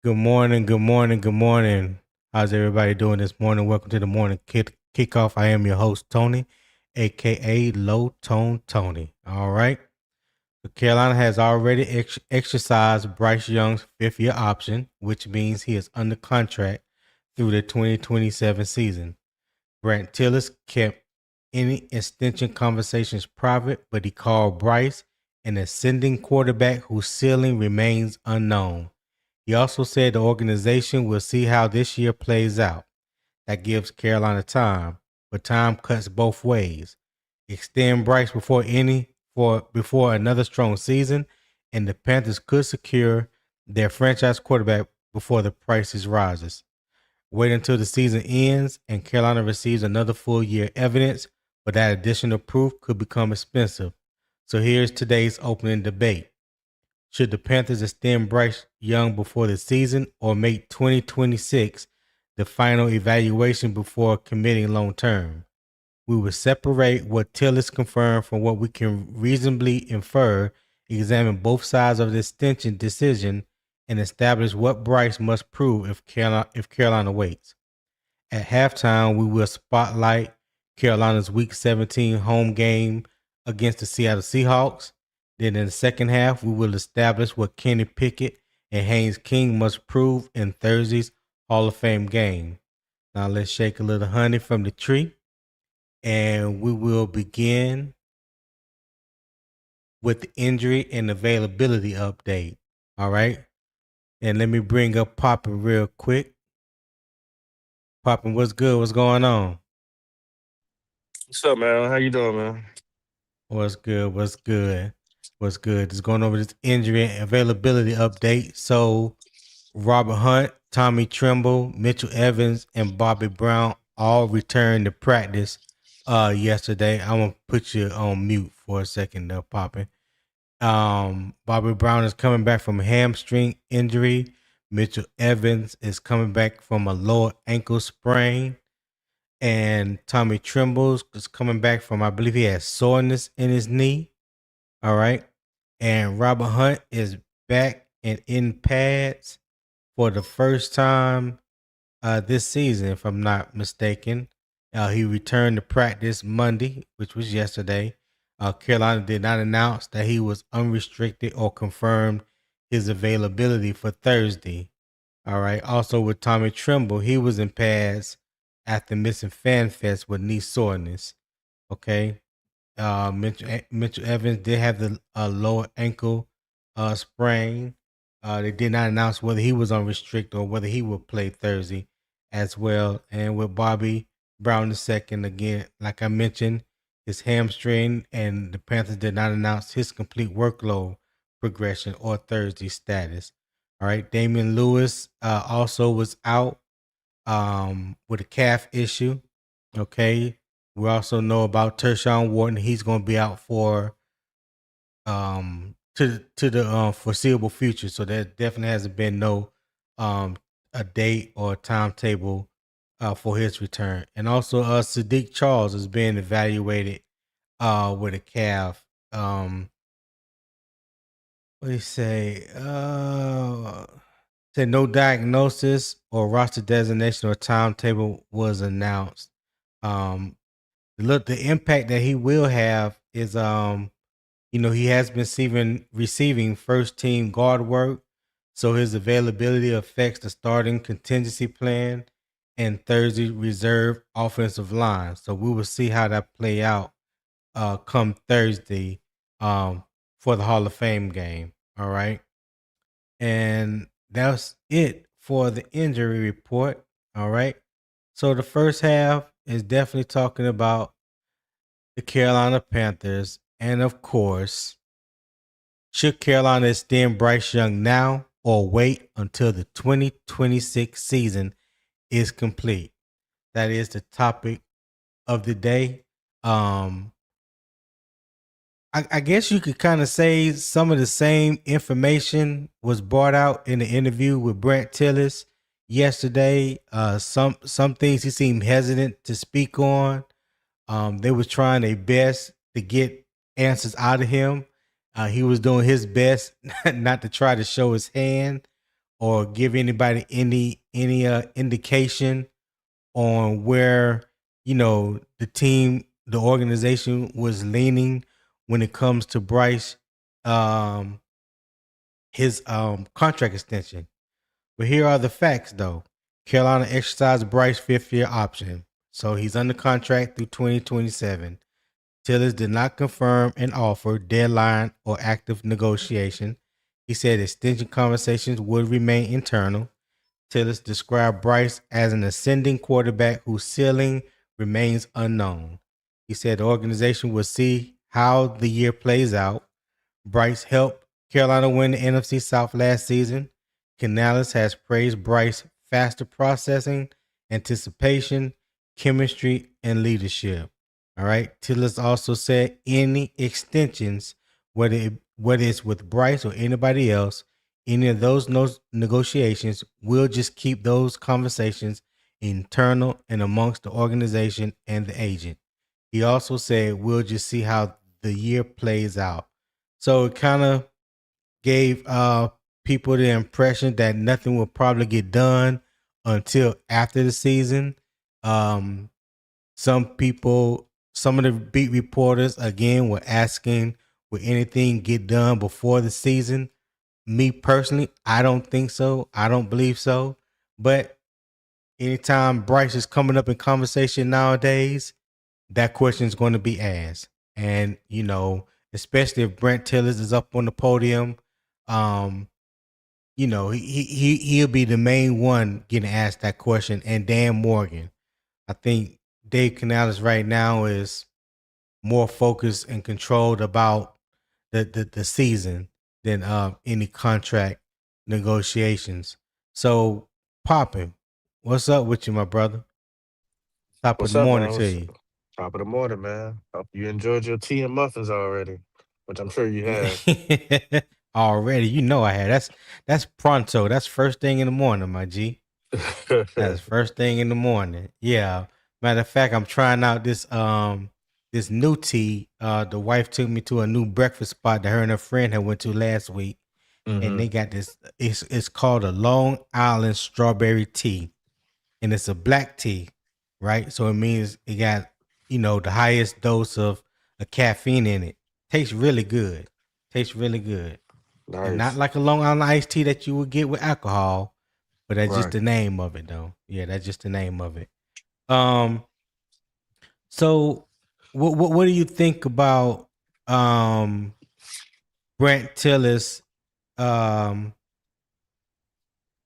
Good morning, good morning, good morning. How's everybody doing this morning? Welcome to the morning kickoff. I am your host, Tony, aka Low Tone Tony. All right. So Carolina has already exercised Bryce Young's fifth-year option, which means he is under contract through the 2027 season. Brandt Tilis kept any extension conversations private, but he called Bryce an ascending quarterback whose ceiling remains unknown. He also said the organization will see how this year plays out. That gives Carolina time, but time cuts both ways. Extend Bryce before another strong season, and the Panthers could secure their franchise quarterback before the prices rises. Wait until the season ends and Carolina receives another full year evidence, but that additional proof could become expensive. So here's today's opening debate. Should the Panthers extend Bryce Young before the season or make 2026 the final evaluation before committing long term? We will separate what Tillis confirmed from what we can reasonably infer, examine both sides of the extension decision, and establish what Bryce must prove if Carolina waits. At halftime, we will spotlight Carolina's Week 17 home game against the Seattle Seahawks. Then in the second half, we will establish what Kenny Pickett and Haynes must prove in Thursday's Hall of Fame game. Now let's shake a little honey from the tree, and we will begin with the injury and availability update. All right. And let me bring up Poppin real quick. Poppin, what's good? What's going on? What's up, man? How you doing, man? What's good? What's good? What's good? Just going over this injury and availability update. So Robert Hunt, Tommy Tremble, Mitchell Evans, and Bobby Brown all returned to practice yesterday. I'm gonna put you on mute for a second there, Poppin. Bobby Brown is coming back from a hamstring injury. Mitchell Evans is coming back from a lower ankle sprain. And Tommy Tremble is coming back from, I believe he has soreness in his knee. All right. And Robert Hunt is back and in pads for the first time this season, if I'm not mistaken. He returned to practice Monday, which was yesterday. Carolina did not announce that he was unrestricted or confirmed his availability for Thursday. All right. Also with Tommy Tremble, he was in pads after missing Fan Fest with knee soreness. Okay. Mitchell Evans did have the lower ankle sprain. They did not announce whether he was on restrict or whether he would play Thursday as well. And with Bobby Brown II, again, like I mentioned, his hamstring, and the Panthers did not announce his complete workload progression or Thursday status. All right. Damien Lewis also was out with a calf issue. Okay. We also know about Tershawn Wharton. He's going to be out for to the foreseeable future. So there definitely hasn't been no a date or timetable for his return. And also Saahdiq Charles is being evaluated with a calf. What do you say? Said no diagnosis or roster designation or timetable was announced. Look, the impact that he will have is he has been receiving first team guard work, so his availability affects the starting contingency plan and Thursday reserve offensive line. So we will see how that play out come Thursday for the Hall of Fame game. All right. And that's it for the injury report. All right. So the first half is definitely talking about the Carolina Panthers. And of course, should Carolina extend Bryce Young now or wait until the 2026 season is complete? That is the topic of the day. I guess you could kind of say some of the same information was brought out in the interview with Brent Tilis yesterday. Some things he seemed hesitant to speak on. They was trying their best to get answers out of him. He was doing his best not to try to show his hand or give anybody any indication on where the team, the organization was leaning when it comes to Bryce, um, his contract extension. But here are the facts, though. Carolina exercised Bryce's fifth-year option, so he's under contract through 2027. Tillis did not confirm an offer, deadline, or active negotiation. He said extension conversations would remain internal. Tillis described Bryce as an ascending quarterback whose ceiling remains unknown. He said the organization will see how the year plays out. Bryce helped Carolina win the NFC South last season. Canales has praised Bryce's faster processing, anticipation, chemistry, and leadership. All right. Tillis also said any extensions, whether it's with Bryce or anybody else, any of those negotiations, we'll just keep those conversations internal and amongst the organization and the agent. He also said we'll just see how the year plays out. So it kind of gave people the impression that nothing will probably get done until after the season. Um, some people, some of the beat reporters, again, were asking, will anything get done before the season? Me personally, I don't think so. I don't believe so. But anytime Bryce is coming up in conversation nowadays, that question is going to be asked. And, especially if Brandt Tilis is up on the podium, um, he'll be the main one getting asked that question. And Dan Morgan. I think Dave Canales right now is more focused and controlled about the season than any contract negotiations. So, Poppin, what's up with you, my brother? Top of What's the up, morning man? to What's you. top of the morning, man? Hope you enjoyed your tea and muffins already, which I'm sure you have. Already, I had that's pronto. That's first thing in the morning, my G. That's first thing in the morning. Yeah. Matter of fact, I'm trying out this new tea. The wife took me to a new breakfast spot that her and her friend had went to last week, and they hmm got this. It's called a Long Island strawberry tea, and it's a black tea, right? So it means it got the highest dose of a caffeine in it. Tastes really good. Tastes really good, and not Nice. like a Long Island iced tea that you would get with alcohol, but that's just Right. the name of it, though. Yeah, that's just the name of it. Um, so what do you think about um Brent Tillis um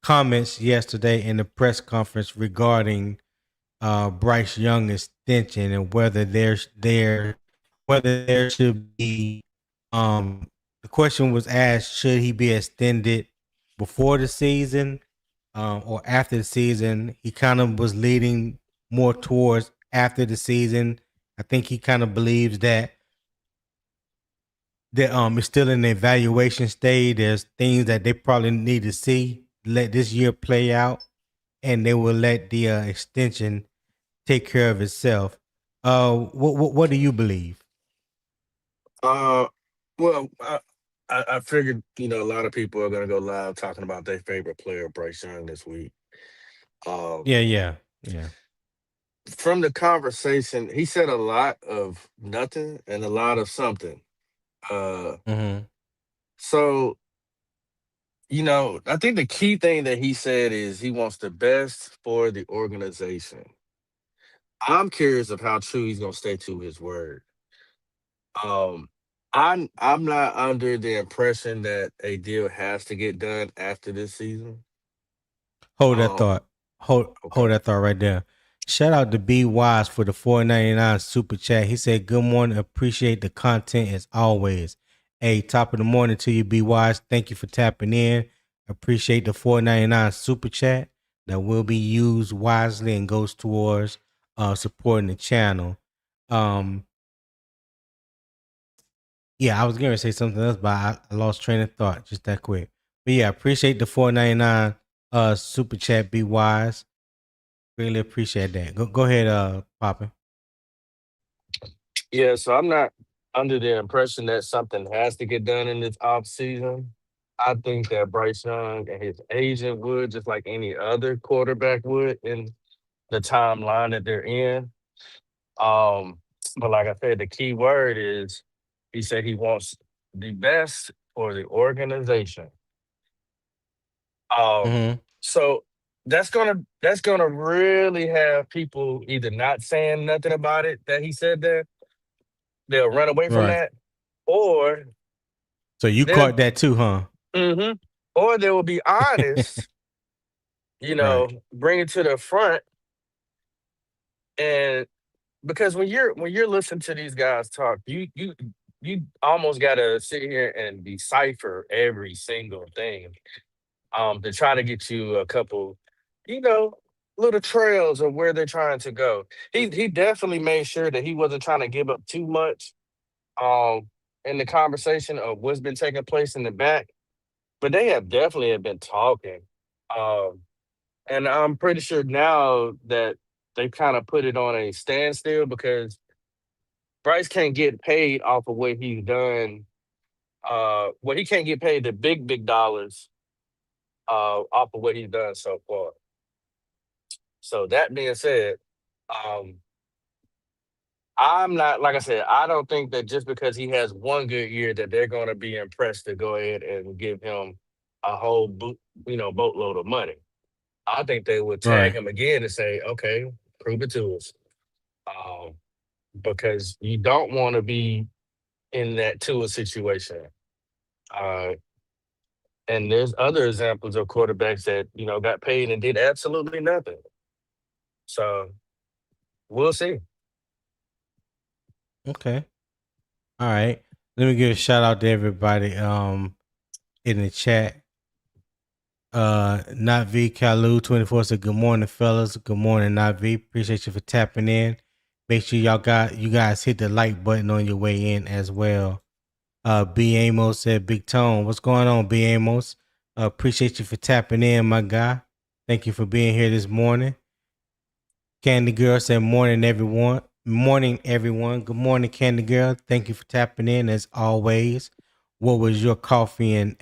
comments yesterday in the press conference regarding Bryce Young extension and whether there should be the question was asked, should he be extended before the season or after the season? He kind of was leading more towards after the season. I think he kind of believes that it's still in the evaluation stage. There's things that they probably need to see, let this year play out, and they will let the extension take care of itself. What do you believe? Uh, well, I figured a lot of people are gonna go live talking about their favorite player, Bryce Young, this week. Um, Yeah, yeah, yeah. from the conversation, he said a lot of nothing and a lot of something. Uh, Mm-hmm. so I think the key thing that he said is he wants the best for the organization. I'm curious of how true he's gonna stay to his word. Um, I'm not under the impression that a deal has to get done after this season. Hold that Um, thought. Hold okay. that thought right there. Shout out to B Wise for the 4.99 super chat. He said, "Good morning. Appreciate the content as always." Hey, top of the morning to you, B Wise. Thank you for tapping in. Appreciate the 4.99 super chat that will be used wisely and goes towards supporting the channel. Um, Yeah, I was going to say something else, but I lost train of thought just that quick. But yeah, appreciate the 4.99 super chat. Be wise. Really appreciate that. Go ahead, Poppin. Yeah, so I'm not under the impression that something has to get done in this off season. I think that Bryce Young and his agent would, just like any other quarterback would in the timeline that they're in. Um, but like I said, the key word is he said he wants the best for the organization. Um, Mm-hmm. so that's gonna really have people either not saying nothing about it that he said that they'll run away from Right. that, or So you they'll caught that too, huh? hmm or they will be honest, Right. bring it to the front. And because when you're listening to these guys talk, you almost gotta sit here and decipher every single thing, to try to get you a couple, you know, little trails of where they're trying to go. He definitely made sure that he wasn't trying to give up too much, um, in the conversation of what's been taking place in the back, but they have definitely have been talking. Um, and I'm pretty sure now that they kind of put it on a standstill because Bryce can't get paid off of what he's done. Well, he can't get paid the big dollars off of what he's done so far. So that being said, um, I'm not like I said. I don't think that just because he has one good year that they're going to be impressed to go ahead and give him a whole boatload of money. I think they would tag Right. him again and say, "Okay, prove it to us," um, because you don't want to be in that Tua situation. Uh, and there's other examples of quarterbacks that got paid and did absolutely nothing. So we'll see. Okay. All right. Let me give a shout out to everybody in the chat. Not V Kalu 24 said good morning, fellas. Good morning, Not V. Appreciate you for tapping in. Make sure you guys hit the like button on your way in as well. B Amos said Big Tone. What's going on, B Amos? Appreciate you for tapping in, my guy. Thank you for being here this morning. Candy Girl said morning, everyone. Morning, everyone. Good morning, Candy Girl. Thank you for tapping in as always. What was your coffee and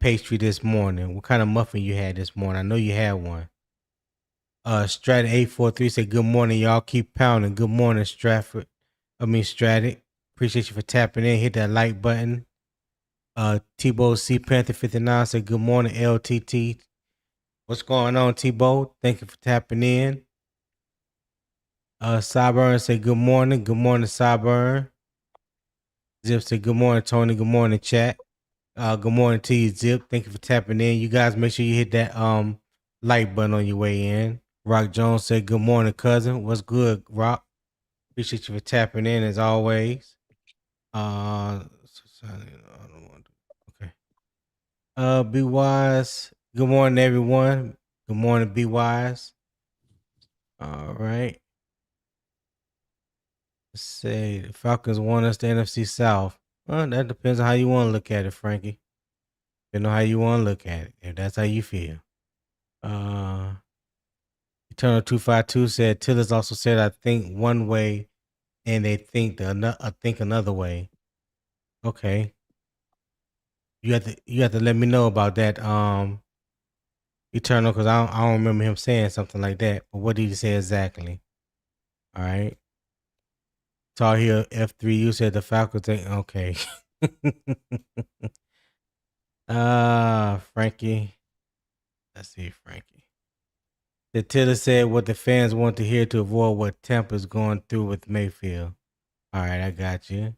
pastry this morning? What kind of muffin you had this morning? I know you had one. Stratton 843 said good morning, y'all. Keep pounding. Good morning, Stratton. Appreciate you for tapping in. Hit that like button. Tebow C Panther 59 said good morning, LTT. What's going on, Tebow? Thank you for tapping in. Cyburn said good morning. Good morning, Cyburn. Zip said good morning, Tony. Good morning, chat. Good morning to you, Zip. Thank you for tapping in. You guys make sure you hit that like button on your way in. Rock Jones said good morning, cousin. What's good, Rock? Appreciate you for tapping in as always. Okay. Be wise. Good morning, everyone. Good morning, be wise. All right. Let's say the Falcons want us to NFC South. Well, that depends on how you want to look at it, Frankie. Depending on how you want to look at it. If that's how you feel. Uh Eternal 252 said Tillis also said I think one way and they think think another way. Okay. You have to let me know about that, Eternal, because I don't remember him saying something like that. But what did he say exactly? All right. Tar Heel F3, you said the Falcons thing. Okay. Frankie. Let's see, Frankie. The Tiller said what the fans want to hear to avoid what Tampa's going through with Mayfield. All right, I got you.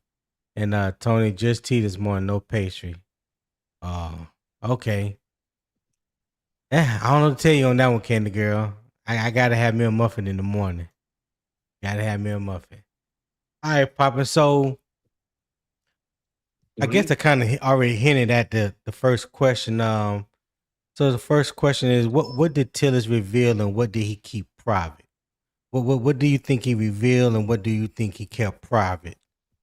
And Tony, just tea this morning, no pastry. Oh, okay. I don't know what to tell you on that one, Candy Girl. I gotta have me a muffin in the morning. Gotta have me a muffin. All right, Papa. So I guess Mhm. I kind of already hinted at the first question. So the first question is, what did Tillis reveal and what did he keep private? What do you think he revealed and what do you think he kept private?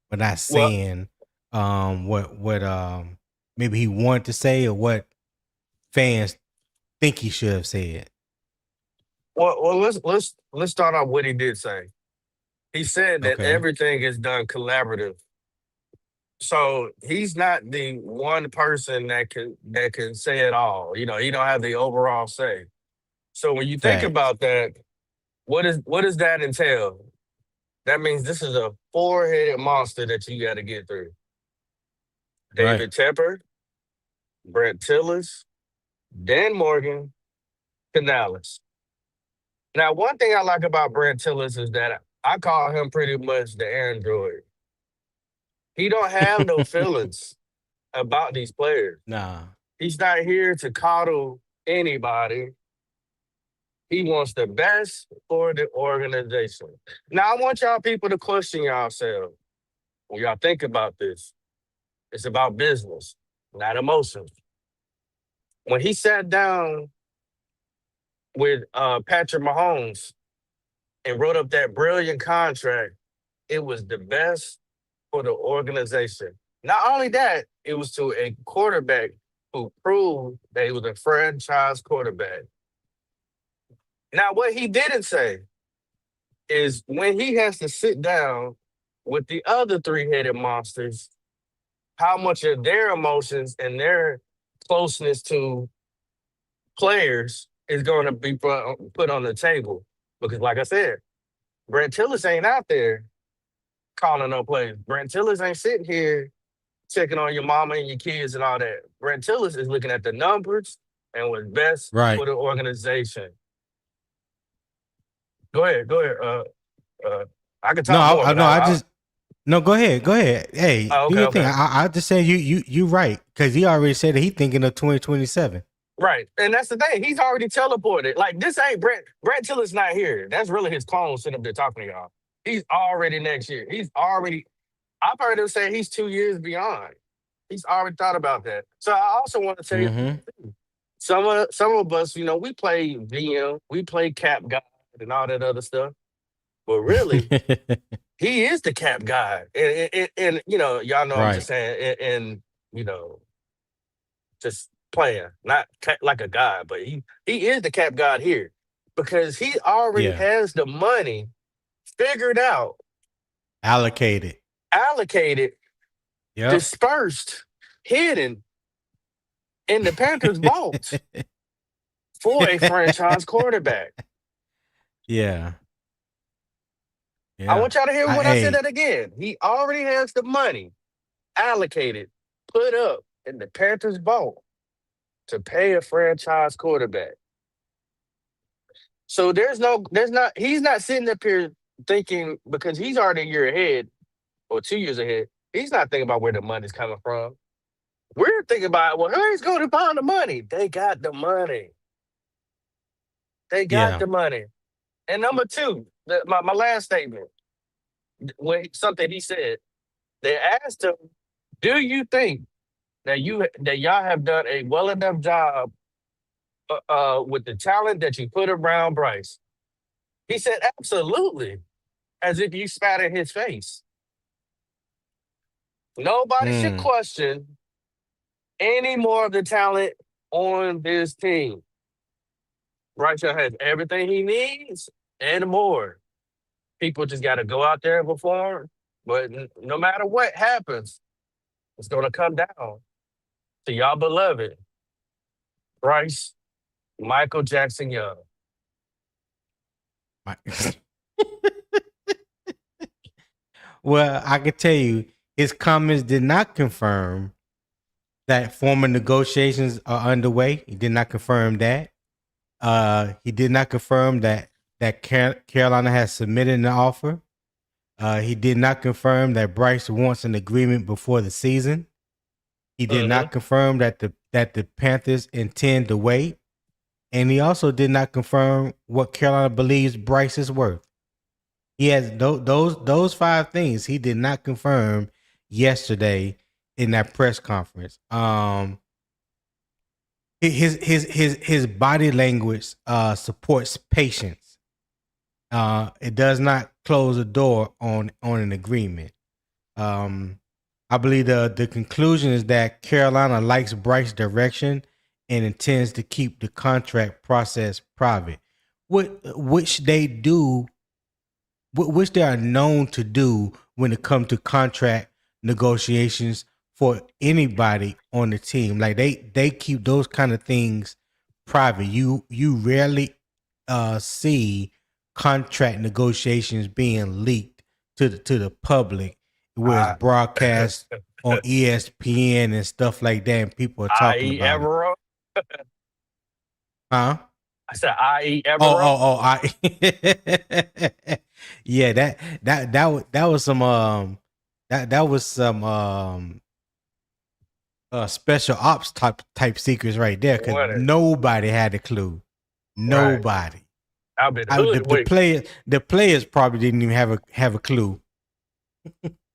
But not Well, saying what maybe he wanted to say or what fans think he should have said. let's start off what he did say. He said that Okay. everything is done collaborative. So he's not the one person that can say it all. He don't have the overall say. So when you think Facts. about that, what does that entail? That means this is a four-headed monster that you got to get through. Right. David Tepper, Brandt Tilis, Dan Morgan, Canales. Now, one thing I like about Brent Tillis is that I call him pretty much the android. He don't have no feelings about these players. Nah. He's not here to coddle anybody. He wants the best for the organization. Now, I want y'all people to question yourselves when y'all think about this. It's about business, not emotions. When he sat down with Patrick Mahomes and wrote up that brilliant contract, it was the best for the organization. Not only that, it was to a quarterback who proved that he was a franchise quarterback. Now, what he didn't say is when he has to sit down with the other three-headed monsters, how much of their emotions and their closeness to players is going to be put on the table. Because, like I said, Brent Tillis ain't out there calling no plays. Brent Tillis ain't sitting here checking on your mama and your kids and all that. Brent Tillis is looking at the numbers and what's best Right. for the organization. Go ahead. I can No, talk more, but I just no. Go ahead. Go ahead. Hey, do okay, your thing. okay. I just say you right because he already said that he thinking of 2027. Right. And that's the thing. He's already teleported. Like, this ain't Brent. Brent Tillis not here. That's really his clone sitting up there talking to y'all. He's already next year. I've heard him say he's 2 years beyond. He's already thought about that. So I also want to tell you, Mm-hmm. some of us, we play VM, we play cap guy and all that other stuff. But really, he is the cap guy. And y'all know I'm just Right. saying, and just playing, not like a guy, but he is the cap god here because he already Yeah. has the money figured out, Allocated. allocated, Yep. dispersed, hidden in the Panthers' vault for a franchise quarterback. Yeah. I Yeah. want y'all to hear when I said Hey. that again. He already has the money allocated, put up in the Panthers' vault to pay a franchise quarterback. So he's not sitting up here thinking because he's already a year ahead or 2 years ahead. He's not thinking about where the money's coming from. We're thinking about, well, who's going to find the money? They got the money. They got Yeah. the money. And number two, my last statement, something he said, they asked him, do you think that y'all have done a well enough job with the talent that you put around Bryce? He said, absolutely, as if you spat in his face. Nobody should Mm. question any more of the talent on this team. Bryce Young has everything he needs and more. People just got to go out there and perform. But no matter what happens, it's going to come down to y'all beloved Bryce Michael Jackson Young. Well, I can tell you, his comments did not confirm that formal negotiations are underway. He did not confirm that. He did not confirm that Carolina has submitted an offer. He did not confirm that Bryce wants an agreement before the season. He did Mm-hmm. not confirm that the Panthers intend to wait, and he also did not confirm what Carolina believes Bryce is worth. He has those five things he did not confirm yesterday in that press conference. His body language supports patience. It does not close the door on an agreement. I believe the conclusion is that Carolina likes Bryce's direction and intends to keep the contract process private, which they do, which they are known to do when it comes to contract negotiations for anybody on the team. Like they keep those kind of things private. You rarely see contract negotiations being leaked to the public where it's I broadcast on ESPN and stuff like that, and people are talking I.e. about it. Evero. Huh? I said I.e. Oh, Evero. oh, oh! Yeah, that was some that was some special ops type secrets right there because What? nobody had a clue. Right. Nobody. I've been The hoodwinked. players probably didn't even have a clue.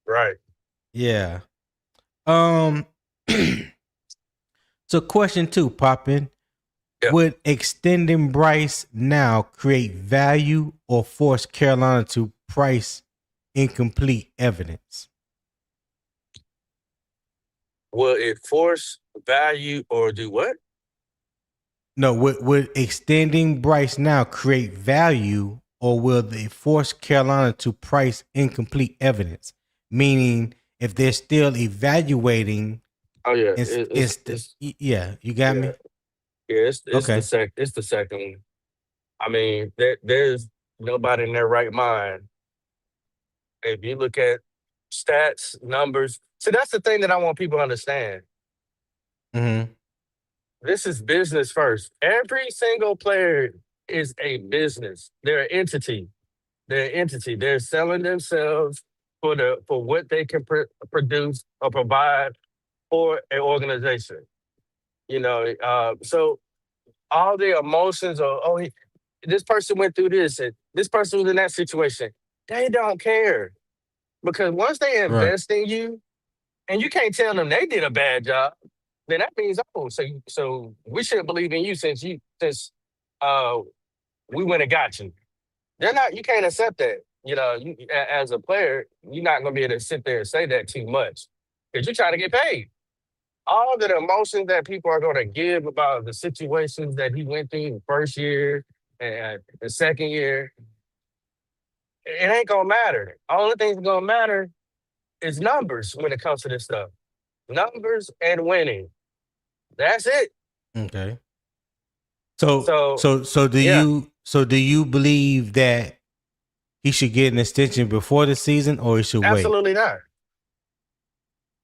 Right. Yeah. Um. So question 2, Poppin. Yeah. Would extending Bryce now create value or force Carolina to price incomplete evidence? Will it force value or do what? No, would extending Bryce now create value or will they force Carolina to price incomplete evidence? Meaning, if they're still evaluating, Oh yeah, yeah, you got yeah, me? yeah. Okay. It's the second one. I mean, there's nobody in their right mind. If you look at stats, numbers, so that's the thing that I want people to understand. Mm-hmm. This is business first. Every single player is a business. They're an entity. They're an entity. They're selling themselves for what they can produce or provide for an organization. So all the emotions of this person went through this and this person was in that situation. They don't care because once they Right. invest in you, and you can't tell them they did a bad job, then that means so we should believe in you since uh we went and got you. They're not. You can't accept that. As a player, you're not gonna be able to sit there and say that too much because you're trying to get paid. All the emotions that people are gonna give about the situations that he went through the first year and the second year, it ain't gonna matter. Only thing's gonna matter is numbers when it comes to this stuff. Numbers and winning. That's it. Okay. So So so so do yeah, you believe that he should get an extension before the season or he should wait? absolutely not.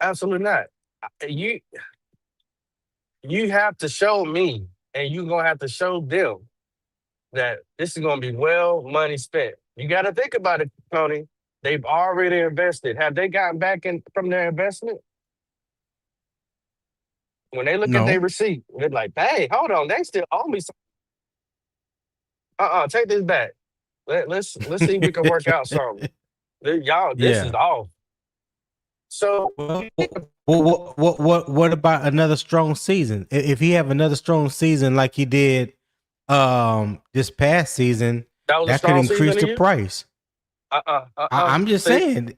Absolutely not. You have to show me, and you're gonna have to show them that this is gonna be well money spent. You got to think about it, Tony. They've already invested. Have they gotten back in from their investment? When they look at their No. receipt, they're like, "Hey, hold on, they still owe me some." Take this back. Let's see if we can work out something. Y'all, this is Yeah. off. So Well, what about another strong season? If he have another strong season like he did this past season, that was a that could strong increase season to the you? price. I'm just See, saying.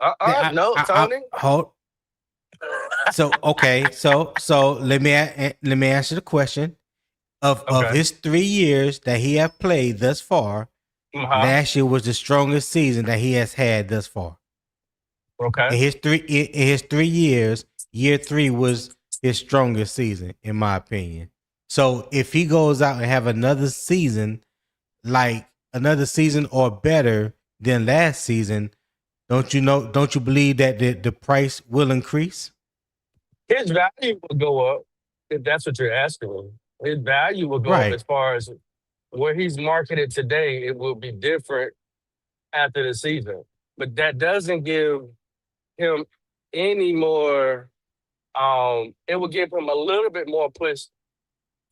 no, Tony. Hold. So okay, so let me answer the question. Of Okay. his 3 years that he have played thus far, Uh-huh. last year was the strongest season that he has had thus far. Okay. In his 3 years, year 3 was his strongest season, in my opinion. So if he goes out and have another season or better than last season, don't you believe that the price will increase? His value will go up if that's what you're asking me. His value will go up Right. as far as where he's marketed today. It will be different after the season, but that doesn't give him any more. It will give him a little bit more push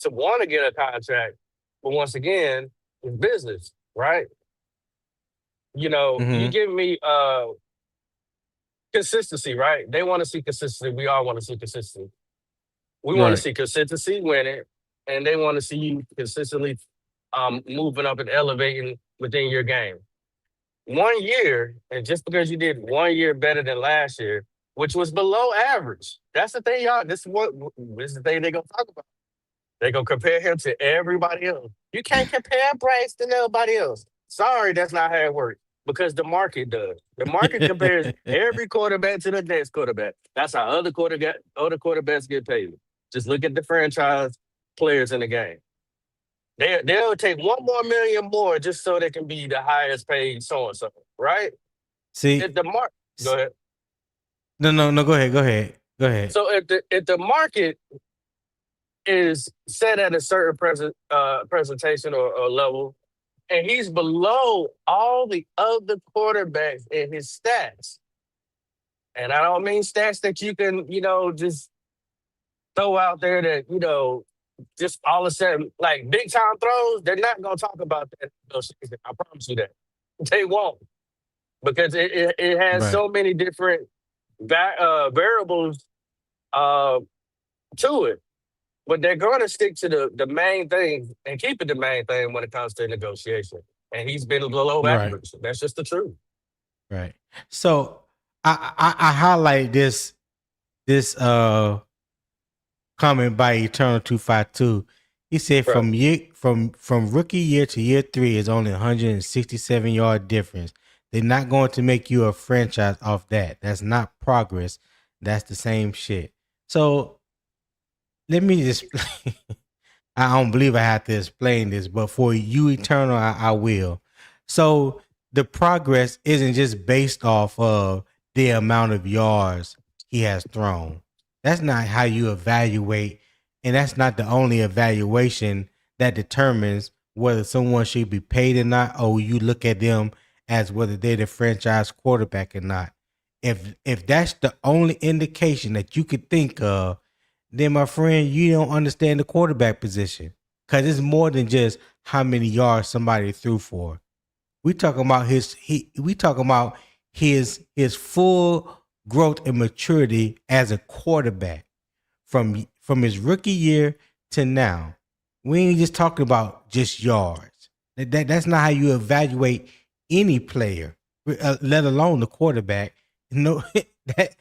to want to get a contract. But once again, it's business, right? You Mm-hmm. give me consistency, right? They want to see consistency. We all want to see consistency. We want to Right. see consistency winning, and they want to see you consistently moving up and elevating within your game. 1 year, and just because you did 1 year better than last year, which was below average, that's the thing, y'all. This is the thing they're gonna talk about. They're gonna compare him to everybody else. You can't compare Bryce to nobody else. Sorry, that's not how it works. because the market does. The market compares every quarterback to the next quarterback. That's how other quarterbacks get paid. Just look at the franchise players in the game. They'll take 1 more million more just so they can be the highest paid so and so, right? See, If the mark Go ahead. no. Go ahead. Go ahead. Go ahead. So if the market is set at a certain presentation or level, and he's below all the other quarterbacks in his stats. And I don't mean stats that you can, just throw out there that, just all of a sudden, like big time throws, they're not going to talk about that in the season. I promise you that. They won't. Because it has Right. so many different variables to it. But they're going to stick to the main thing and keep it the main thing when it comes to negotiation. And he's been below Right. average. That's just the truth. Right. So I highlight this comment by Eternal 252. He said Right. from rookie year to year 3 is only 167-yard difference. They're not going to make you a franchise off that. That's not progress. That's the same shit. So let me just I don't believe I have to explain this, but for you, Eternal, I will. So the progress isn't just based off of the amount of yards he has thrown. That's not how you evaluate, and that's not the only evaluation that determines whether someone should be paid or not, or you look at them as whether they're the franchise quarterback or not. If that's the only indication that you could think of, then my friend, you don't understand the quarterback position. Cause it's more than just how many yards somebody threw for. We talking about his full growth and maturity as a quarterback from his rookie year to now. We ain't just talking about just yards. That's not how you evaluate any player, let alone the quarterback. No, that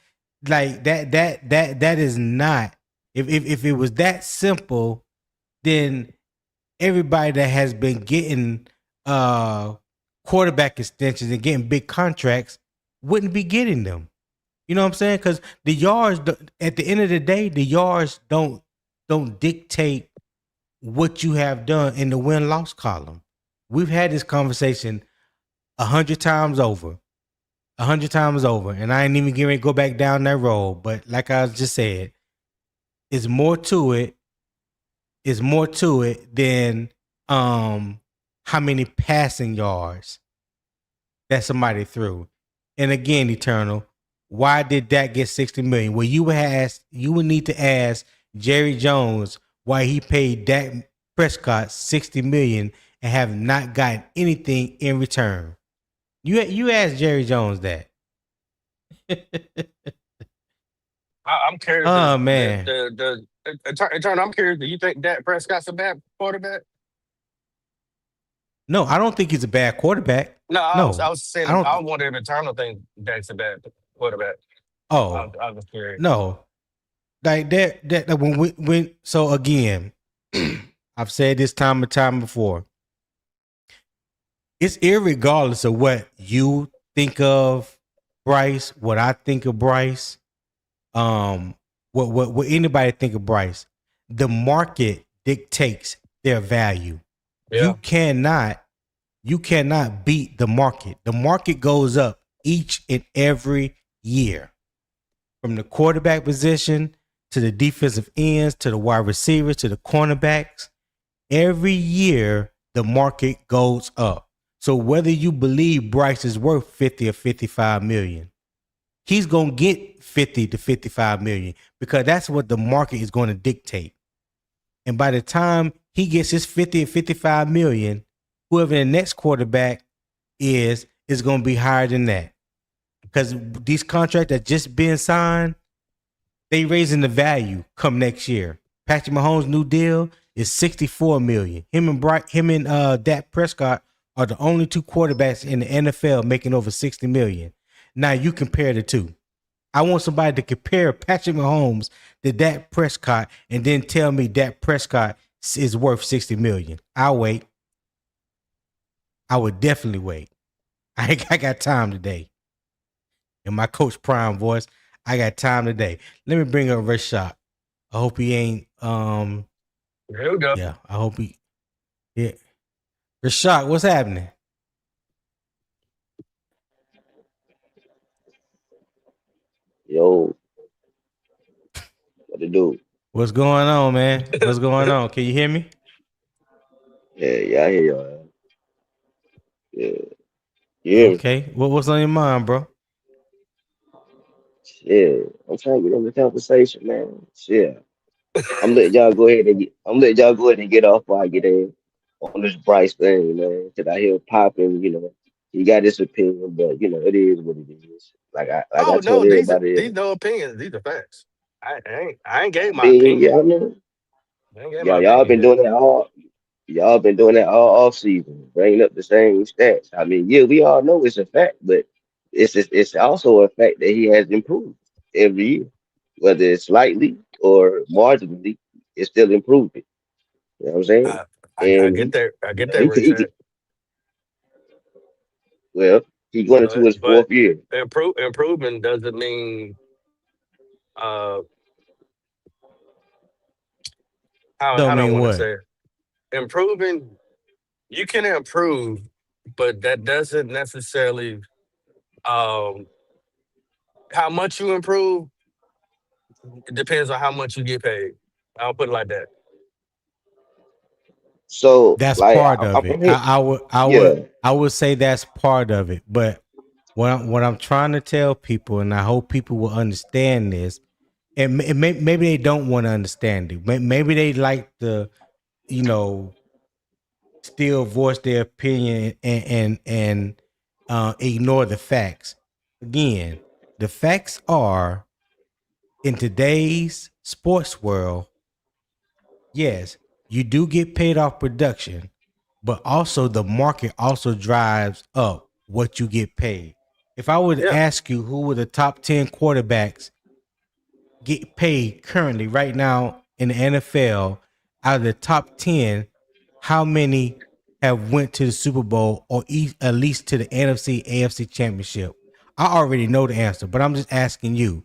is not. If it was that simple, then everybody that has been getting quarterback extensions and getting big contracts wouldn't be getting them. You know what I'm saying? Because the yards, at the end of the day, the yards don't dictate what you have done in the win-loss column. We've had this conversation 100 times over. 100 times over. And I ain't even getting ready to go back down that road. But like I just said, it's more to it. It's more to it than how many passing yards that somebody threw. And again, Eternal, why did Dak get $60 million? Well, you would need to ask Jerry Jones why he paid Dak Prescott $60 million and have not gotten anything in return. You ask Jerry Jones that. I'm curious. Oh man. I'm curious. Do you think Dak Prescott's a bad quarterback? No, I don't think he's a bad quarterback. No, I No, was saying I don't. I wonder if Eternal think Dak's a bad quarterback. Oh I was curious. no, like that when so again, I've said this time and time before. It's irregardless of what you think of Bryce, what I think of Bryce, what anybody think of Bryce. The market dictates their value. Yeah. You cannot beat the market. The market goes up each and every year. From the quarterback position to the defensive ends to the wide receivers to the cornerbacks. Every year the market goes up. So whether you believe Bryce is worth 50 or 55 million, he's going to get 50 to 55 million because that's what the market is going to dictate. And by the time he gets his 50 or 55 million, whoever the next quarterback is going to be higher than that. Because these contracts that just been signed, they raising the value come next year. Patrick Mahomes' new deal is $64 million. Him and Dak Prescott are the only two quarterbacks in the NFL making over $60 million. Now you compare the two. I want somebody to compare Patrick Mahomes to Dak Prescott and then tell me Dak Prescott is worth $60 million. I'll wait. I would definitely wait. I got time today. In my Coach Prime voice, I got time today. Let me bring up Rashad. I hope he ain't. Here we go. Yeah, I hope he. Yeah, Rashad, what's happening? Yo, what to do? What's going on, man? What's going on? Can you hear me? Yeah, I hear y'all. Yeah, you hear me? Okay. What's on your mind, bro? Yeah, I'm trying to get in the conversation, man. Yeah, I'm letting y'all go ahead and get off while I get in on this Bryce thing, man. Cause I hear popping, he got his opinion, but it is what it is. Like I Oh told no, everybody these else. no opinions. These are facts. I ain't gave I my mean, opinion. yeah, I know. I ain't gave Yeah, my opinion yet. y'all been doing that all off season, bringing up the same stats. I mean, yeah, we all know it's a fact, but it's also a fact that he has improved every year, whether it's slightly or marginally, it's still improving. You know what I'm saying? I, I And get he, that. I you get know, that, Richard. well, he going into his But fourth year. improvement doesn't mean uh how Don't do I mean want to what? say it? Improving. You can improve, but that doesn't necessarily um how much you improve. It depends on how much you get paid. I'll put it like that. So, That's like, part of I'm it. here. Yeah, I would say that's part of it. But what I'm trying to tell people, and I hope people will understand this, and maybe they don't want to understand it. Maybe they like to, you know, still voice their opinion and ignore the facts. Again, the facts are in today's sports world. Yes, you do get paid off production, but also the market also drives up what you get paid. If I would Yeah. ask you who were the top 10 quarterbacks get paid currently right now in the NFL, out of the top 10, how many have went to the Super Bowl or at least to the NFC AFC championship? I already know the answer, but I'm just asking you.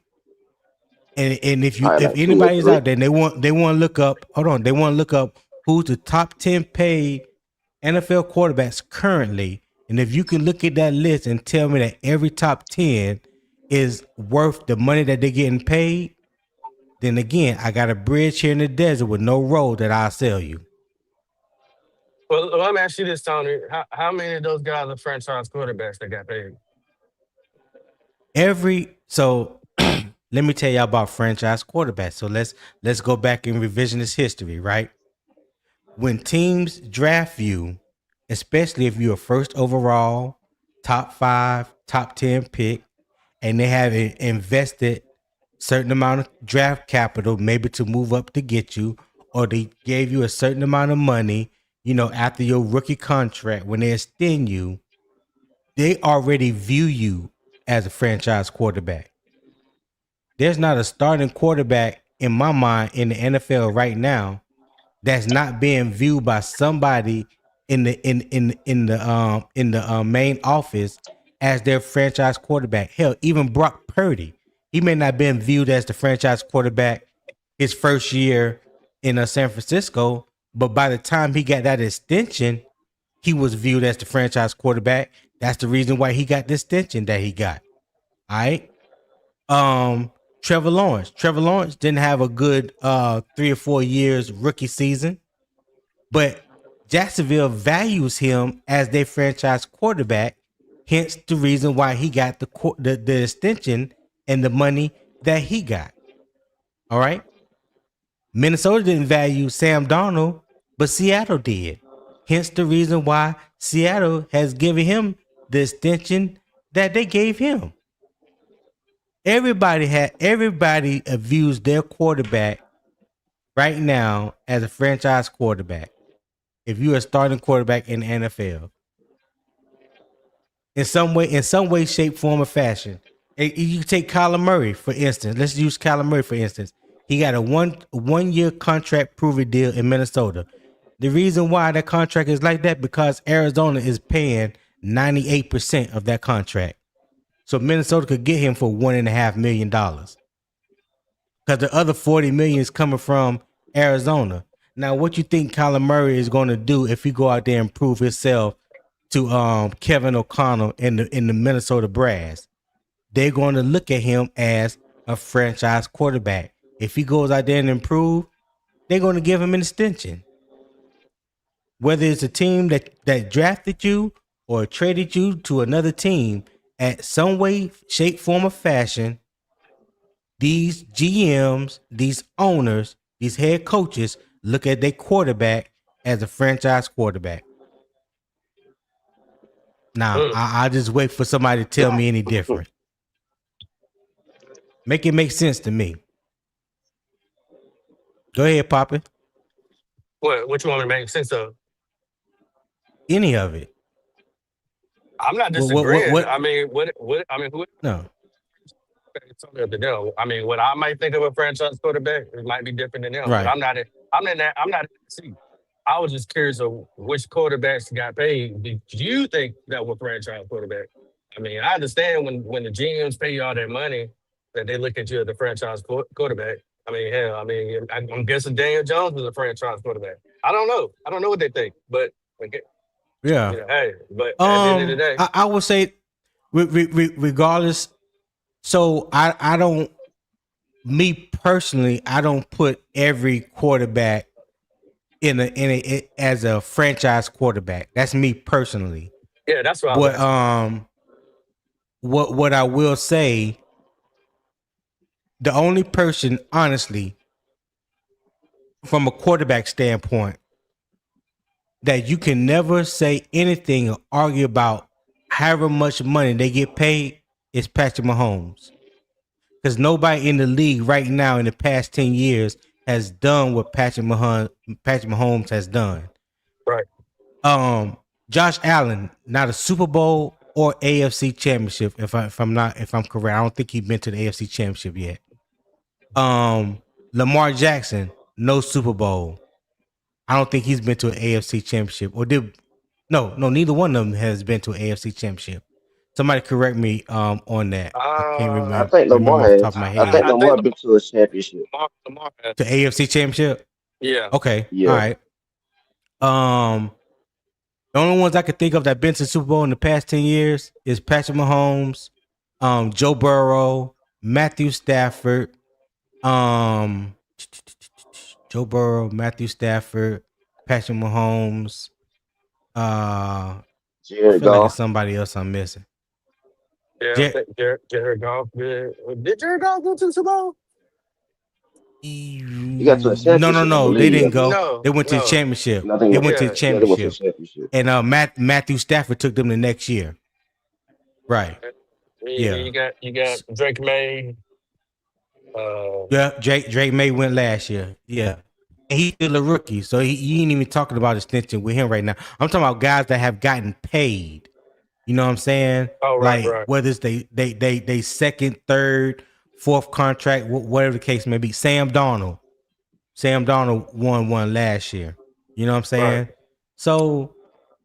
And probably if like two or anybody's three. out there and they want to look up, hold on, they want to look up who's the top 10 paid NFL quarterbacks currently. And if you can look at that list and tell me that every top 10 is worth the money that they're getting paid, then again, I got a bridge here in the desert with no road that I'll sell you. Well, let me ask you this, Tony. How many of those guys are franchise quarterbacks that got paid? So let me tell y'all about franchise quarterbacks. So let's go back in revisionist history, right? When teams draft you, especially if you're a first overall, top 5, top 10 pick, and they have invested certain amount of draft capital, maybe to move up to get you, or they gave you a certain amount of money, after your rookie contract, when they extend you, they already view you as a franchise quarterback. There's not a starting quarterback in my mind in the NFL right now that's not being viewed by somebody in the main office as their franchise quarterback. Hell, even Brock Purdy, he may not been viewed as the franchise quarterback his first year in San Francisco, but by the time he got that extension, he was viewed as the franchise quarterback. That's the reason why he got the extension that he got. All right. Um, Trevor Lawrence. Trevor Lawrence didn't have a good 3 or 4 years rookie season, but Jacksonville values him as their franchise quarterback. Hence the reason why he got the extension and the money that he got. All right. Minnesota didn't value Sam Darnold, but Seattle did. Hence the reason why Seattle has given him the extension that they gave him. Everybody views their quarterback right now as a franchise quarterback. If you're a starting quarterback in the NFL, in some way, shape, form, or fashion. You take Kyler Murray for instance. Let's use Kyler Murray for instance. He got a one year contract proving deal in Minnesota. The reason why that contract is like that because Arizona is paying 98% of that contract. So Minnesota could get him for $1.5 million. Because the other $40 million is coming from Arizona. Now, what you think Kyler Murray is going to do if he go out there and prove himself to Kevin O'Connell in the Minnesota Brass? They're going to look at him as a franchise quarterback. If he goes out there and improve, they're going to give him an extension. Whether it's a team that drafted you or traded you to another team, at some way, shape, form, or fashion, these GMs, these owners, these head coaches look at their quarterback as a franchise quarterback. Now, I just wait for somebody to tell me any different. Make it make sense to me. Go ahead, Poppy. What you want me to make sense of? Any of it. I'm not disagreeing. What? I mean, who? No. It's something up to them. I mean, what I might think of a franchise quarterback, it might be different than them. Right. But I'm not in that seat. I was just curious of which quarterbacks got paid. Did you think that were franchise quarterback? I mean, I understand when the GMs pay you all that money that they look at you as the franchise quarterback. I mean, hell, I'm guessing Daniel Jones is a franchise quarterback. I don't know. I don't know what they think, but yeah. Hey, but at the end of the day, I would say, regardless. So I don't. Me personally, I don't put every quarterback in a as a franchise quarterback. That's me personally. Yeah, that's what I was asking. What I will say, the only person, honestly, from a quarterback standpoint, that you can never say anything or argue about however much money they get paid is Patrick Mahomes. Because nobody in the league right now in the past 10 years has done what Patrick Mahomes has done. Right. Josh Allen, not a Super Bowl or AFC Championship. If I'm correct, I don't think he's been to the AFC Championship yet. Lamar Jackson, no Super Bowl. I don't think he's been to an AFC Championship. No, neither one of them has been to an AFC Championship. Somebody correct me on that. I can't remember. I think Lamar off the top of has. my head. I think Lamar been to a championship. Lamar has. To AFC Championship? Yeah. Okay. Yeah. All right. The only ones I could think of that been to Super Bowl in the past 10 years is Patrick Mahomes, Joe Burrow, Matthew Stafford, Joe Burrow, Matthew Stafford, Patrick Mahomes, I Jared feel like Goff. it's somebody else I'm missing. Yeah, Jared Goff. Did Jared Goff go to the Super Bowl? You got to a championship. No. They didn't go. No, they went to the championship. No, They went to the Yeah, championship. they went to the championship. And Matthew Stafford took them the next year. Right. Yeah. You got Drake May. Yeah, Drake May went last year. Yeah. And he's still a rookie, so he ain't even talking about extension with him right now. I'm talking about guys that have gotten paid. You know what I'm saying? Oh, right, like right. whether it's they second, third, fourth contract, whatever the case may be. Sam Darnold won one last year. You know what I'm saying? Right. So,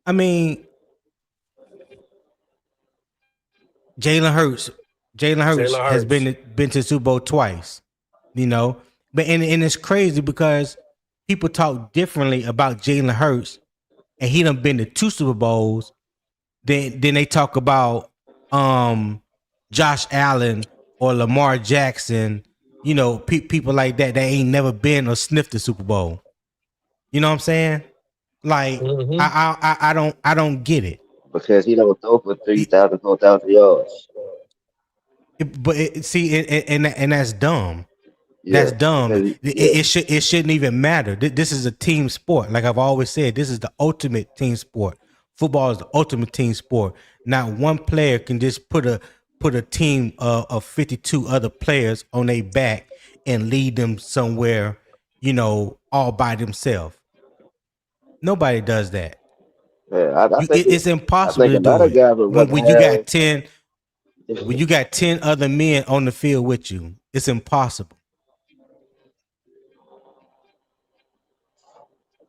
I mean, Jalen Hurts has been to Super Bowl twice. You know, but and it's crazy because people talk differently about Jalen Hurts, and he done been to 2 Super Bowls. Then they talk about Josh Allen or Lamar Jackson. You know, people like that ain't never been or sniffed the Super Bowl. You know what I'm saying? Like I don't get it. Because he don't throw for 3,000, 4,000 yards. And that's dumb. Yeah, That's dumb. It shouldn't even matter. This is a team sport. Like I've always said, this is the ultimate team sport. Football is the ultimate team sport. Not one player can just put a team of 52 other players on their back and lead them somewhere, you know, all by themselves. Nobody does that. Yeah, I think it's impossible to do it. When you got 10 other men on the field with you, it's impossible.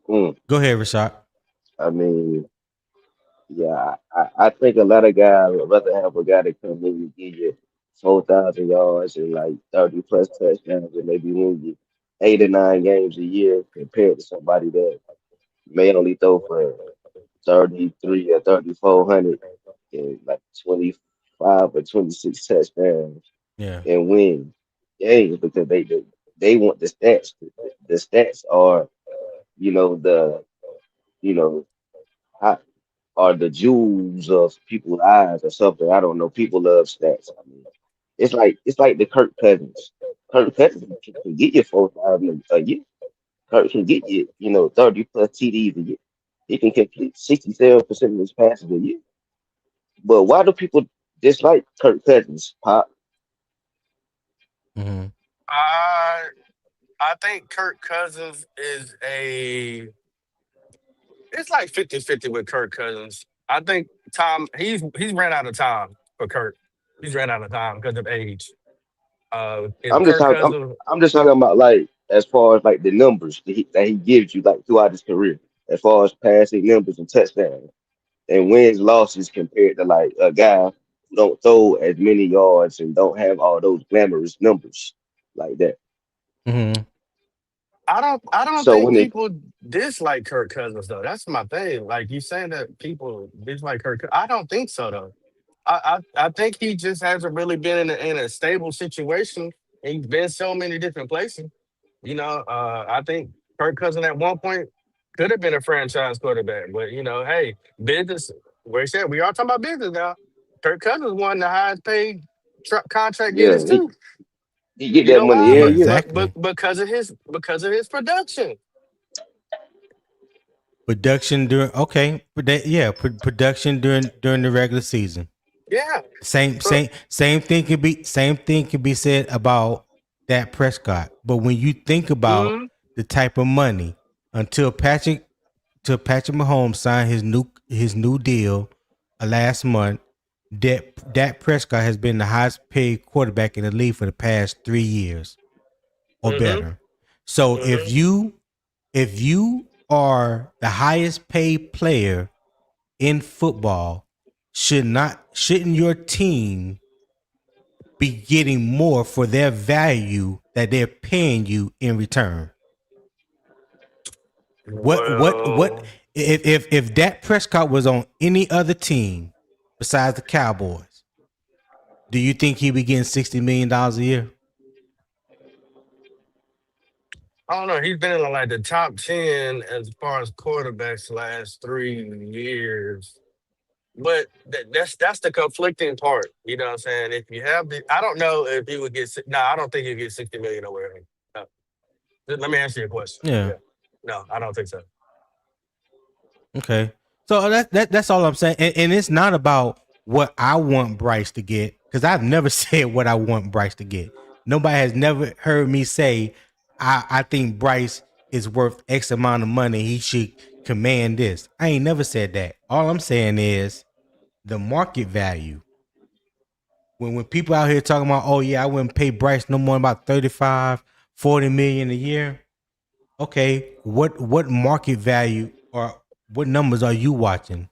Go ahead, Rashad. I mean, Yeah, I think a lot of guys would rather have a guy that come in and give you 4,000 yards and like 30 plus touchdowns and maybe win you 8 or 9 games a year compared to somebody that may only throw for 33 or 3,400 and like 25 or 26 touchdowns Yeah. and win games because they want the stats. The stats are, you know, the you know how, are the jewels of people's eyes or something. I don't know. People love stats. I mean, it's like the Kirk Cousins. Kirk Cousins can get you 4,000 a year. Kirk can get you, 30 plus TDs a year. He can complete 67% of his passes a year. But why do people dislike Kirk Cousins, Pop? Mm-hmm. I I think Kirk Cousins is a it's like 50-50 with Kirk Cousins. I think Tom he's ran out of time for Kirk. He's ran out of time because of age. If I'm just Kirk talking. I'm, Cousins, I'm just talking about like as far as like the numbers that he gives you like throughout his career, as far as passing numbers and touchdowns and wins losses compared to like a guy who don't throw as many yards and don't have all those glamorous numbers like that. Mm-hmm. I don't So think when it people dislike Kirk Cousins though. That's my thing. Like you saying that people dislike I don't think so though. I think he just hasn't really been in a stable situation. He's been so many different places. I think Kirk Cousins at one point could have been a franchise quarterback, but hey, business. Where he said we are talking about business now. Kirk Cousins won the highest paid contract yeah, getters too. he get You that know money why? Yeah, every But year. but but exactly. because of his production. Production during production during the regular season. Yeah. Same But same same thing can be said about Dak Prescott. But when you think about mhm, the type of money until Patrick Mahomes signed his new deal last month, Dak Prescott has been the highest paid quarterback in the league for the past 3 years or mhm, better. So if mhm. you are the highest paid player in football, shouldn't your team be getting more for their value that they're paying you in return? What Well, if Dak Prescott was on any other team besides the Cowboys? Do you think he'd be getting $60 million a year? I don't know. He's been in like the top 10 as far as quarterbacks the last 3 years. But that's the conflicting part. You know what I'm saying? If you have I don't know if he would get. No, I don't think he'll get 60 million nowhere. No. Let me answer your question. Yeah. Yeah. No, I don't think so. Okay. So that's all I'm saying. And it's not about what I want Bryce to get, because I've never said what I want Bryce to get. Nobody has never heard me say I think Bryce is worth X amount of money. He should command this. I ain't never said that. All I'm saying is the market value. When people out here talking about, oh yeah, I wouldn't pay Bryce no more than about 35, 40 million a year. Okay, what market value or what numbers are you watching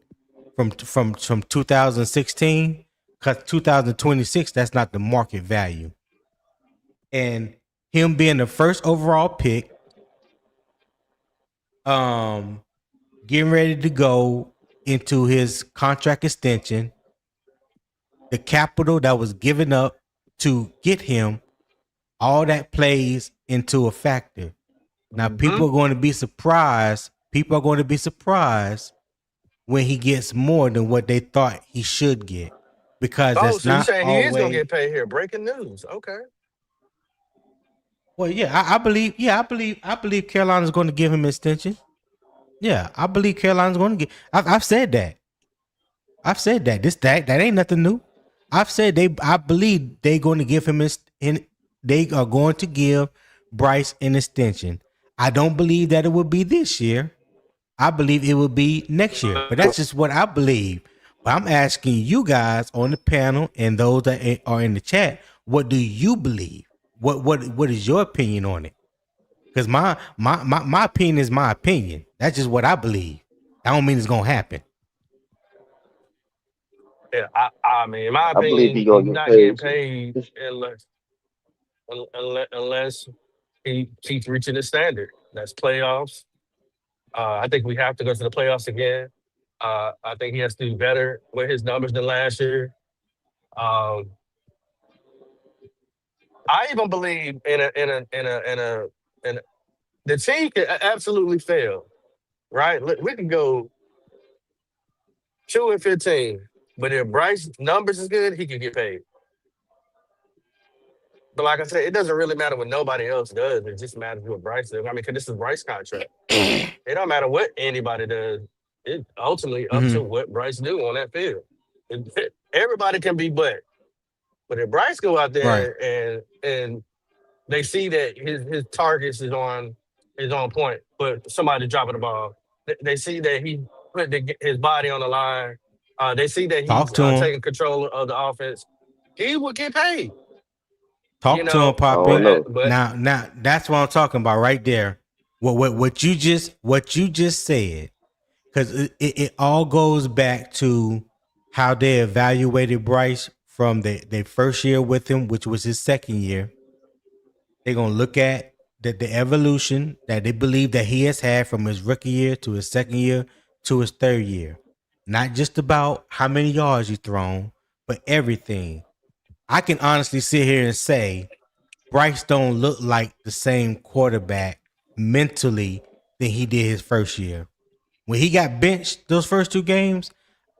from 2016? Because 2026, that's not the market value. And him being the first overall pick, um, getting ready to go into his contract extension, the capital that was given up to get him, all that plays into a factor. Now, Hmm. people are going to be surprised. People are going to be surprised when he gets more than what they thought he should get, because Oh, that's so you not saying he is gonna always. get paid here? Breaking news. Okay. Well, yeah, I believe. Yeah, I believe Carolina's going to give him extension. Yeah, I believe Carolina's going to get. I've said that. I've said that. That ain't nothing new. I've said they. I believe they going to give him in. They are going to give Bryce an extension. I don't believe that it will be this year. I believe it will be next year, but that's just what I believe. But I'm asking you guys on the panel and those that are in the chat, what do you believe? What is your opinion on it? Because my opinion is my opinion. That's just what I believe. That don't mean it's gonna happen. Yeah, I mean, in my I believe he opinion, gonna he's get not getting paid too. paid unless he keeps reaching his standard. That's playoffs. I think we have to go to the playoffs again. I think he has to do better with his numbers than last year. Um, I even believe in a the team can absolutely fail. Right? We can go 2-15, but if Bryce numbers is good, he can get paid. But like I said, it doesn't really matter what nobody else does. It just matters what Bryce does. I mean, because this is Bryce contract. It don't matter what anybody does. It ultimately up Hmm. to what Bryce do on that field. Everybody can be but if Bryce go out Right. there and they see that his targets is on point, but somebody dropping the ball. They see that he put his body on the line. They see that he's Talk to him. taking control of the offense. He will get paid, you Talk to him, know. I don't Poppy. know. Now that's what I'm talking about right there. What you just said, because it all goes back to how they evaluated Bryce from their first year with him, which was his second year. They're gonna look at the evolution that they believe that he has had from his rookie year to his second year to his third year. Not just about how many yards you thrown, but everything. I can honestly sit here and say Bryce don't look like the same quarterback mentally than he did his first year. When he got benched those first two games,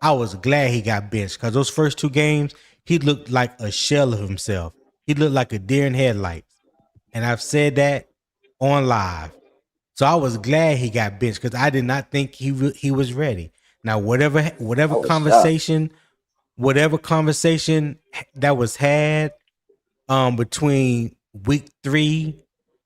I was glad he got benched because those first two games, he looked like a shell of himself. He looked like a deer in headlights. And I've said that on live. So I was glad he got benched because I did not think he was ready. Now, I was shocked. whatever conversation that was had between week 3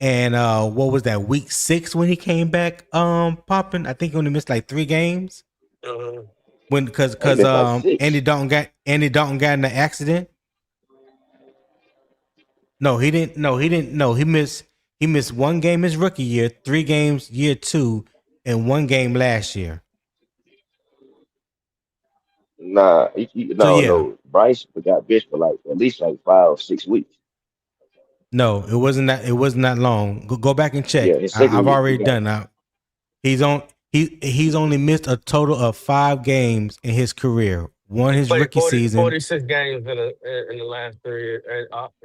and what was that, week 6 when he came back popping. I think he only missed like 3 games Uh, when He because missed like six. Andy Dalton got in the accident. No, he didn't. No, he didn't. No, he missed 1 game his rookie year, 3 games year 2, and 1 game last year. Nah, So no, yeah, no. Bryce got bitched for like at least like 5 or 6 weeks. no, it wasn't that long. Go back and check. Yeah, his second I've year he already got done that. He's only missed a total of 5 games in his career. One he his played rookie 40, season. 46 games in the last 3 years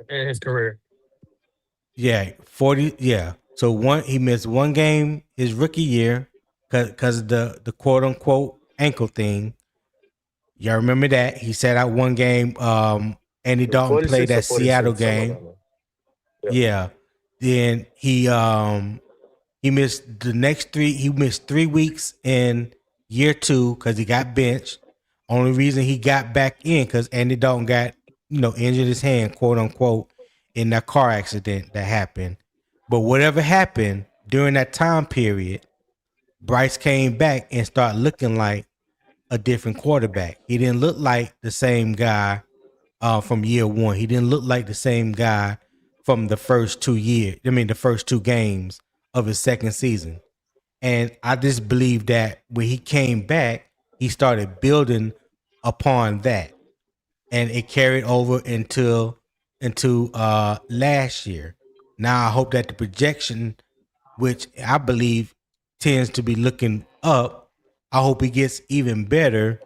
in his career. Yeah, 40. Yeah. So he missed 1 game his rookie year because the quote unquote ankle thing. Y'all remember that he sat out 1 game. Andy Dalton played 46 or that Seattle 46, something game. like that. Yeah. Yeah. Then he missed the next 3. He missed 3 weeks in year 2 because he got benched. Only reason he got back in because Andy Dalton got injured his hand, quote unquote, in that car accident that happened. But whatever happened during that time period, Bryce came back and started looking like a different quarterback. He didn't look like the same guy from year 1. He didn't look like the same guy from the first 2 years. I mean, the first 2 games of his second season. And I just believe that when he came back, he started building upon that, and it carried over into last year. Now I hope that the projection, which I believe tends to be looking up, I hope he gets even better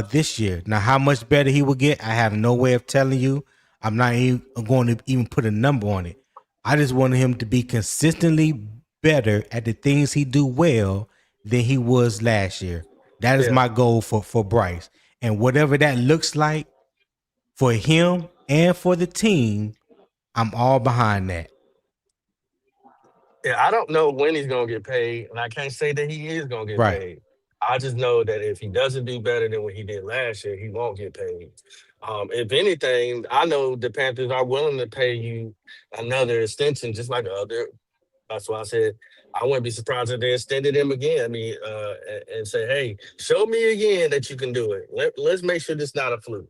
this year. Now, how much better he will get, I have no way of telling you. I'm not even going to even put a number on it. I just want him to be consistently better at the things he do well than he was last year. That is Yeah. my goal for Bryce. And whatever that looks like for him and for the team, I'm all behind that. Yeah, I don't know when he's gonna get paid, and I can't say that he is gonna get Right. paid. I just know that if he doesn't do better than what he did last year, he won't get paid. If anything, I know the Panthers are willing to pay you another extension, just like other. That's why I said I wouldn't be surprised if they extended him again. I mean, and say, hey, show me again that you can do it. Let's make sure this not a fluke.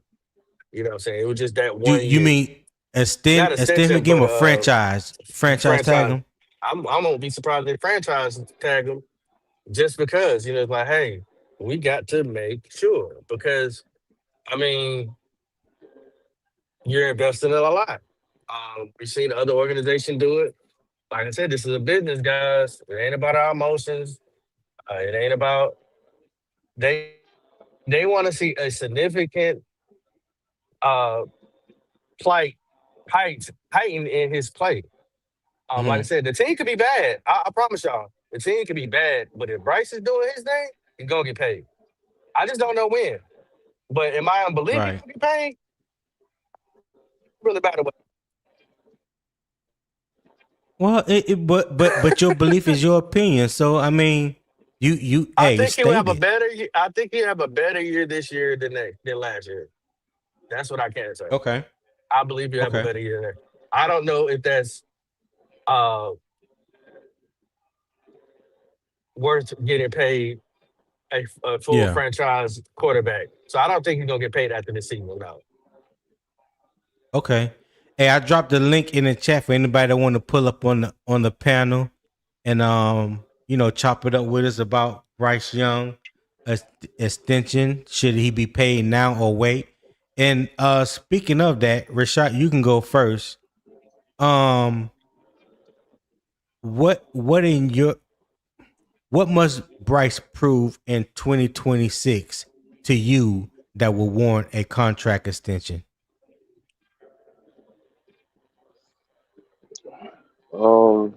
You know what I'm saying? It was just that Do one you year, mean not extend him extension, again but with franchise tag franchise. him? I won't be surprised if they franchise tag him just because, it's like, hey, we got to make sure because I mean, you're investing in a lot. We've seen other organizations do it. Like I said, this is a business, guys. It ain't about our emotions. It ain't about they want to see a significant uh play heighten in his play. Like I Hmm. said, the team could be bad. I promise y'all, the team could be bad. But if Bryce is doing his thing, he's gonna get paid. I just don't know when. But in my unbelief, he's Right. gonna get paid. Really bad. Well, but your belief is your opinion. So I mean, you I hey, think he'll state have a it. better. I think he'll have a better year this year than last year. That's what I can say. Okay. I believe he'll have a Okay. better year there. I don't know if that's uh worth getting paid a full Yeah. franchise quarterback. So I don't think he's gonna get paid after this season. No. Okay. Hey, I dropped the link in the chat for anybody that want to pull up on the panel and chop it up with us about Bryce Young extension. Should he be paid now or wait? And speaking of that, Rashad, you can go first. Um, what in your what must Bryce prove in 2026 to you that will warrant a contract extension? Um,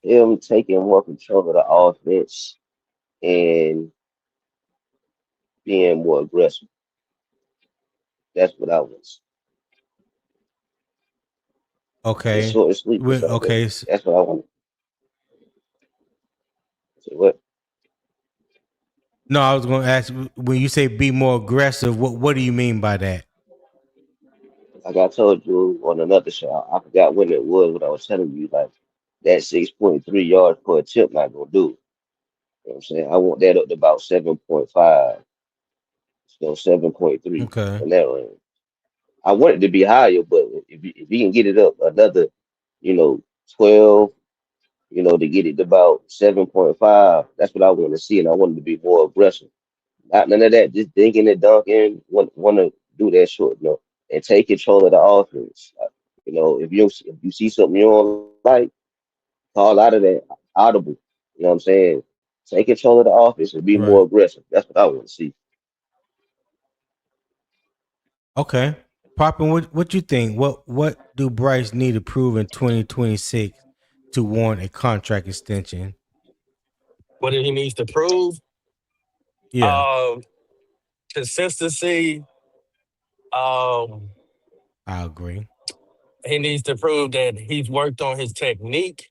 him taking more control of the offense and being more aggressive. That's what I was. Just Okay. short and sweet, Rashad. Okay. That's what I want. So what? No, I was going to ask when you say be more aggressive. What do you mean by that? Like I told you on another show, I forgot when it was when I was telling you like that 6.3 yards per attempt not gonna do it. You know what I'm saying? I want that up to about 7.5, so 7.3 Okay. in that range. I want it to be higher, but if you can get it up another, 12, to get it to about 7.5, that's what I want to see, and I want it to be more aggressive. Not none of that, just dinking and dunking. Want to do that short, and take control of the offense. If you see something you don't like, call out of that audible. You know what I'm saying? Take control of the offense and be more Right. aggressive. That's what I want to see. Okay. Poppin, what you think? What do Bryce need to prove in 2026 to warrant a contract extension? What he needs to prove? Yeah, Um, Consistency. Um, I agree. he needs to prove that he's worked on his technique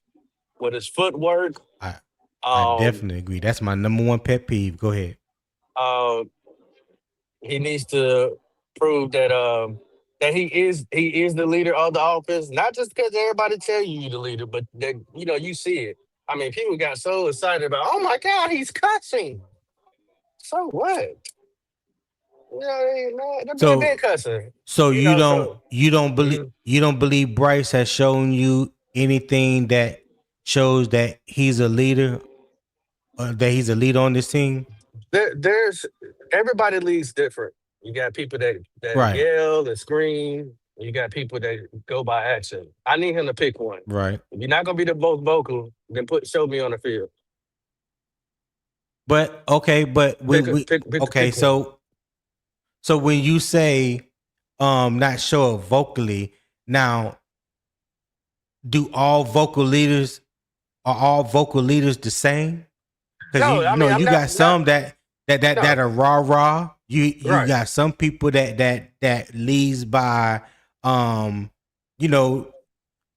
with his footwork. I I Um, definitely agree. That's my number one pet peeve. Go ahead. uh, he needs to prove that he is the leader of the offense, not just because everybody tell you you're the leader, but that you see it. I mean, people got so excited about, oh my God, he's cussing. So what? No, that man been So cussing. so You you know, don't so you don't believe mhm. you don't believe Bryce has shown you anything that shows that he's a leader, that he's a leader on this team? There's everybody leads different. You got people that Right. yell and scream. You got people that go by action. I need him to pick one. Right. If you're not gonna be the most vocal, then show me on the field. But okay, but Pick a pick pick okay, pick one. so when you say not show up vocally, now do all vocal leaders the same? Because No, I mean I'm you got not some that no are rah rah. You right got some people that leads by you know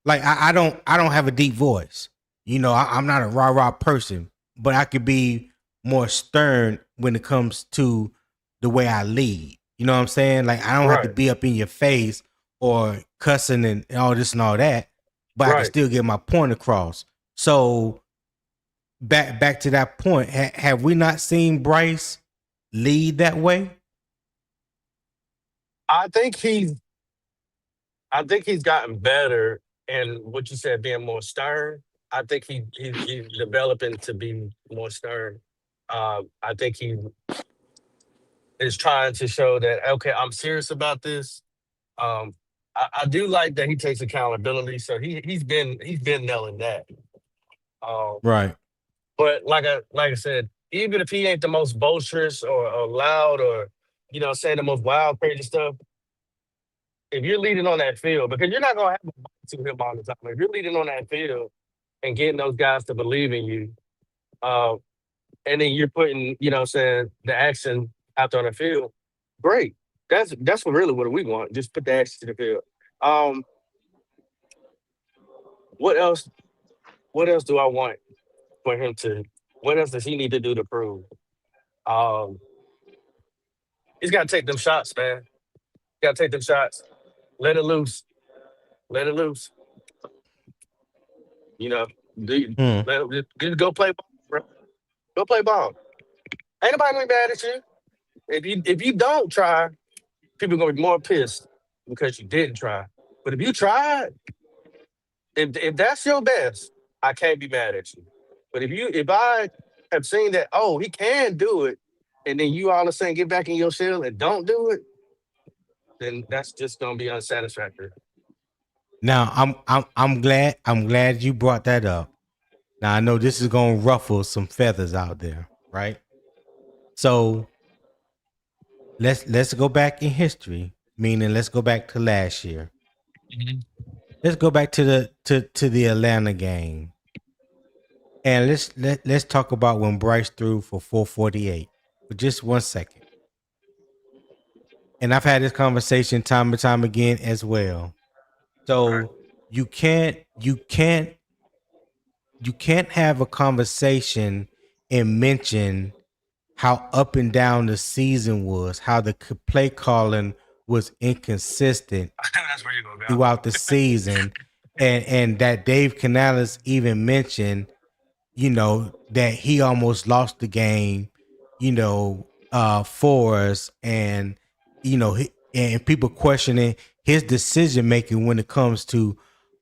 like I don't have a deep voice. I'm not a rah rah person, but I could be more stern when it comes to the way I lead. You know what I'm saying? Like I don't have to right be up in your face or cussing and all this and all that, but I can right. still get my point across. So back to that point, have we not seen Bryce lead that way? I think he's I think he's gotten better and what you said being more stern. I think he's developing to be more stern. I think is trying to show that okay, I'm serious about this. Um, I do like that he takes accountability, so he's been nailing that. Um, Right. but like I said, even if he ain't the most boisterous or loud or saying the most wild crazy stuff, if you're leading on that field, because you're not gonna have a bite to him all the time. If you're leading on that field and getting those guys to believe in you, uh, and then you're putting, saying the action out there on the field, great. That's really what we want. Just put the action to the field. Um, what else? What else do I want for him to? What else does he need to do to prove? Um, he's got to take them shots, man. Got to take them shots. Let it loose. Let it loose. You know, do, Hmm. just go play ball, bro. Go play ball. Ain't nobody gonna be mad at you. If you don't try, people gonna be more pissed because you didn't try. But if you tried, if that's your best, I can't be mad at you. But if I have seen that, oh, he can do it, and then you all of a sudden get back in your shell and don't do it, then that's just gonna be unsatisfactory. Now I'm glad you brought that up. Now I know this is gonna ruffle some feathers out there, right? So let's go back in history, meaning let's go back to last year. Mhm. Let's go back to the Atlanta game. And let's talk about when Bryce threw for 448 for just 1 second. And I've had this conversation time and time again as well. Right. So you can't have a conversation and mention how up and down the season was, how the play calling was inconsistent That's where you're gonna go. throughout the season, and that Dave Canales even mentioned, that he almost lost the game, for us, and and people questioning his decision making when it comes to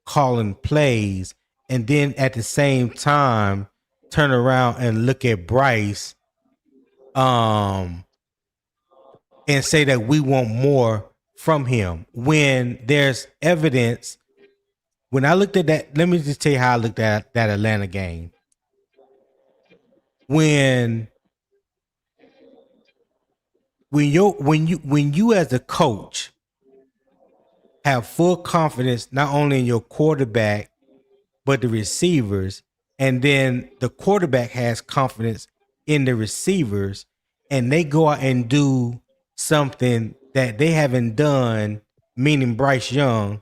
calling plays, and then at the same time turn around and look at Bryce, um, and say that we want more from him when there's evidence. When I looked at that, let me just tell you how I looked at that Atlanta game. When you as a coach have full confidence not only in your quarterback but the receivers, and then the quarterback has confidence in the receivers, and they go out and do something that they haven't done, meaning Bryce Young,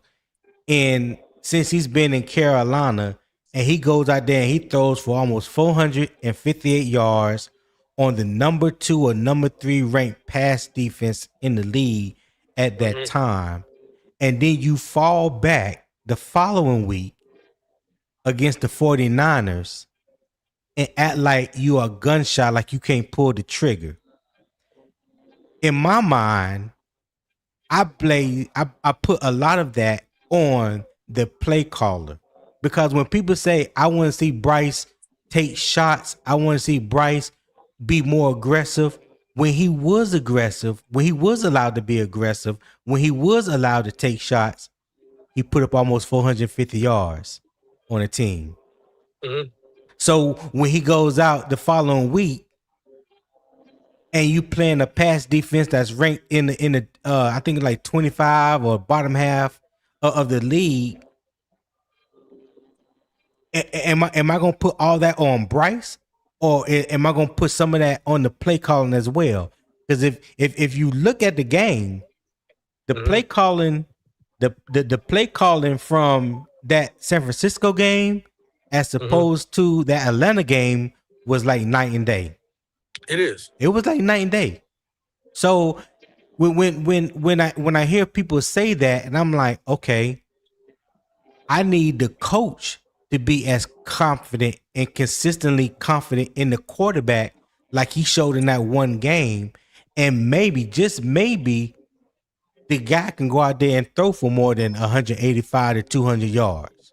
and since he's been in Carolina, and he goes out there and he throws for almost 458 yards on the number 2 or number 3 ranked pass defense in the league at that Mhm. time. And then you fall back the following week against the 49ers and act like you are a gunshot, like you can't pull the trigger. In my mind, I put a lot of that on the play caller, because when people say I want to see Bryce take shots, I want to see Bryce be more aggressive. When he was aggressive, when he was allowed to be aggressive, when he was allowed to take shots, he put up almost 450 yards on a team. Mhm. So when he goes out the following week and you playing a pass defense that's ranked in the I think like 25 or bottom half of the league, am I gonna put all that on Bryce, or am I gonna put some of that on the play calling as well? Because if you look at the game, the play Mhm. calling, the play calling from that San Francisco game as Mhm. opposed to that Atlanta game was like night and day. It is. It was like night and day. So when I hear people say that, and I'm like, okay, I need the coach to be as confident and consistently confident in the quarterback like he showed in that one game, and maybe, just maybe, the guy can go out there and throw for more than 185 to 200 yards.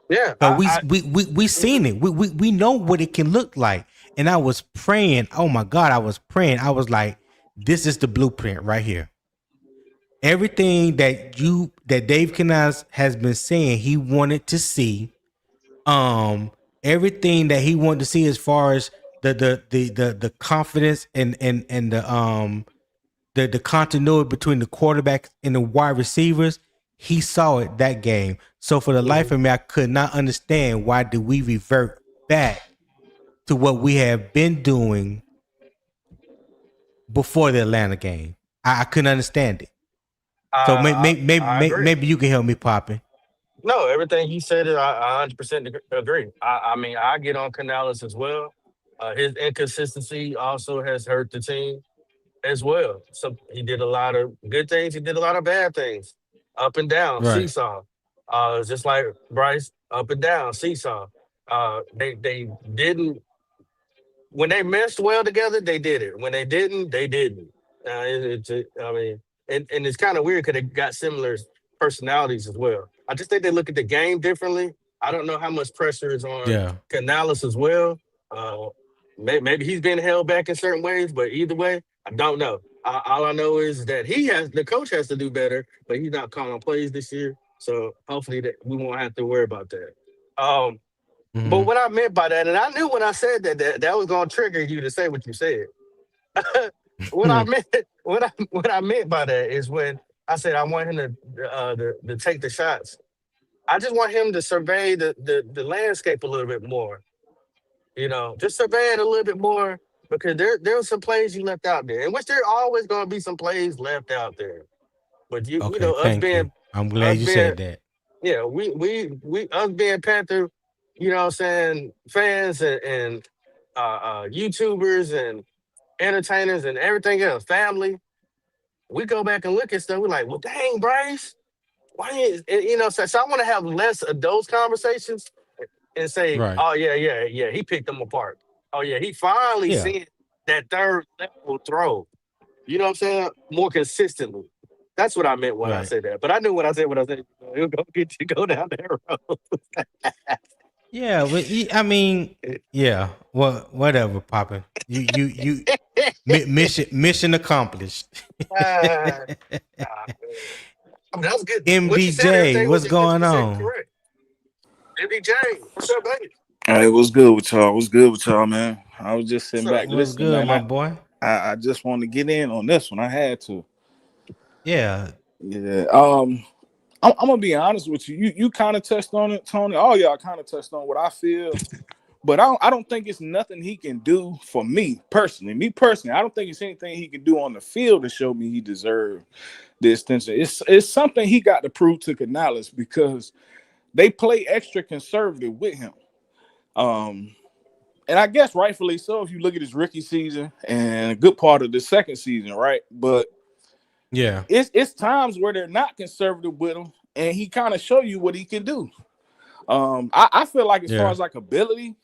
Yeah. So we seen it. We know what it can look like. and I was praying. Oh my God, I was praying. I was like, this is the blueprint right here. Everything that Dave Canales has been saying he wanted to see, everything that he wanted to see as far as the confidence and the continuity between the quarterback and the wide receivers, he saw it that game. So for the life of me, I could not understand why do we revert back to what we have been doing before the Atlanta game. I couldn't understand it. So I agree. maybe you can help me, Popping. No, everything he said, I 100% agree. I mean, I get on Canales as well. His inconsistency also has hurt the team as well. So he did a lot of good things. He did a lot of bad things, up and down, Right. seesaw. Just like Bryce, up and down, seesaw. They didn't when they meshed well together, they did it. When they didn't, they didn't. I mean, and it's kind of weird because they got similar personalities as well. I just think they look at the game differently. I don't know how much pressure is on Yeah. Canales as well. Uh, maybe he's been held back in certain ways, but either way, I don't know. All I know is that the coach has to do better, but he's not calling plays this year. So hopefully that we won't have to worry about that. Um, but Mm-hmm. what I meant by that, and I knew when I said that was going to trigger you to say what you said. what I meant, what I meant by that is when I said I want him to take the shots. I just want him to survey the landscape a little bit more. Just survey it a little bit more because there were some plays you left out there, in which there always going to be some plays left out there. But Okay, us thank you. being I'm glad us you being said that. yeah, we us being Panther, what I'm saying, fans and YouTubers and entertainers and everything else, family, we go back and look at stuff. We're like, well, dang, Bryce, why is so I want to have less of those conversations and say, Right. oh yeah, he picked them apart. Oh yeah, he finally Yeah. seen that third level throw. You know what I'm saying? More consistently. That's what I meant when I Right. said that. But I knew when I said what I said, it'll go get you go down that road. Yeah, but I mean, yeah. Well, whatever, Popping. Mission accomplished. Ah, nah, I mean, that was good. What you said, MDJ, everything was what's going 100% on? correct. MJ, what's up, baby? Hey, what's good with y'all? What's good with y'all, man? I was just What's sitting up? back What's listening, good, man. my I boy? I, I just want to get in on this one. I had to. Yeah. Yeah. I'm gonna be honest with you. You kind of touched on it, Tony. All y'all kind of touched on what I feel, but I don't think it's nothing he can do for me personally. Me personally, I don't think it's anything he can do on the field to show me he deserved the extension. It's something he got to prove to Canales because they play extra conservative with him. Um, and I guess rightfully so if you look at his rookie season and a good part of the second season, right? But Yeah. it's times where they're not conservative with him, and he kind of show you what he can do. I feel like as far Yeah. as like ability,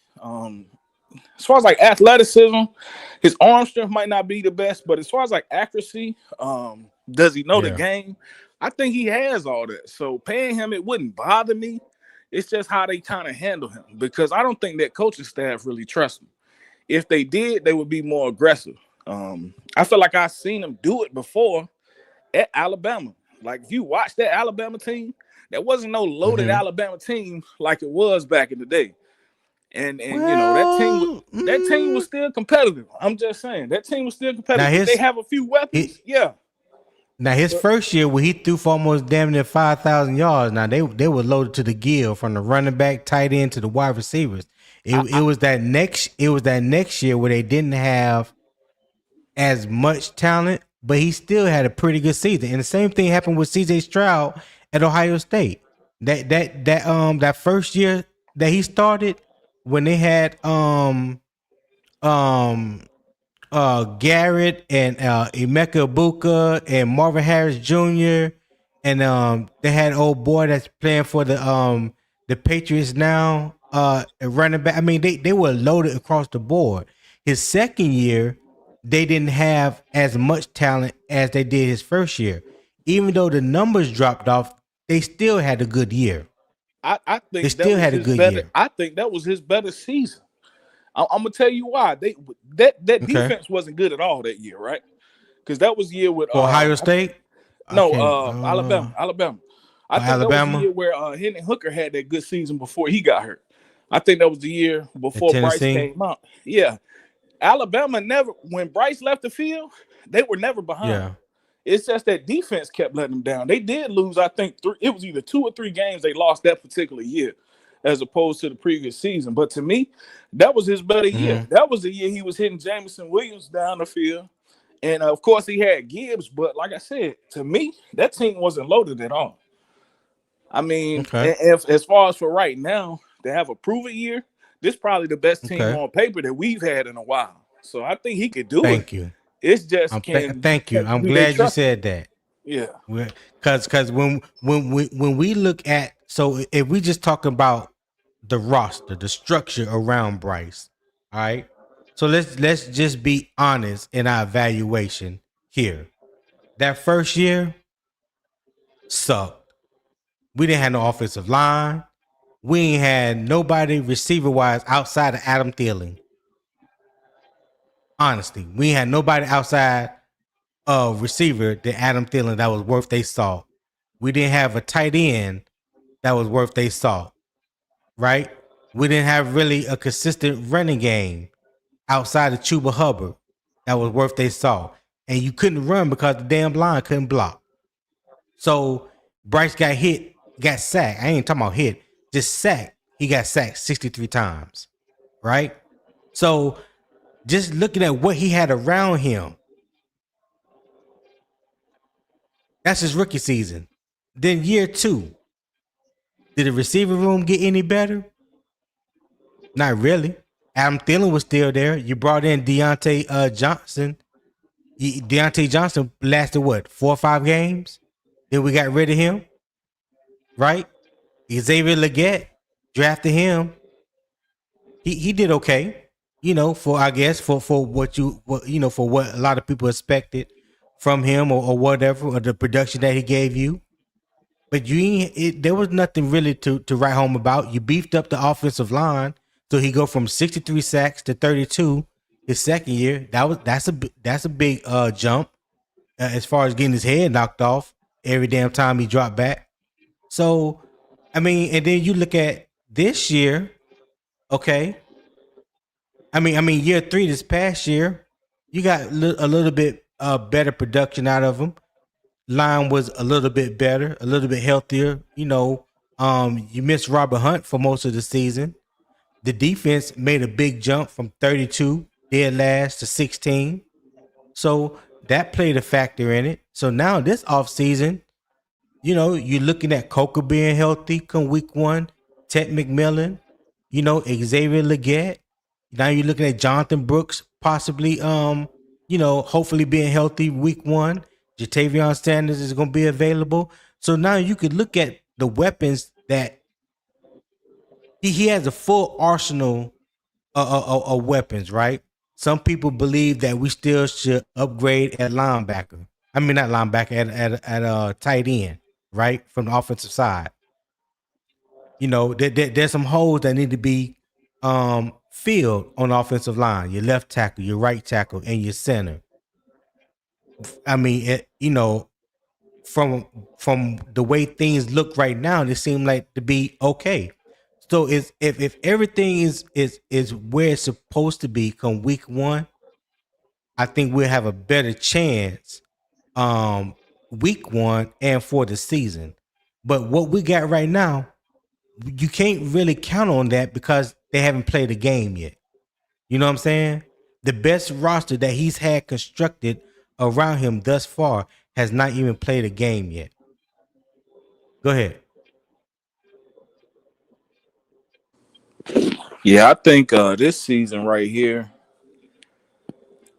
as far as like athleticism, his arm strength might not be the best, but as far as like accuracy, does he know the Yeah. game? I think he has all that. So paying him, it wouldn't bother me. It's just how they kind of handle him because I don't think that coaching staff really trusts him. If they did, they would be more aggressive. I feel like I've seen him do it before at Alabama. Like if you watch that Alabama team, there wasn't no loaded Mm-hmm. Alabama team like it was back in the day. And Well, that team was still competitive. I'm just saying that team was still now competitive. Did they his have a few weapons? he, Yeah. now his But first year where he threw for almost damn near 5,000 yards. Now they were loaded to the gill from the running back, tight end to the wide receivers. It was that next year where they didn't have as much talent, but he still had a pretty good season. And the same thing happened with CJ Stroud at Ohio State. That first year that he started when they had um Garrett and Emeka Ibuka and Marvin Harris Jr. and they had old boy that's playing for the Patriots now running back. I mean they were loaded across the board. His second year they didn't have as much talent as they did his first year. Even though the numbers dropped off, they still had a good year. I They think that still was had a his good better. year. I think that was his better season. I'm gonna tell you why. That Okay. defense wasn't good at all that year, right? Because that was the year with For Ohio State? I no can't Alabama. I think that was the Alabama year where Hendon Hooker had that good season before he got hurt. I think that was the year at before Bryce Tennessee. came out. Yeah, Alabama never, when Bryce left the field, they were never behind. Yeah. It's just that defense kept letting them down. They did lose, I think, it was either 2 or 3 games they lost that particular year, as opposed to the previous season. But to me, that was his better year. Mm-hmm. That was the year he was hitting Jameson Williams down the field. And of course, he had Gibbs. But like I said, to me, that team wasn't loaded at all. I mean, Okay. if as far as for right now, to have a proven year, this is probably the best team Okay. on paper that we've had in a while. So I think he could do it. Thank you. It's just Thank you. I'm glad you said that. Yeah. Because when we look at, so if we just talk about the roster, the structure around Bryce, all right. So let's just be honest in our evaluation here. That first year sucked. We didn't have no offensive line. We ain't had nobody receiver wise outside of Adam Thielen. Honestly, we ain't had nobody outside of receiver than Adam Thielen that was worth they salt. We didn't have a tight end that was worth they salt, right? We didn't have really a consistent running game outside of Chuba Hubbard that was worth they salt. And you couldn't run because the damn line couldn't block. So Bryce got hit, got sacked. I ain't talking about hit, just sacked. He got sacked 63 times, right? So just looking at what he had around him, that's his rookie season. Then year 2, did the receiver room get any better? Not really. Adam Thielen was still there. You brought in Deontay Johnson. Deontay Johnson lasted what, 4 or 5 games? Then we got rid of him, right? Xavier Legette, drafted him. He did okay, for I guess for what for what a lot of people expected from him or whatever, or the production that he gave you. But there was nothing really to write home about. You beefed up the offensive line, so he go from 63 sacks to 32 his second year. That's a big jump as far as getting his head knocked off every damn time he dropped back. So, I mean, and then you look at this year, okay. I mean, year 3 this past year, you got a little bit better production out of him. Line was a little bit better, a little bit healthier. You missed Robert Hunt for most of the season. The defense made a big jump from 32 dead last to 16. So that played a factor in it. So now this offseason, you're looking at Coker being healthy come week 1, Ted McMillan, Xavier Legette. Now you're looking at Jonathan Brooks possibly, hopefully being healthy week 1. Jatavion Sanders is going to be available. So now you could look at the weapons that he has a full arsenal of weapons, right? Some people believe that we still should upgrade at linebacker. I mean, not linebacker, at tight end, right? From the offensive side. There's some holes that need to be filled on the offensive line. Your left tackle, your right tackle, and your center. I mean, from the way things look right now, they seem like to be okay. So if everything is where it's supposed to be come week 1, I think we'll have a better chance week 1 and for the season. But what we got right now, you can't really count on that because they haven't played a game yet. You know what I'm saying? The best roster that he's had constructed around him thus far has not even played a game yet. Go ahead. Yeah, I think this season right here,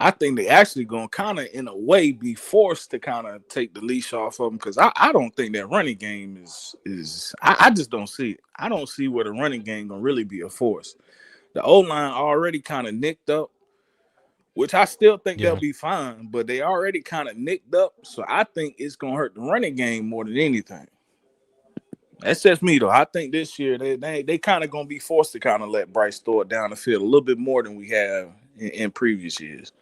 I think they actually going to kind of, in a way, be forced to kind of take the leash off of them because I don't think that running game is I just don't see it. I don't see where the running game going to really be a force. The O-line already kind of nicked up, which I still think they'll be fine, but they already kind of nicked up. So I think it's going to hurt the running game more than anything. That's just me though. I think this year they kind of gonna be forced to kind of let Bryce throw it down the field a little bit more than we have in previous years.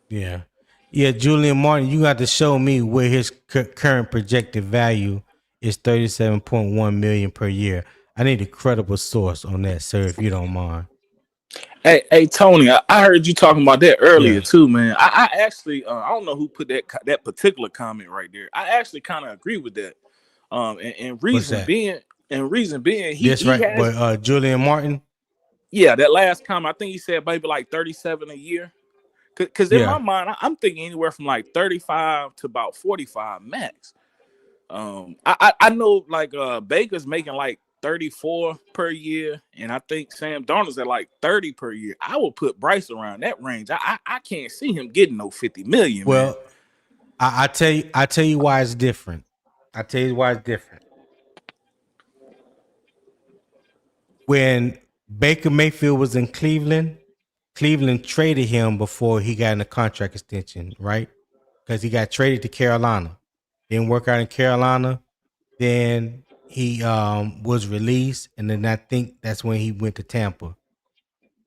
Yeah. Yeah, Julian Martin, you got to show me where his current projected value is 37.1 million per year. I need a credible source on that, sir, if you don't mind. Hey, Tony, I heard you talking about that earlier Yeah. too, man. I actually, I don't know who put that particular comment right there. I actually kind of agree with that. And What's reason that? being, This he right, has, but Julian Martin? yeah, that last comment. I think he said maybe like 37 a year. Because in my Yeah. mind, I'm thinking anywhere from like 35 to about 45 max. I know like Baker's making like 34 per year, and I think Sam Darnold's at like 30 per year. I would put Bryce around that range. I can't see him getting no 50 million, man. Well, I tell you why it's different. I tell you why it's different. When Baker Mayfield was in Cleveland, Cleveland traded him before he got in a contract extension, right? Because he got traded to Carolina. Didn't work out in Carolina. Then he was released, and then I think that's when he went to Tampa.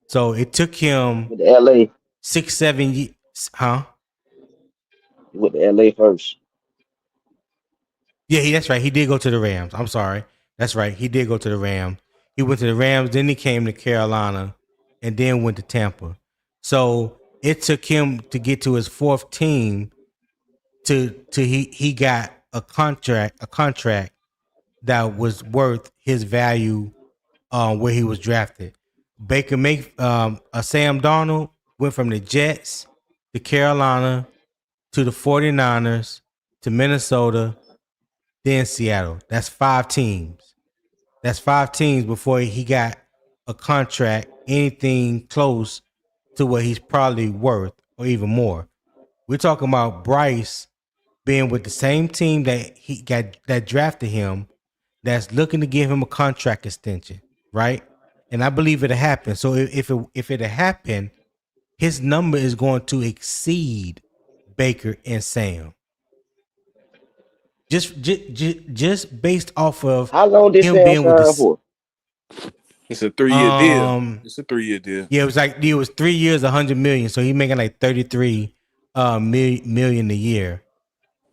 So it took him with the LA 6-7 years, huh? with the LA first. Yeah, that's right. He did go to the Rams. I'm sorry. That's right. He did go to the Rams. He went to the Rams, then he came to Carolina, and then went to Tampa. So it took him to get to his fourth team to he got a contract that was worth his value where he was drafted. Sam Darnold went from the Jets to Carolina to the 49ers to Minnesota, then Seattle. That's 5 teams. That's 5 teams before he got a contract anything close to what he's probably worth or even more. We're talking about Bryce being with the same team that he got that drafted him, that's looking to give him a contract extension, right? And I believe it'll happen. So if it happened, his number is going to exceed Baker and Sam. Just based off of How long did him Sam being with sign this. for? It's a 3-year deal. It's a 3-year deal. Yeah, it was 3 years, 100 million. So he making like 33 million a year.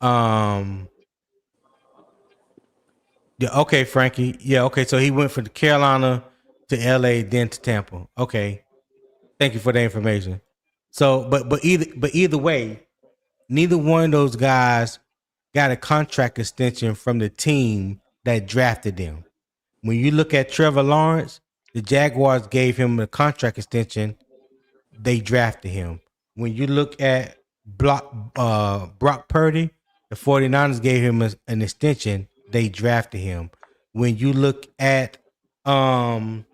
Yeah, okay, Frankie. Yeah, okay. So he went from Carolina to LA, then to Tampa. Okay. Thank you for the information. So, but either way, neither one of those guys got a contract extension from the team that drafted them. When you look at Trevor Lawrence, the Jaguars gave him a contract extension. They drafted him. When you look at Brock Purdy, the 49ers gave him an extension. They drafted him. When you look at when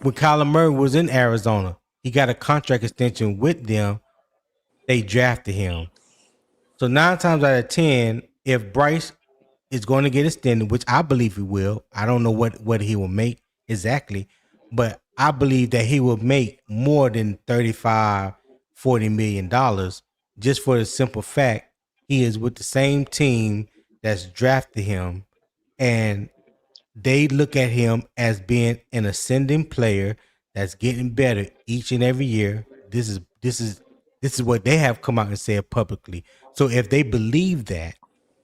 Kyler Murray was in Arizona, he got a contract extension with them. They drafted him. So 9 times out of 10, if Bryce is going to get extended, which I believe he will, I don't know what he will make exactly, but I believe that he will make more than $35-40 million just for the simple fact he is with the same team that's drafted him, and they look at him as being an ascending player that's getting better each and every year. This is what they have come out and said publicly. So if they believe that,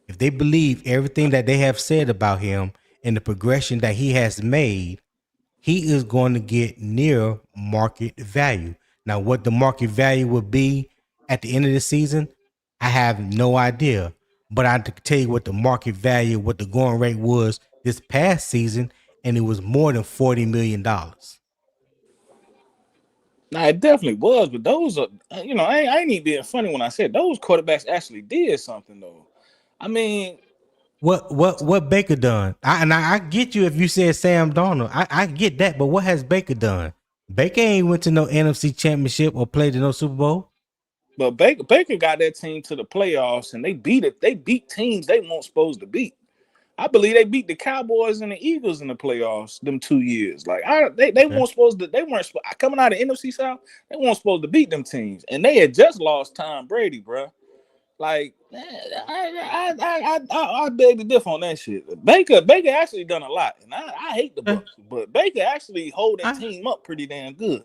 if they believe everything that they have said about him and the progression that he has made, he is going to get near market value. Now, what the market value would be at the end of the season, I have no idea. But I can tell you what the market value, what the going rate was this past season, and it was more than $40 million. Nah, it definitely was, but those are, I ain't even being funny when I said those quarterbacks actually did something though. I mean, what Baker done? I get you if you said Sam Darnold. I get that, but what has Baker done? Baker ain't went to no NFC Championship or played in no Super Bowl. but Baker got that team to the playoffs, and they beat it. They beat teams they weren't supposed to beat. I believe they beat the Cowboys and the Eagles in the playoffs them 2 years. Like they weren't supposed to. They weren't coming out of NFC South. They weren't supposed to beat them teams, and they had just lost Tom Brady, bro. Like, I beg to differ on that shit. Baker actually done a lot, and I hate the Bucks, but Baker actually hold that team up pretty damn good.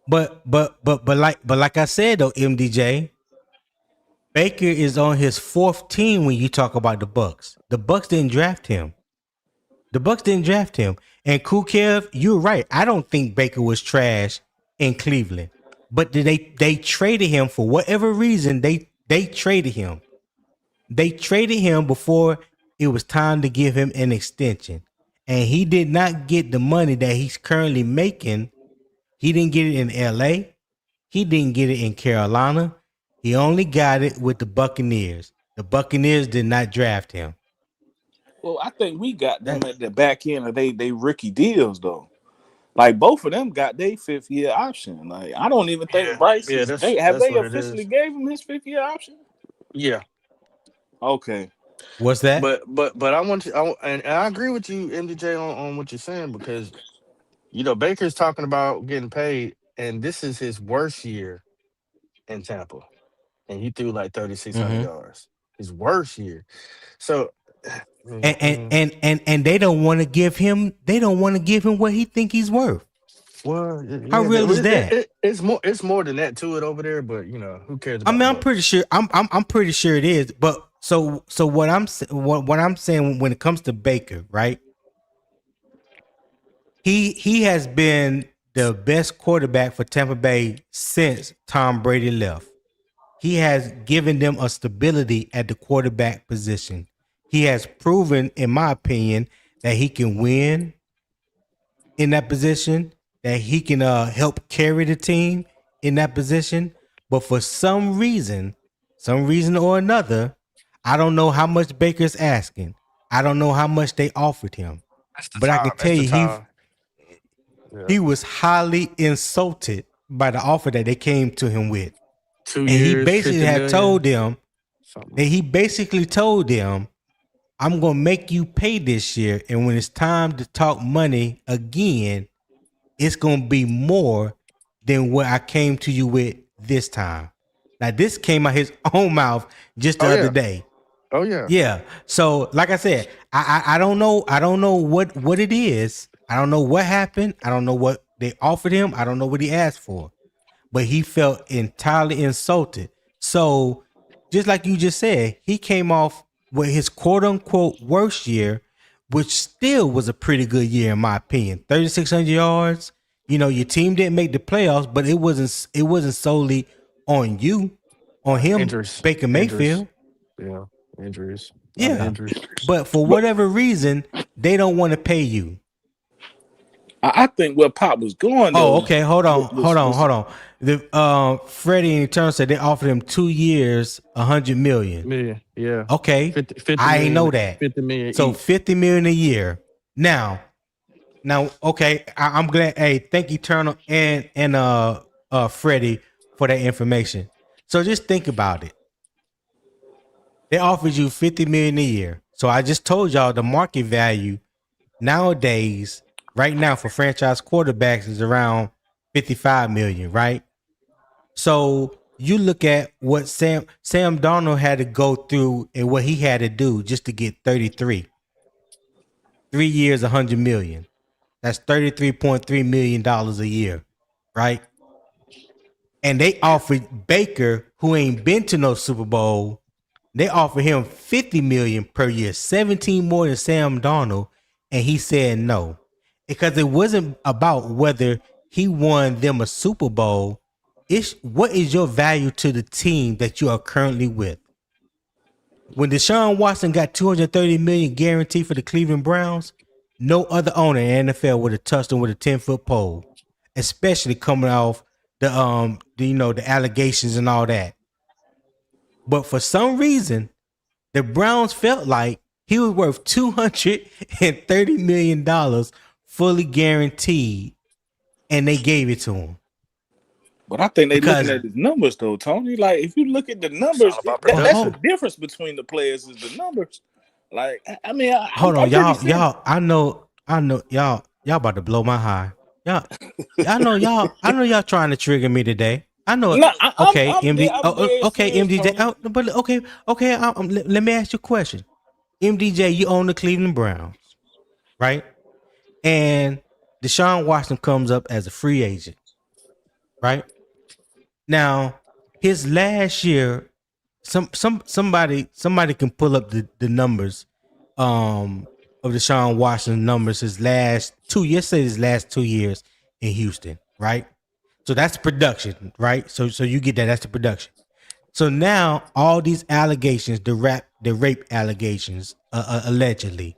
But like I said though, MDJ, Baker is on his fourth team when you talk about the Bucks. The Bucks didn't draft him. And Kukev, you're right. I don't think Baker was trash in Cleveland, but they traded him for whatever reason. They traded him. They traded him before it was time to give him an extension, and he did not get the money that he's currently making. He didn't get it in LA. He didn't get it in Carolina. He only got it with the Buccaneers. The Buccaneers did not draft him. Well, I think we got them at the back end of they rookie deals though. Like both of them got their 5th year option. Like I don't even think Bryce they officially gave him his 5th year option. Yeah. Okay. What's that? But I want to, and I agree with you, MDJ, on what you're saying, because Baker's talking about getting paid, and this is his worst year in Tampa, and he threw like 3,600 yards. His worst year. So, and they don't want to give him. They don't want to give him what he think he's worth. Well, how real is that? It's more than that to it over there, but who cares about I'm pretty sure. I'm pretty sure it is. But so what I'm saying when it comes to Baker, right? He has been the best quarterback for Tampa Bay since Tom Brady left. He has given them a stability at the quarterback position. He has proven, in my opinion, that he can win in that position, that he can help carry the team in that position. But for some reason or another, I don't know how much Baker's asking. I don't know how much they offered him. But I can tell you, he was highly insulted by the offer that they came to him with. 2 years, he basically had told them I'm going to make you pay this year. And when it's time to talk money again, it's going to be more than what I came to you with this time. Now, this came out his own mouth just the other day. Oh, yeah. Yeah. So, like I said, I don't know. I don't know what it is. I don't know what happened. I don't know what they offered him. I don't know what he asked for. But he felt entirely insulted. So, just like you just said, he came off with his quote-unquote worst year, which still was a pretty good year in my opinion. 3,600 yards. Your team didn't make the playoffs, but it wasn't solely on you, on him, Injuries. Baker Mayfield. Yeah, injuries. Yeah, but for whatever reason, they don't want to pay you. I think where Pop was going. Oh, okay. Hold on. The Freddie and Turner said they offered him 2 years, $100 million. Yeah. Okay, 50 I ain't know that. 50 million. So $50 million a year. Now, okay. I'm glad. Hey, thank you, Turner and Freddie for that information. So just think about it. They offered you $50 million a year. So I just told y'all the market value nowadays, right now for franchise quarterbacks is around $55 million, right? So you look at what Sam Darnold had to go through and what he had to do just to get 33. 3 years, $100 million. That's $33.3 million a year, right? And they offered Baker, who ain't been to no Super Bowl, they offered him $50 million per year, 17 more than Sam Darnold, and he said no. Because it wasn't about whether he won them a Super Bowl. It's what is your value to the team that you are currently with. When Deshaun Watson got $230 million guaranteed for the Cleveland Browns, no other owner in the NFL would have touched him with a 10-foot pole, especially coming off the allegations and all that. But for some reason, the Browns felt like he was worth $230 million fully guaranteed, and they gave it to him. But I think they're looking at his numbers, though, Tony. Like, if you look at the numbers, that's the difference between the players is the numbers. Like, I mean, hold on, y'all. I know, y'all about to blow my high. I know y'all trying to trigger me today. I know. No, Okay, I'm MD. dead Okay, serious, MDJ. Tony. But okay. Let me ask you a question. MDJ, you own the Cleveland Browns, right? And Deshaun Watson comes up as a free agent, right? Now, his last year, somebody can pull up the numbers of Deshaun Watson's numbers his last 2 years, say his last 2 years in Houston, right? So that's production, right? So you get that, that's the production. So now all these allegations, the rape allegations, allegedly,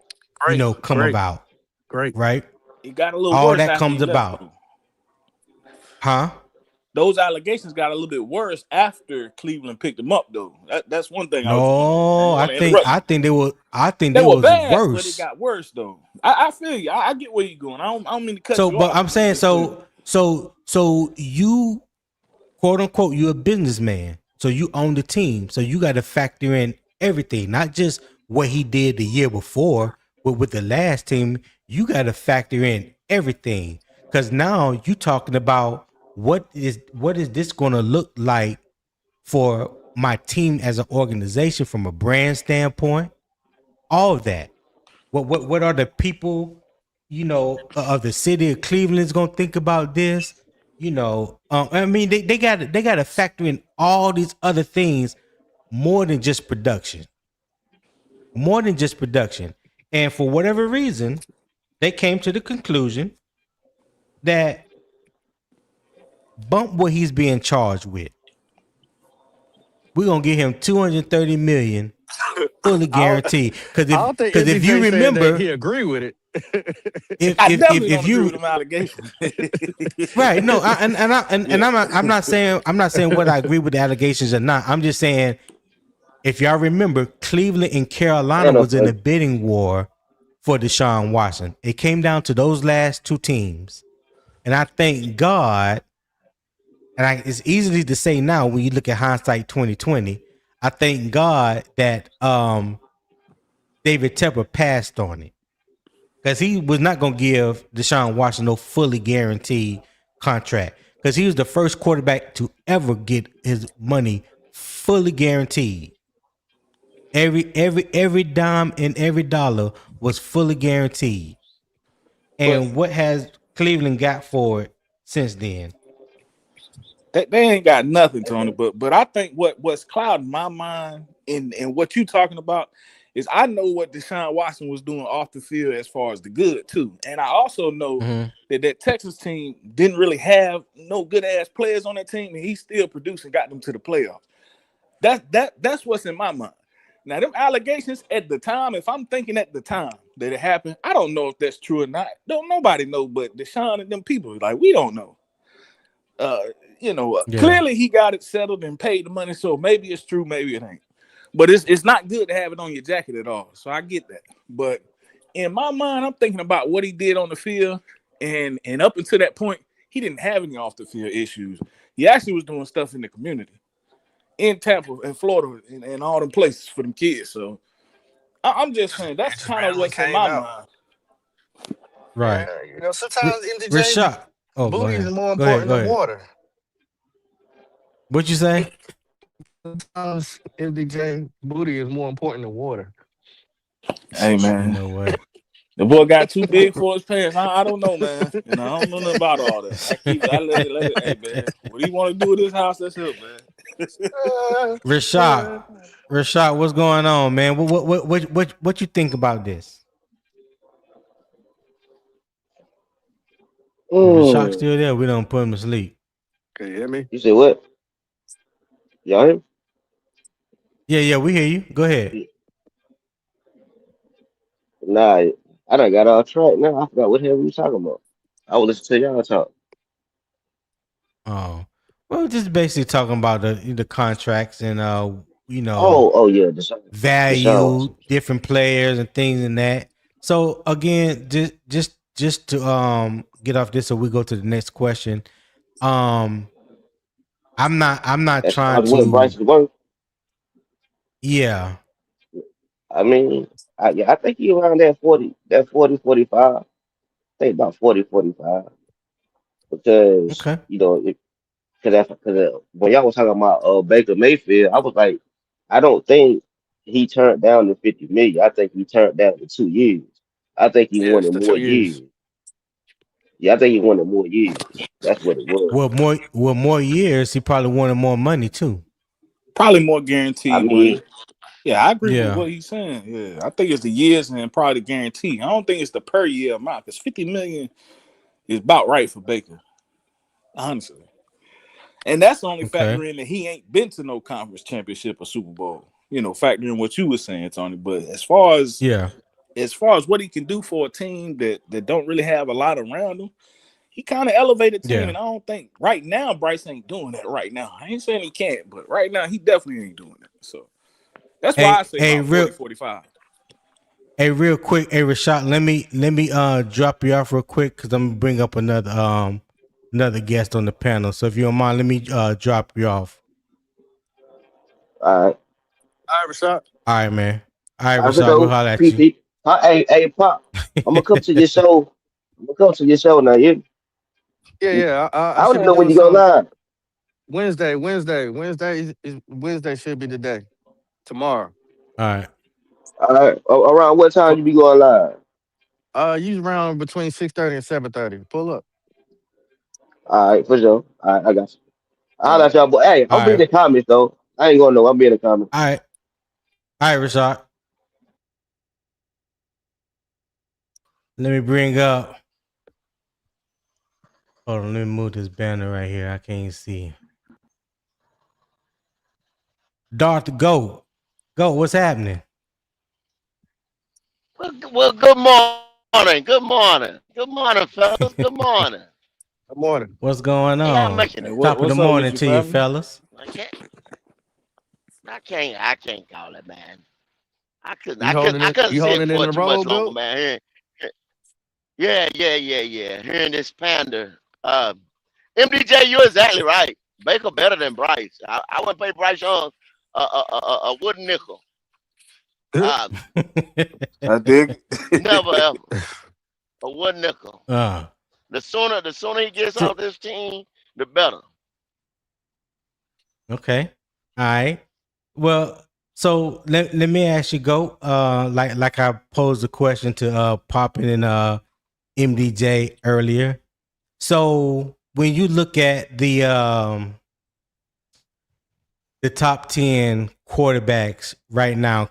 come Great. about, Great. right? It got a little All worse that after comes he left, about, though. huh? Those allegations got a little bit worse after Cleveland picked him up, though. That's one thing I was No, want to interrupt you. I think They they were was bad, but it worse. got worse, though. I feel you. I get where you're going. I don't mean to cut So, you but off. I'm saying, Just to, so you, quote unquote, you're a businessman, so you own the team, so you got to factor in everything, not just what he did the year before with the last team. You got to factor in everything, because now you talking about what is this going to look like for my team as an organization from a brand standpoint, all of that. What are the people, of the city of Cleveland is gonna think about this? I mean, they got to factor in all these other things more than just production, And for whatever reason, they came to the conclusion that bump what he's being charged with. We're gonna give him $230 million fully guaranteed. Because I don't think if you MDJ said that he remember, agree with it. I definitely if don't agree you with them allegations. right, no, I'm not saying whether I agree with the allegations or not. I'm just saying, if y'all remember, Cleveland and Carolina And was in a bidding war for Deshaun Watson. It came down to those last two teams, and I thank God. And it's easy to say now when you look at hindsight 2020. I thank God that David Tepper passed on it, because he was not going to give Deshaun Watson no fully guaranteed contract, because he was the first quarterback to ever get his money fully guaranteed. Every dime and every dollar was fully guaranteed. But And what has Cleveland got for it since then? they ain't got nothing, Tony. But I think what's clouding my mind and what you talking about is, I know what Deshaun Watson was doing off the field as far as the good too, and I also know that Texas team didn't really have no good ass players on that team, and he still produced and got them to the playoffs. That's what's in my mind. Now, them allegations at the time, if I'm thinking at the time that it happened, I don't know if that's true or not. Don't nobody know but Deshaun and them people. Like, we don't know. Clearly he got it settled and paid the money, so maybe it's true, maybe it ain't. But it's not good to have it on your jacket at all. So I get that. But in my mind, I'm thinking about what he did on the field, and up until that point, he didn't have any off the field issues. He actually was doing stuff in the community, in Tampa and Florida, and all them places for them kids. So I'm just saying that's kind of what's in my mind. Right. Sometimes MDJ Rashad. Oh, booty is more Go ahead. important than water. What you say? Sometimes MDJ booty is more important than water. Hey, man. You know what? The boy got too big for his pants. I don't know, man. I don't know nothing about all that. I let it. Hey, man, what do you want to do with this house? That's it, man. Rashad, what's going on, man? What you think about this? Rashad still there? We don't put him to sleep. Can you hear me? You said what? Y'all hear me? Yeah, we hear you. Go ahead. Nah, I done got off track now. I forgot what the hell we were talking about. I will listen to y'all talk. Oh, well, just basically talking about the contracts and Oh yeah, value different players and things and that. So again, just to get off this, so we go to the next question. I'm not That's trying what Bryce to. is worth. Yeah. I mean, I think he around that 40, 45. I think about 40, 45. Because Okay. because Because when y'all was talking about Baker Mayfield, I was like, I don't think he turned down the 50 million. I think he turned down the 2 years. I think he Yes, wanted the more 2 years. years. Yeah, I think he wanted more years. That's what it was. More years, he probably wanted more money too. Probably more I guaranteed money. mean, Yeah, I agree with Yeah. what he's saying. Yeah, I think it's the years and probably the guarantee. I don't think it's the per year amount because 50 million is about right for Baker, honestly. And that's only Okay. factoring that he ain't been to no conference championship or Super Bowl. Factoring what you were saying, Tony. But Yeah. as far as what he can do for a team that don't really have a lot around him, he kind of elevated team. Yeah. And I don't think right now Bryce ain't doing that right now. I ain't saying he can't, but right now he definitely ain't doing it. So that's why I Hey, say hey, about real 40, 45. Hey, real quick, hey Rashad, let me drop you off real quick because I'm gonna bring up another guest on the panel. So if you don't mind, let me drop you off. all right. All right, Rashad. All right, man. All right, I should Rashad, we'll go. holler at you. PT. Hey, Pop. I'm gonna come to your show. I'm gonna come to your show now. Yeah, I yeah. I don't should even be know when doing you go something live. Wednesday should be the day. Tomorrow. All right. All right. Around what time Pu- you be going live? Use around between 6:30 and 7:30. Pull up. All right, for sure. All right, I got you. All I'll right. let y'all. But hey, All I'm be in right. the comments though. I ain't gonna know. I'm be in the comments. All right. All right, Rashad. Let me bring up. Hold on. Let me move this banner right here. I can't see. Darth, go. Go. What's happening? Well, good morning. Good morning, fellas. Good morning. Good morning. What's going How y'all on? making Hey, it? Top of the what's up with morning you, to you, family? fellas. I can't. I can't call it, man. You holding I it? couldn't You sit holding it in for the it too much road, longer, Bill? man. Yeah. Hearing this pander. MDJ, you're exactly right. Baker better than Bryce. I wouldn't pay Bryce Young a wooden nickel. Uh, I dig Never it. ever a wooden nickel. uh, The sooner he gets so off this team, the better. okay. All right. Well, so let me ask you go. Like I posed the question to Poppin and MDJ earlier. So when you look at the top 10 quarterbacks right now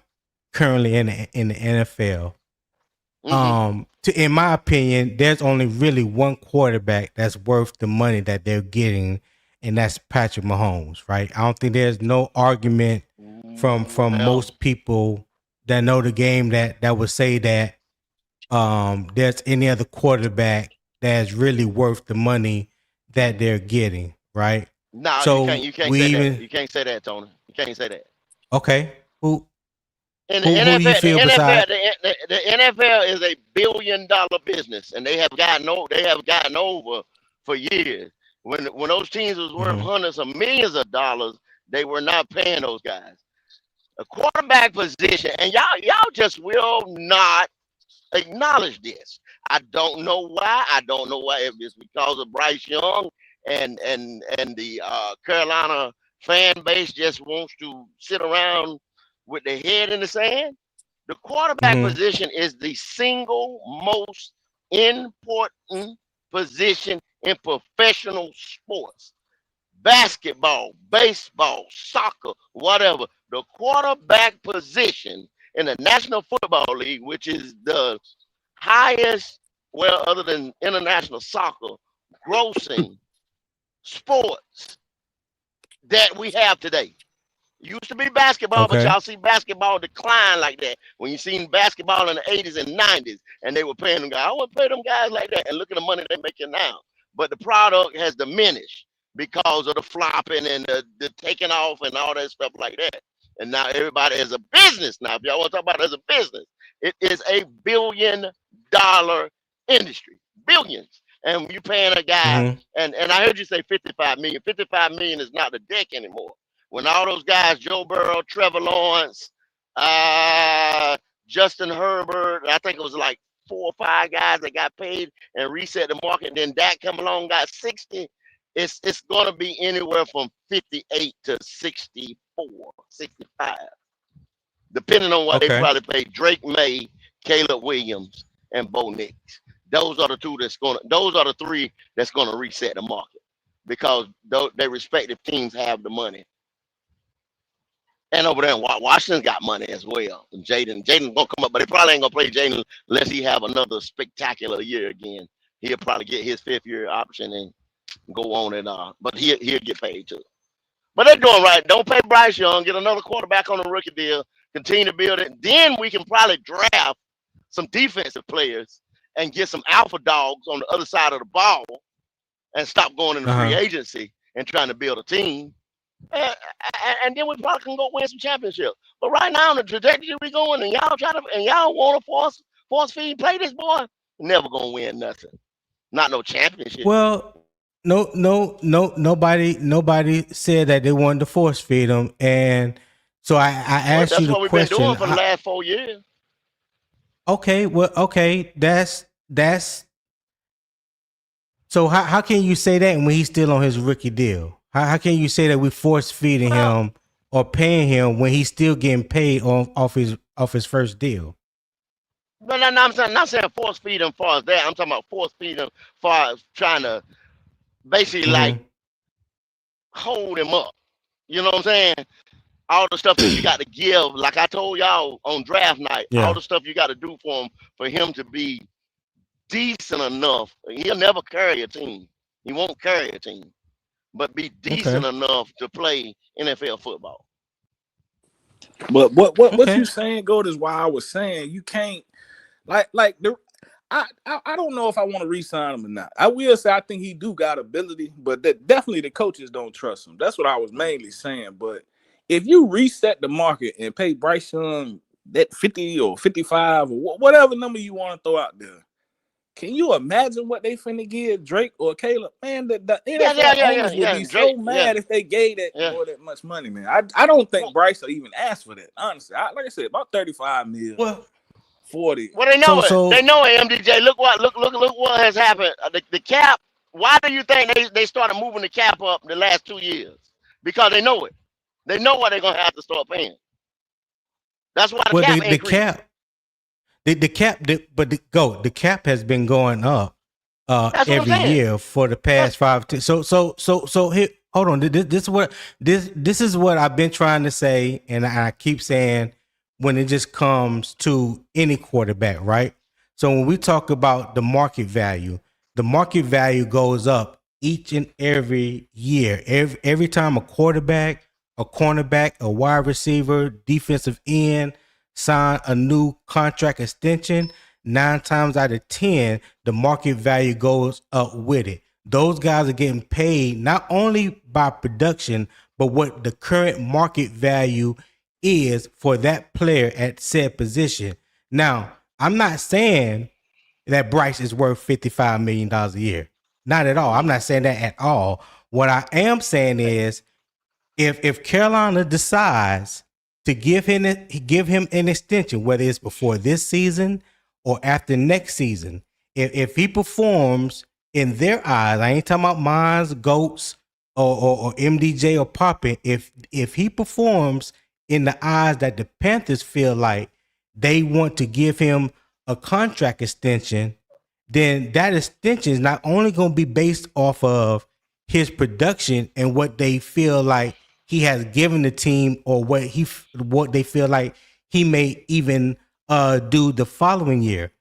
currently in the NFL, Hmm. in my opinion, there's only really one quarterback that's worth the money that they're getting, and that's Patrick Mahomes, right? I don't think there's no argument from Well, most people that know the game that would say that there's any other quarterback that's really worth the money that they're getting, right? no, you can't. So You can't we say that. even You can't say that, Tony. You can't say that. okay. Who In the who do you NFL, feel beside? the NFL is a billion-dollar business, and they have gotten over for years. When those teams was worth Mhm. hundreds of millions of dollars, they were not paying those guys. A quarterback position, and y'all just will not acknowledge this. I don't know why. I don't know why. If it's because of Bryce Young and the Carolina fan base just wants to sit around with their head in the sand. The quarterback Mhm. position is the single most important position in professional sports. Basketball, baseball, soccer, whatever. The quarterback position in the National Football League, which is the highest, well, other than international soccer, grossing sports that we have today. Used to be basketball, but Okay. y'all see basketball decline like that. When you seen basketball in the 80s and 90s, and they were paying them guys, I wouldn't pay them guys like that. And look at the money they're making now. But the product has diminished because of the flopping and the taking off and all that stuff like that. And now everybody is a business now. If y'all want to talk about it as a business, it is a $1 billion industry. Billions. And you paying a guy, Mhm. and I heard you say 55 million. 55 million is not the deck anymore. When all those guys, Joe Burrow, Trevor Lawrence, uh, Justin Herbert, I think it was like 4 or 5 guys that got paid and reset the market. Then Dak come along, got 60. it's going to be anywhere from 58 to 64, 65, depending on what they Okay. probably pay Drake May, Caleb Williams, and Bo Nix. Those are the two those are the three that's gonna reset the market because their respective teams have the money. And over there, Washington's got money as well. And Jaden's gonna come up, but they probably ain't gonna play Jaden unless he have another spectacular year again. He'll probably get his 5th-year option and go on and but he'll get paid too. But they're doing right. Don't pay Bryce Young. Get another quarterback on the rookie deal. Continue to build it. Then we can probably draft some defensive players and get some alpha dogs on the other side of the ball and stop going into free agency and trying to build a team. And then we probably can go win some championships. But right now, the trajectory we going, and y'all want to force feed play this boy, never gonna win nothing. Not no championship. Well, nobody said that they wanted to force feed him, and so I asked you the question. That's what we've been doing for the last 4 years. Okay, well, okay, that's. So how can you say that when he's still on his rookie deal? How can you say that we force feeding him or paying him when he's still getting paid off his first deal? No, I'm not saying force feed him far as that. I'm talking about force feed him far as trying to basically like hold him up. You know what I'm saying? All the stuff that you got to give, like I told y'all on draft night, all the stuff you got to do for him to be decent enough. He'll never carry a team. He won't carry a team, but be decent enough to play NFL football. But what you saying, Gold, is why I was saying you can't I don't know if I want to re-sign him or not. I will say I think he do got ability, but that definitely the coaches don't trust him. That's what I was mainly saying. But if you reset the market and pay Bryce Young that 50 or 55 or whatever number you want to throw out there, can you imagine what they finna give Drake or Caleb? Man, the NFL owners would be so mad if they gave that boy that much money, man. I don't think Bryce will even ask for that, honestly. Like I said, about 35 million. Well, 40. Well, they know it. They know it, MDJ. Look what has happened. The cap. Why do you think they started moving the cap up the last 2 years? Because they know it. They know what they're gonna have to start paying. That's why the cap increased. The cap has been going up every year for the past 5 to so here, hold on. This is what I've been trying to say, and I keep saying when it just comes to any quarterback, right? So when we talk about the market value goes up each and every year. Every time a quarterback, a cornerback, a wide receiver, defensive end sign a new contract extension, 9 times out of 10, the market value goes up with it. Those guys are getting paid not only by production, but what the current market value is for that player at said position. Now, I'm not saying that Bryce is worth $55 million a year. Not at all. I'm not saying that at all. What I am saying is if Carolina decides to give him an extension, whether it's before this season or after next season, if he performs in their eyes, I ain't talking about mines, goats, or MDJ or Poppin. If he performs in the eyes that the Panthers feel like they want to give him a contract extension, then that extension is not only going to be based off of his production and what they feel like he has given the team, or what they feel like he may even do the following year,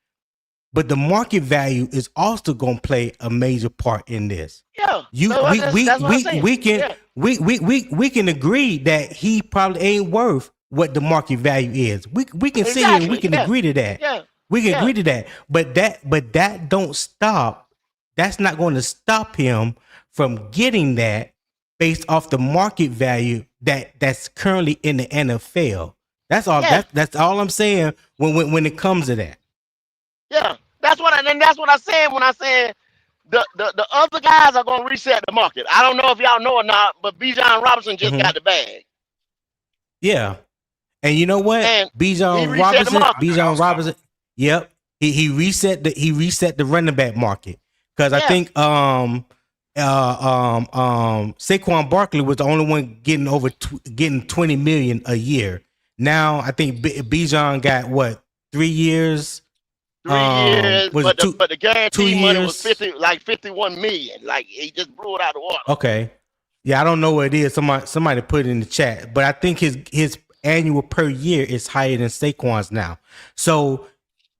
but the market value is also going to play a major part in this. Yeah, we can agree that he probably ain't worth what the market value is. We can see it and we can agree to that. Yeah. We can agree to that. But that don't stop. That's not going to stop him from getting that based off the market value that's currently in the NFL. That's all. Yeah. That's all I'm saying when it comes to that. Yeah, that's what I said when I said the other guys are going to reset the market. I don't know if y'all know or not, but Bijan Robinson just got the bag. Yeah, and you know what? Bijan Robinson. Yep, he reset the running back market because I think Saquon Barkley was the only one getting getting 20 million a year. Now I think Bijan got what 3 years. 3 years, Was but it the two guarantee money was years? 51 million. Like he just blew it out of the water. Okay, yeah, I don't know what it is. Somebody put it in the chat, but I think his annual per year is higher than Saquon's now. So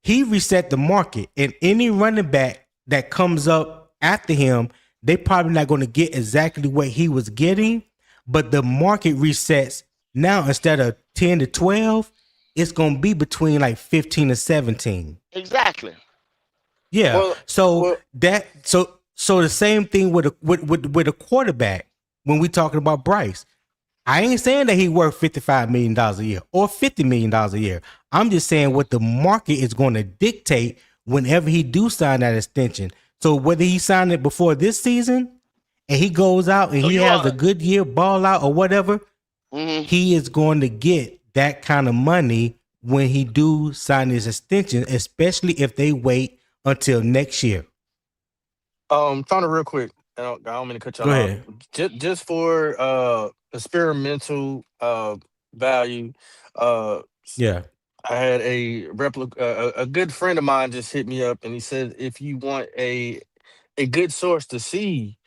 he reset the market, and any running back that comes up after him, they probably not going to get exactly what he was getting, but the market resets now. Instead of 10 to 12, it's going to be between like 15 to 17. Exactly. Yeah. Well, So the same thing with a quarterback when we talking about Bryce. I ain't saying that he worth $55 million a year or $50 million a year. I'm just saying what the market is going to dictate whenever he do sign that extension. So whether he signed it before this season and he goes out and he has a good year, ball out or whatever, he is going to get that kind of money when he do sign his extension, especially if they wait until next year. Trying to real quick. I don't mean to cut y'all Go off. ahead. Just for experimental value. Yeah. I had a replica. A good friend of mine just hit me up and he said, if you want a good source to see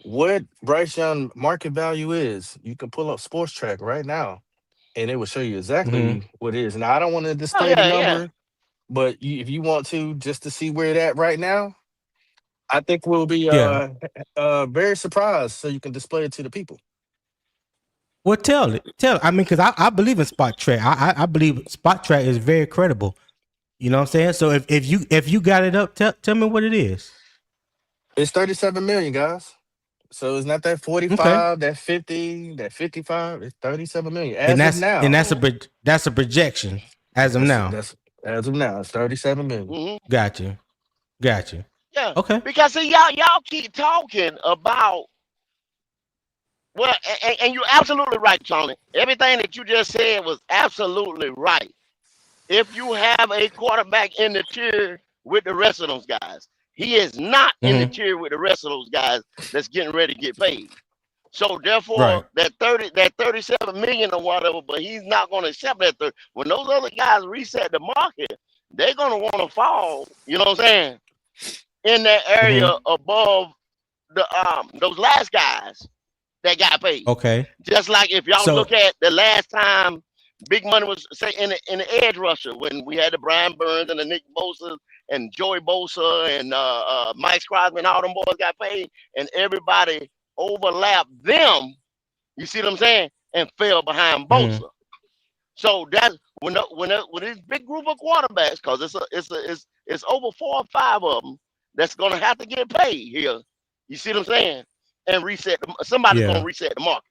what Bryce Young market value is, you can pull up Spotrac right now, and it will show you exactly what it is. Now I don't want to display the number, but if you want to, just to see where it at right now, I think we'll be very surprised. So you can display it to the people. Well, tell it. I mean, because I believe in Spotrac. I believe Spotrac is very credible. You know what I'm saying? So if you got it up, tell me what it is. It's 37 million, guys. So it's not that 45, that 50, that 55. It's 37 million as of now. And that's a projection as of now. That's as of now. It's 37 million. Got you. Yeah. Okay. Because see, y'all keep talking about. Well, and you're absolutely right, Tony. Everything that you just said was absolutely right. If you have a quarterback in the tier with the rest of those guys, he is not in the tier with the rest of those guys that's getting ready to get paid. So therefore, that 37 million or whatever, but he's not going to accept that. When those other guys reset the market, they're going to want to fall. You know what I'm saying? In that area above the those last guys that got paid. Okay. Just like if y'all look at the last time big money was say in the edge rusher when we had the Brian Burns and the Nick Bosa and Joey Bosa and Mike Crosby, all them boys got paid, and everybody overlapped them. You see what I'm saying? And fell behind Bosa. So that's when this big group of quarterbacks, because it's over 4 or 5 of them that's gonna have to get paid here. You see what I'm saying? And reset somebody's gonna reset the market.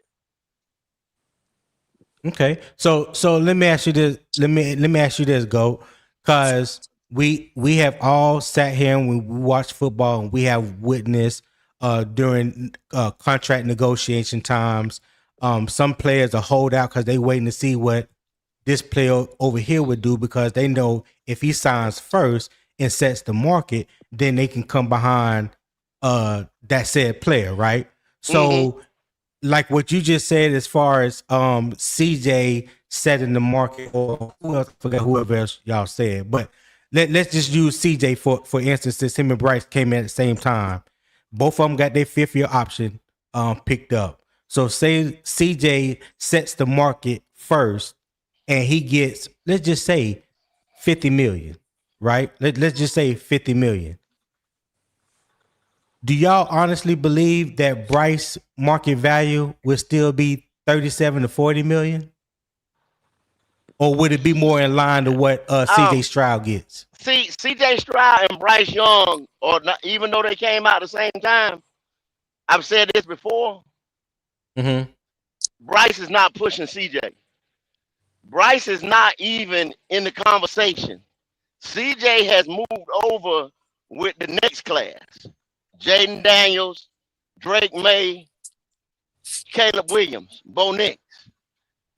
Okay, so let me ask you this. Let me ask you this, Go, because we have all sat here and we watch football and we have witnessed during contract negotiation times. Some players are hold out because they waiting to see what this player over here would do, because they know if he signs first and sets the market, then they can come behind that said player, right? So like what you just said, as far as CJ setting the market, or I forgot whoever else y'all said, but let's just use CJ for instance, since him and Bryce came in at the same time. Both of them got their 5th year option picked up. So say CJ sets the market first and he gets, let's just say 50 million, right? Let's just say 50 million. Do y'all honestly believe that Bryce market value will still be 37 to 40 million? Or would it be more in line to what CJ Stroud gets? See, CJ Stroud and Bryce Young, or not, even though they came out at the same time, I've said this before. Bryce is not pushing CJ. Bryce is not even in the conversation. CJ has moved over with the next class. Jaden Daniels, Drake May, Caleb Williams, Bo Nix.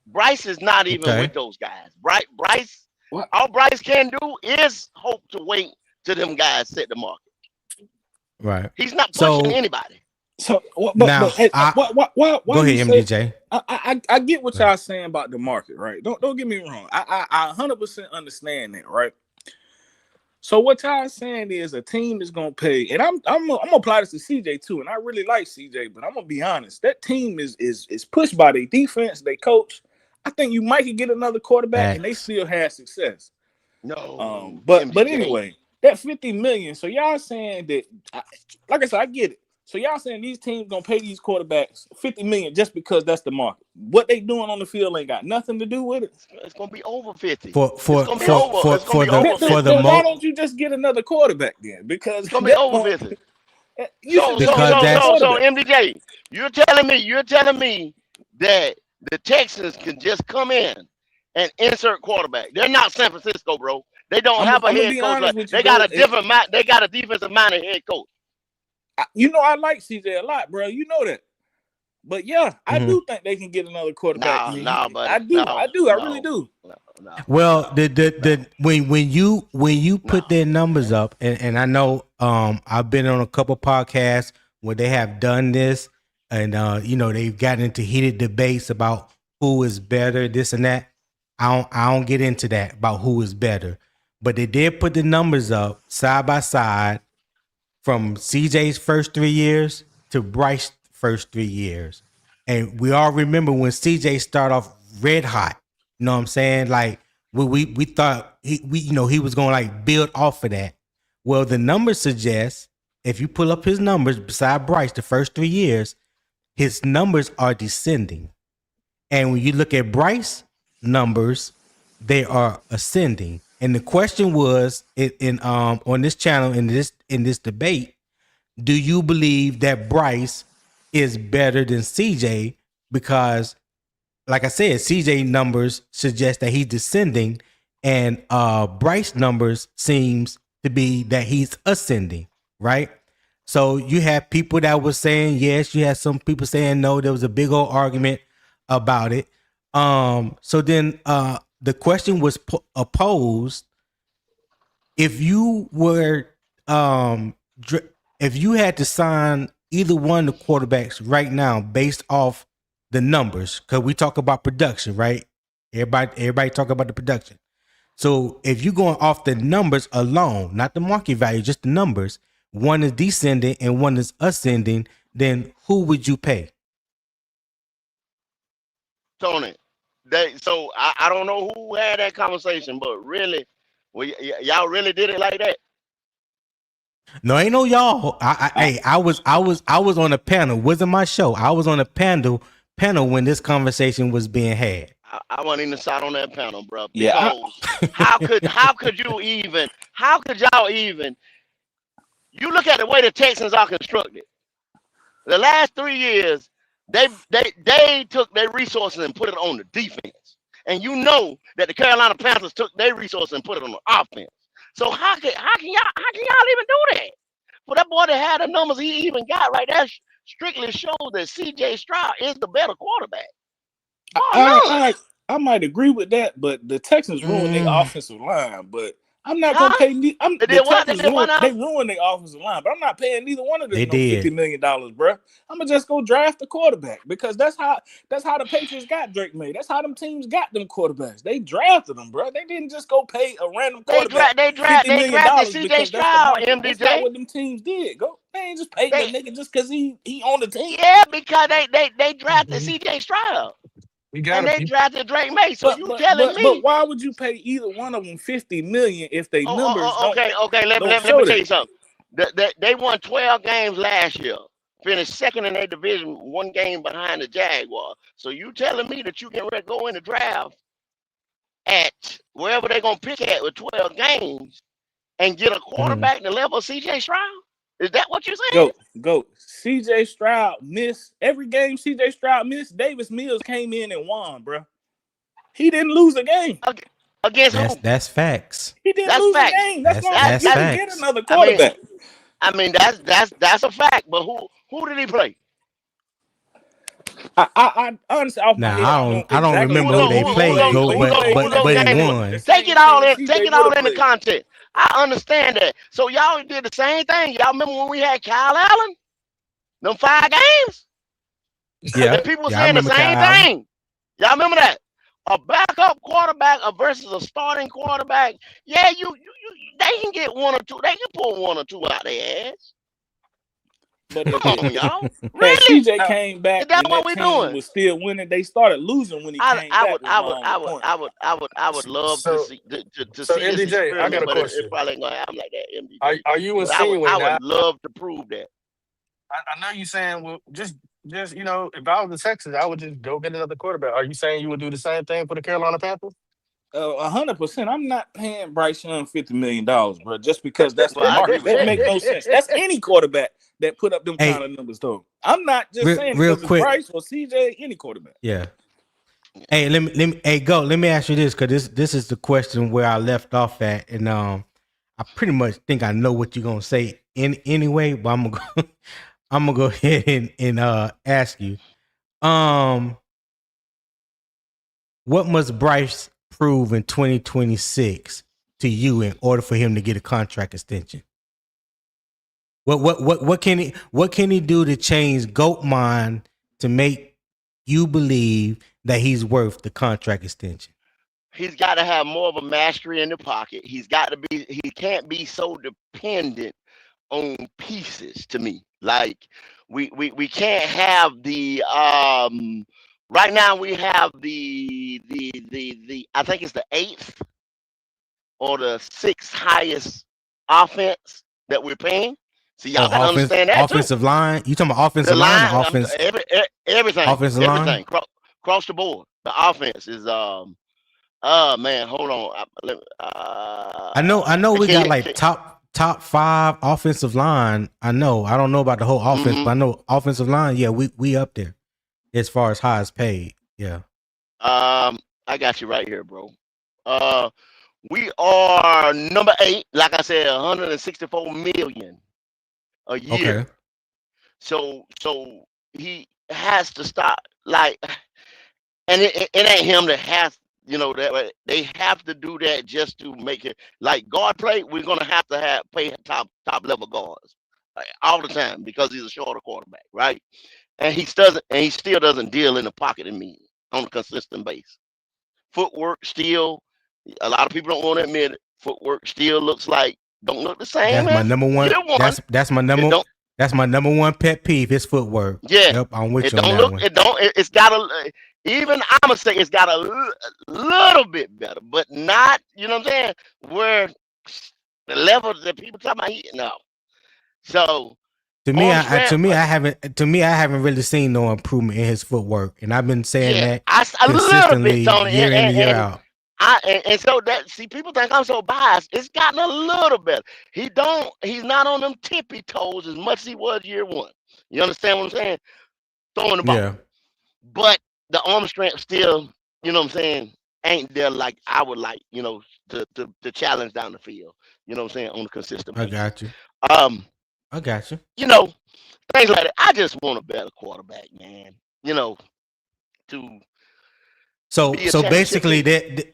Bryce is not even with those guys. Bryce, all Bryce can do is hope to wait till them guys set the market. Right. He's not pushing anybody. So, Now, hey, I why go you ahead, say? MDJ. I get what y'all saying about the market, right? Don't get me wrong. I 100% understand that, right? So what y'all saying is a team is gonna pay, and I'm gonna apply this to CJ too, and I really like CJ, but I'm gonna be honest. That team is pushed by their defense, they coach. I think you might could get another quarterback, and they Facts. still have success. No, But MDJ. anyway, that 50 million. So y'all saying that, like I said, I get it. So y'all saying these teams gonna pay these quarterbacks 50 million just because that's the market. What they doing on the field ain't got nothing to do with it. It's gonna be over 50. For It's gonna be over. It's gonna be over for 50. the Then why mo don't you just get another quarterback then? Because It's gonna be that over point, 50. you should just get because another that's So quarterback. MDJ, you're telling me that the Texans can just come in and insert quarterback. They're not San Francisco, bro. They don't I'm have a gonna head be coach. honest with you, They got bro. a different mind. They got a defensive minded head coach. You know I like CJ a lot, bro. You know that. But yeah, I Mhm. do think they can get another quarterback. No, I buddy. do. I really No, do. Well, the when you put no. their numbers up, and I know I've been on a couple podcasts where they have done this, and they've gotten into heated debates about who is better, this and that. I don't get into that about who is better, but they did put the numbers up side by side from CJ's first 3 years to Bryce's first 3 years. And we all remember when CJ started off red hot. You know what I'm saying? Like we thought he was gonna like build off of that. Well, the numbers suggest if you pull up his numbers beside Bryce the first 3 years, his numbers are descending. And when you look at Bryce numbers, they are ascending. And the question was in on this channel in this debate, do you believe that Bryce is better than CJ? Because, like I said, CJ numbers suggest that he's descending, and Bryce numbers seems to be that he's ascending, right? So you have people that were saying yes, you had some people saying no. There was a big old argument about it. So then the question was posed: if you were if you had to sign either one of the quarterbacks right now based off the numbers, because we talk about production, right? Everybody talk about the production. So if you're going off the numbers alone, not the market value, just the numbers, one is descending and one is ascending, then who would you pay? Tony, so I don't know who had that conversation, but really, y'all really did it like that. No, ain't no y'all. I was on a panel. Wasn't my show. I was on a panel when this conversation was being had. I wasn't even sat on that panel, bro. Yeah. Because how could y'all even? You look at the way the Texans are constructed. The last 3 years, they took their resources and put it on the defense, and you know that the Carolina Panthers took their resources and put it on the offense. So how can y'all even do that? For that boy to have the numbers he even got right there strictly shows that C.J. Stroud is the better quarterback. I might agree with that, but the Texans ruined their offensive line. But I'm not gonna pay. The Texans ruined their offensive line, but I'm not paying neither one of them $50 million, bro. I'm gonna just go draft the quarterback because that's how the Patriots got Drake May. That's how them teams got them quarterbacks. They drafted them, bro. They didn't just go pay a random quarterback $50 million C.J. Stroud, MDJ. That's not what them teams did. They ain't just paid the nigga just because he on the team. Yeah, because they drafted C.J. Stroud. And they drafted Drake May. So you telling me? But why would you pay either one of them $50 million if they numbers okay. Let me tell you something. They won 12 games last year. Finished second in their division, 1 game behind the Jaguars. So you telling me that you can go in the draft at wherever they're gonna pick at with 12 games and get a quarterback the level of C.J. Stroud? Is that what you're saying? Go. C.J. Stroud missed every game. C.J. Stroud missed. Davis Mills came in and won, bro. He didn't lose a game. Against who? That's facts. He didn't lose a game. That's why you can get another quarterback. I mean that's a fact. But who did he play? I honestly, off my head, I don't remember who they played, but he won. Take it all in the context. I understand that. So y'all did the same thing. Y'all remember when we had Kyle Allen? Them 5 games. Yeah, And people yeah, I saying the remember same Kyle Allen. thing. Y'all remember that? A backup quarterback versus a starting quarterback. Yeah, they can get 1 or 2. They can pull 1 or 2 out their ass. But Come on, y'all. had Really? CJ came back Is that and what that we team doing? was still winning, they started losing when he came back. Was my only point. I would love to So see to so see this MDJ, I got experiment, a but it question. probably ain't gonna happen like that, MDJ. Are you But insinuating I now? would love to prove that. I know you saying, well, just if I was the Texans, I would just go get another quarterback. Are you saying you would do the same thing for the Carolina Panthers? 100%. I'm not paying Bryce Young $50 million, bro, just because that's the Well, I agree market. with That that. make no sense. That's any quarterback that put up them kind Hey, of numbers, though. I'm not just saying real because it's quick. Bryce or CJ, any quarterback. Yeah. Hey, let me. Hey, go. Let me ask you this, because this is the question where I left off at, and I pretty much think I know what you're gonna say anyway, but I'm gonna go, I'm gonna go ahead and ask you. What must Bryce prove in 2026 to you in order for him to get a contract extension? What can he do to change GOAT mind to make you believe that he's worth the contract extension? He's got to have more of a mastery in the pocket. He can't be so dependent on pieces to me. Like we can't have the right now we have the I think it's the 8th or the 6th highest offense that we're paying. So y'all gotta understand that offensive too. line. You talking about offensive The line or line, offense? everything, Offensive line. everything across the board. The offense is man, hold on. I know we can got you, like top 5 offensive line. I don't know about the whole offense, but I know offensive line. Yeah, we up there as far as highest paid. Yeah. I got you right here, bro. We are number 8. Like I said, 164 million a year. Okay. So he has to stop. Like, and it ain't him that has. That they have to do that just to make it like guard play. We're gonna have to pay top level guards all the time because he's a shorter quarterback, right? And he still doesn't deal in the pocket in me on a consistent base. Footwork still, a lot of people don't want to admit it. Footwork still don't look the same That's my as number one. year one. That's my It number. don't. That's my number one pet peeve. His footwork. Yeah, Yep, I'm with it you on don't that look. one. It don't. It's got a. Even I'ma say it's got a little bit better, but not. You know what I'm saying? Where the level that people talking about, no. So To me, arm I strength, haven't really seen no improvement in his footwork, and I've been saying yeah, that a little consistently bit, Tony, year in and year out. and so that people think I'm so biased. It's gotten a little better. He's not on them tippy toes as much as he was year one. You understand what I'm saying? Throwing the ball. Yeah, But the arm strength still, you know what I'm saying, ain't there like I would like, to challenge down the field. You know what I'm saying, on a consistent I basis. got you. Um, I got you. Things like that. I just want a better quarterback, man. To So be a so championship basically team. that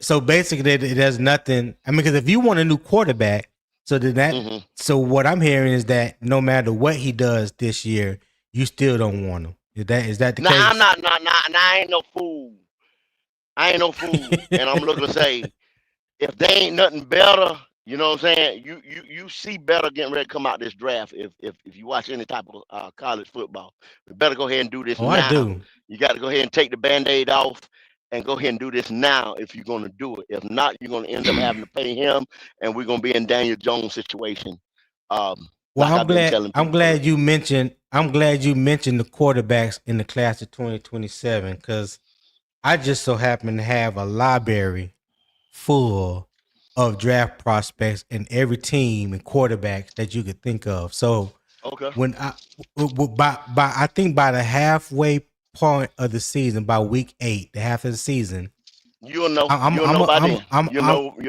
there's nothing. I mean, because if you want a new quarterback, so what I'm hearing is that no matter what he does this year, you still don't want him. Is that the Nah, case? I'm not. Nah, I ain't no fool. I ain't no fool. And I'm looking to say, if they ain't nothing better, you know what I'm saying? You see better getting ready to come out this draft if you watch any type of college football. We better go ahead and do this Oh, I now. do. You got to go ahead and take the Band-Aid off and go ahead and do this now if you're going to do it. If not, you're going to end up having to pay him, and we're going to be in Daniel Jones' situation. Well, like I've been telling people. I'm glad you mentioned the quarterbacks in the class of 2027, because I just so happen to have a library full of draft prospects in every team and quarterbacks that you could think of. So Okay. when I think by the halfway point of the season, by week 8, the half of the season, You'll know. I'm You'll know by then. You'll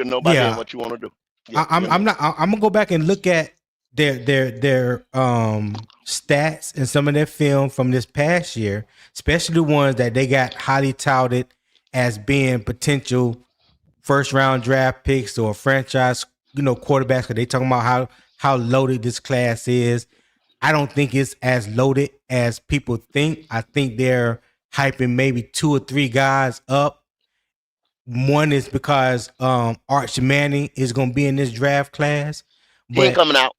know by then yeah, what you want to do. Yeah, I'm gonna go back and look at their stats and some of their film from this past year, especially the ones that they got highly touted as being potential first round draft picks or franchise, quarterbacks, because they talking about how loaded this class is. I don't think it's as loaded as people think. I think they're hyping maybe 2 or 3 guys up. One is because Arch Manning is going to be in this draft class, He ain't but coming out.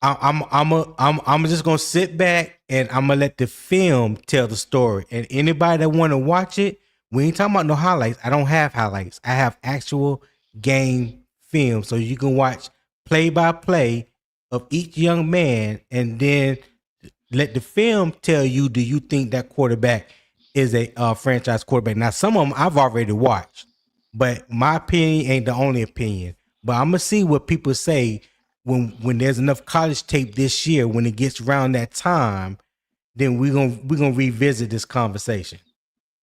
I'm just gonna sit back and I'm gonna let the film tell the story. And anybody that want to watch it, we ain't talking about no highlights. I don't have highlights. I have actual game film, so you can watch play by play of each young man, and then let the film tell you: do you think that quarterback is a franchise quarterback? Now, some of them I've already watched, but my opinion ain't the only opinion. But I'm gonna see what people say when there's enough college tape this year. When it gets around that time, then we're gonna revisit this conversation.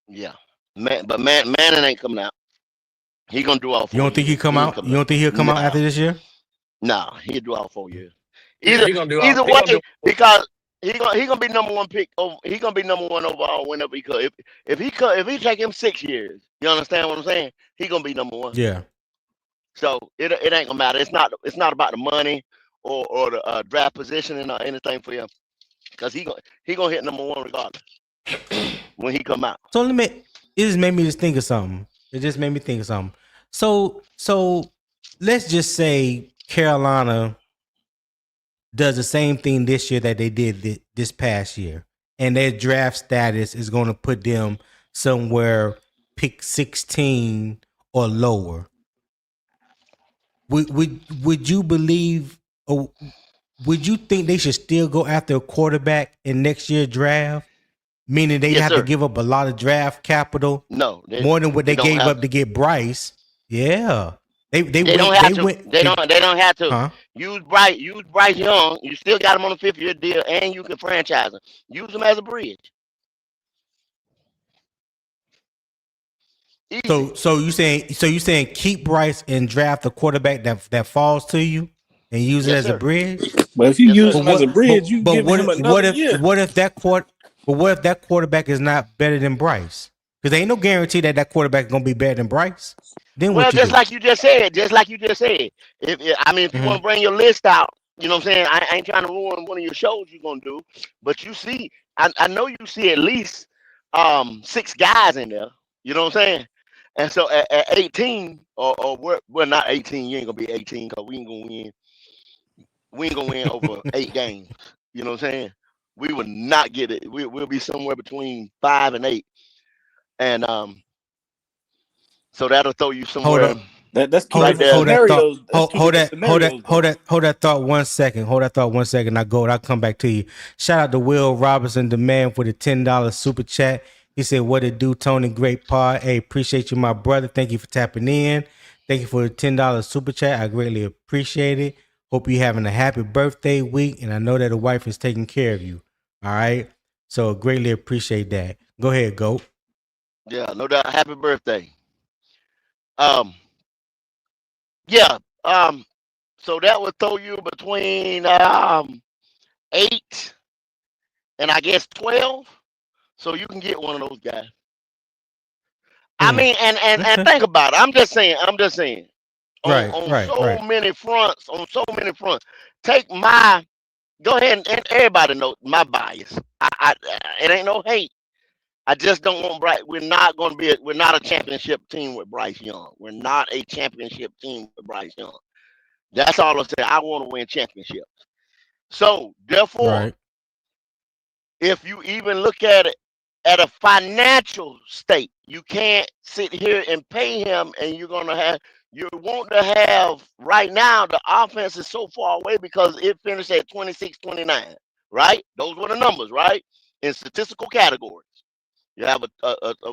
Yeah, Manning ain't coming out. He gonna do all 4 You don't think he years. come out? You don't think he'll come out after this year? Nah, he'll do all 4 years. Yeah, Either way, because he gonna be number 1 pick. He gonna be number 1 overall whenever he could. If he take him 6 years, you understand what I'm saying? He gonna be number 1. Yeah. So it ain't gonna matter. It's not about the money or the draft position or anything for him, because he gonna hit number 1 regardless when he come out. So it just made me just think of something. It just made me think of something. So let's just say Carolina does the same thing this year that they did this past year, and their draft status is going to put them somewhere pick 16 or lower. Would you believe, or would you think they should still go after a quarterback in next year's draft? Meaning they have to give up a lot of draft capital. No, more than what they gave up to get Bryce. Yeah, they don't have to. They don't have to. Huh? Use Bryce Young. You still got him on a 5th-year deal, and you can franchise him. Use him as a bridge. Easy. So you saying keep Bryce and draft a quarterback that falls to you and use it as a bridge? But if you use him as a bridge, you give him another year. What if that quarterback is not better than Bryce? Because there ain't no guarantee that quarterback is gonna be better than Bryce. Then well, just like you just said, if you want to bring your list out, you know what I'm saying? I ain't trying to ruin one of your shows you're gonna do, but you see, I know you see at least 6 guys in there. You know what I'm saying? And so at 18 or we're not 18, you ain't gonna be 18 because we ain't gonna win. We ain't gonna win over 8 games. You know what I'm saying? We would not get it. We'll be somewhere between 5 and 8, and so that'll throw you somewhere. Hold up. That's hold that thought 1 second. Hold that thought 1 second. I'll come back to you. Shout out to Will Robinson, the man, for the $10 super chat. He said, "What it do, Tony? Great pod. Hey, appreciate you, my brother. Thank you for tapping in. Thank you for the $10 super chat. I greatly appreciate it. Hope you're having a happy birthday week, and I know that a wife is taking care of you. All right, so greatly appreciate that. Go ahead, Goat. Yeah, no doubt. Happy birthday. Yeah. So that would throw you between 8 and I guess 12. So you can get one of those guys. I mean, and think about it. I'm just saying. On so many fronts. Go ahead and everybody knows my bias. It ain't no hate. I just don't want Bryce. We're not a championship team with Bryce Young. We're not a championship team with Bryce Young. That's all I'm saying. I want to win championships. So therefore, if you even look at it at a financial state, you can't sit here and pay him, and you want to have right now, the offense is so far away because it finished at 26-29, right? Those were the numbers, right? In statistical categories. You have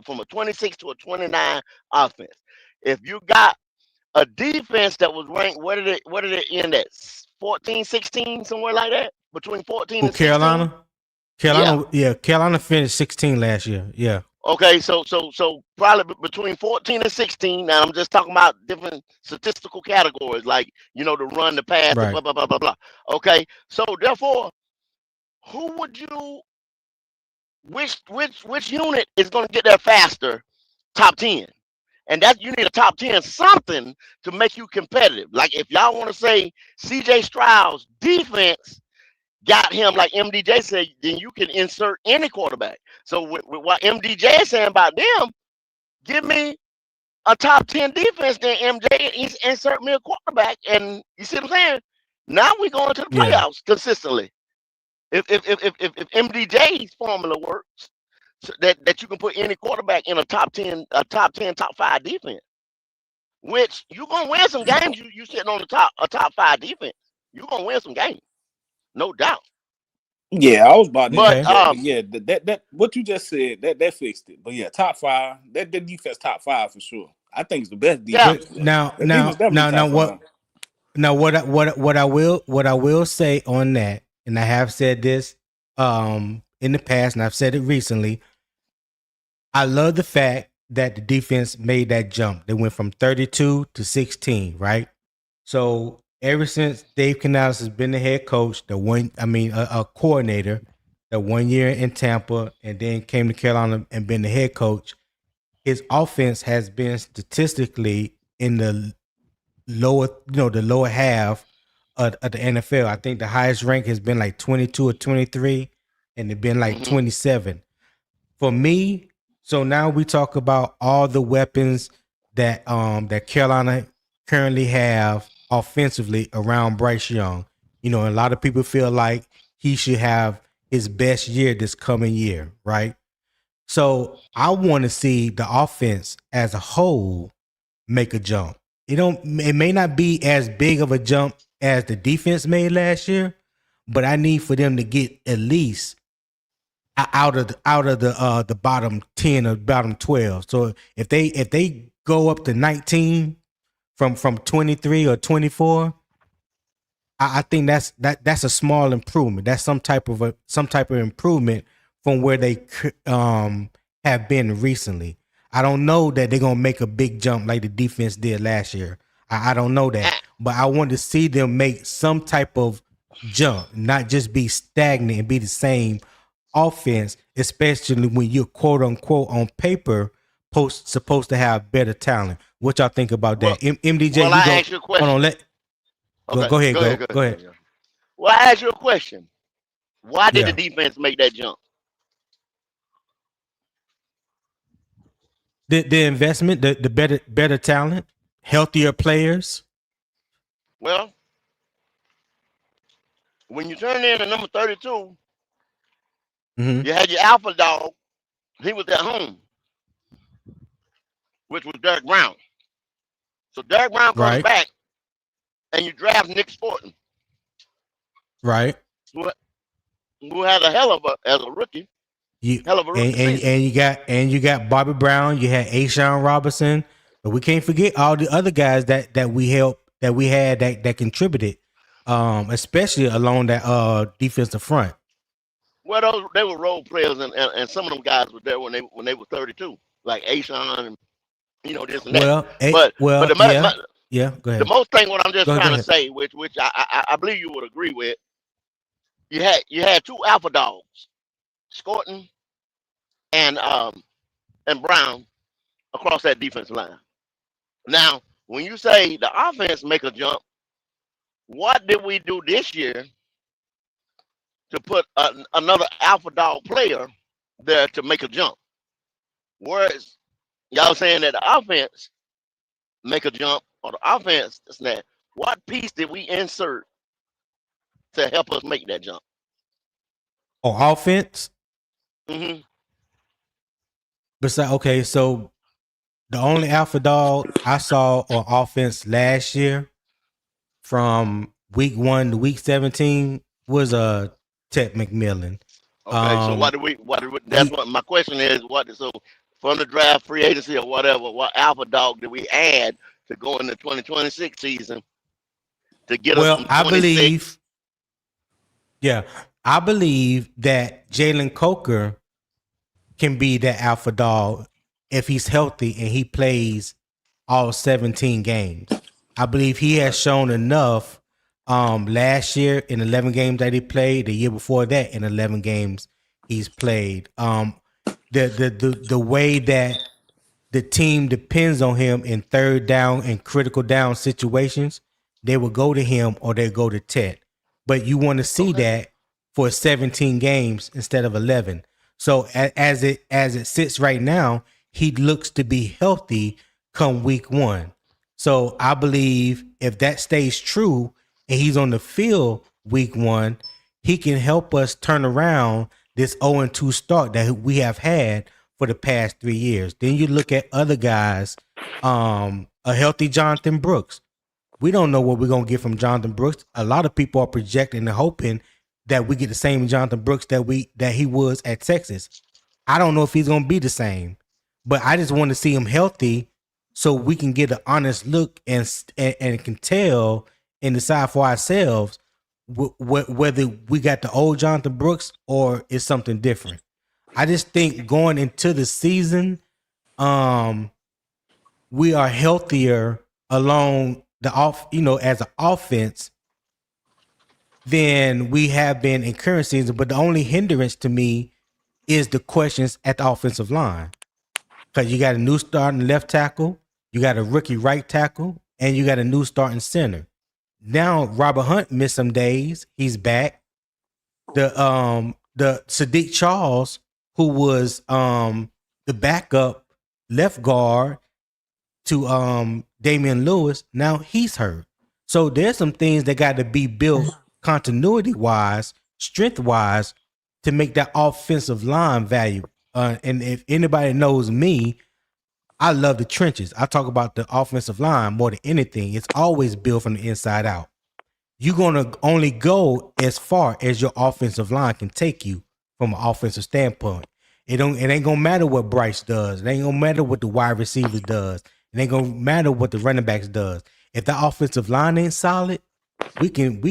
from a 26 to a 29 offense. If you got a defense that was ranked, what did it end at? 14, 16, somewhere like that? Between 14 and 16? Carolina finished 16 last year. Yeah. Okay, so probably between 14 and 16. Now I'm just talking about different statistical categories, like the run, the pass, blah blah blah blah blah. Okay, so therefore, who would you? Which unit is going to get there faster? Top 10, and that you need a top 10 something to make you competitive. Like if y'all want to say C.J. Stroud's defense got him, like MDJ said, then you can insert any quarterback. So with what MDJ is saying about them, give me a top 10 defense, then MJ insert me a quarterback, and you see what I'm saying? Now we going to the playoffs consistently. If MDJ's formula works, so that you can put any quarterback in a top 10, top 5 defense, which you're gonna win some games. You sitting on a top 5 defense, you're gonna win some games, no doubt. Yeah, I was about to But that what you just said that fixed it. But yeah, top 5, that defense top 5 for sure. I think it's the best defense. Yeah. What I will say on that, and I have said this in the past, and I've said it recently. I love the fact that the defense made that jump. They went from 32 to 16, right? So ever since Dave Canales has been the head coach, a coordinator, the 1 year in Tampa, and then came to Carolina and been the head coach, his offense has been statistically in the lower half of the NFL. I think the highest rank has been like 22 or 23, and it's been like 27. For me, so now we talk about all the weapons that Carolina currently have offensively around Bryce Young. A lot of people feel like he should have his best year this coming year, right? So I want to see the offense as a whole make a jump. It may not be as big of a jump as the defense made last year, but I need for them to get at least out of the bottom 10 or bottom 12. So if they go up to 19 from 23 or 24, I think that's a small improvement. That's some type of improvement from where they have been recently. I don't know that they're gonna make a big jump like the defense did last year. I don't know that, but I want to see them make some type of jump, not just be stagnant and be the same offense, especially when you're quote unquote on paper supposed to have better talent. What y'all think about that? MDJ, well, I ask you a question. Hold on, go ahead. Go ahead. Well, I ask you a question. Why did the defense make that jump? The investment, the better talent, healthier players. Well, when you turn in a number 32, you had your alpha dog. He was at home, which was Derek Brown. So Derek Brown comes back, and you draft Nick Sporton, right? Who had a hell of as a rookie. Hell of a rookie. And you got Bobby Brown. You had Ashawn Robinson, but we can't forget all the other guys that we had that contributed, especially along that defensive front. Well, they were role players, and some of them guys were there when they were 32, like Ashawn and this and that. Go ahead. The most thing what I'm just trying to say, which I believe you would agree with, you had two alpha dogs, Scorton and Brown, across that defensive line. Now, when you say the offense make a jump, what did we do this year to put another alpha dog player there to make a jump? Whereas y'all saying that the offense make a jump, or the offense snap, what piece did we insert to help us make that jump? Offense? Mm-hmm. Okay, so the only alpha dog I saw on offense last year from week 1 to week 17 was Ted McMillan. Okay, so what did we that's what my question is, so from the draft, free agency, or whatever, what alpha dog did we add to go in the 2026 season to get us from 26? I believe that Jalen Coker can be that alpha dog if he's healthy and he plays all 17 games. I believe he has shown enough last year in 11 games that he played, the year before that in 11 games he's played. The way that the team depends on him in third down and critical down situations, they will go to him or they go to Ted. But you want to see that for 17 games instead of 11. So as it sits right now, he looks to be healthy come week 1. So I believe if that stays true and he's on the field week 1, he can help us turn around this 0-2 start that we have had for the past 3 years. Then you look at other guys, a healthy Jonathan Brooks. We don't know what we're going to get from Jonathan Brooks. A lot of people are projecting and hoping that we get the same Jonathan Brooks that he was at Texas. I don't know if he's going to be the same, but I just want to see him healthy so we can get an honest look and can tell and decide for ourselves whether we got the old Jonathan Brooks or it's something different. I just think going into the season, we are healthier along as an offense than we have been in current season. But the only hindrance to me is the questions at the offensive line. Because you got a new starting left tackle, you got a rookie right tackle, and you got a new starting center. Now Robert Hunt missed some days. He's back. The Saahdiq Charles, who was the backup left guard to Damien Lewis, now he's hurt. So there's some things that got to be built continuity wise, strength wise, to make that offensive line value. And if anybody knows me, I love the trenches. I talk about the offensive line more than anything. It's always built from the inside out. You're gonna only go as far as your offensive line can take you from an offensive standpoint. It ain't gonna matter what Bryce does. It ain't gonna matter what the wide receiver does. It ain't gonna matter what the running backs does. If the offensive line ain't solid, we can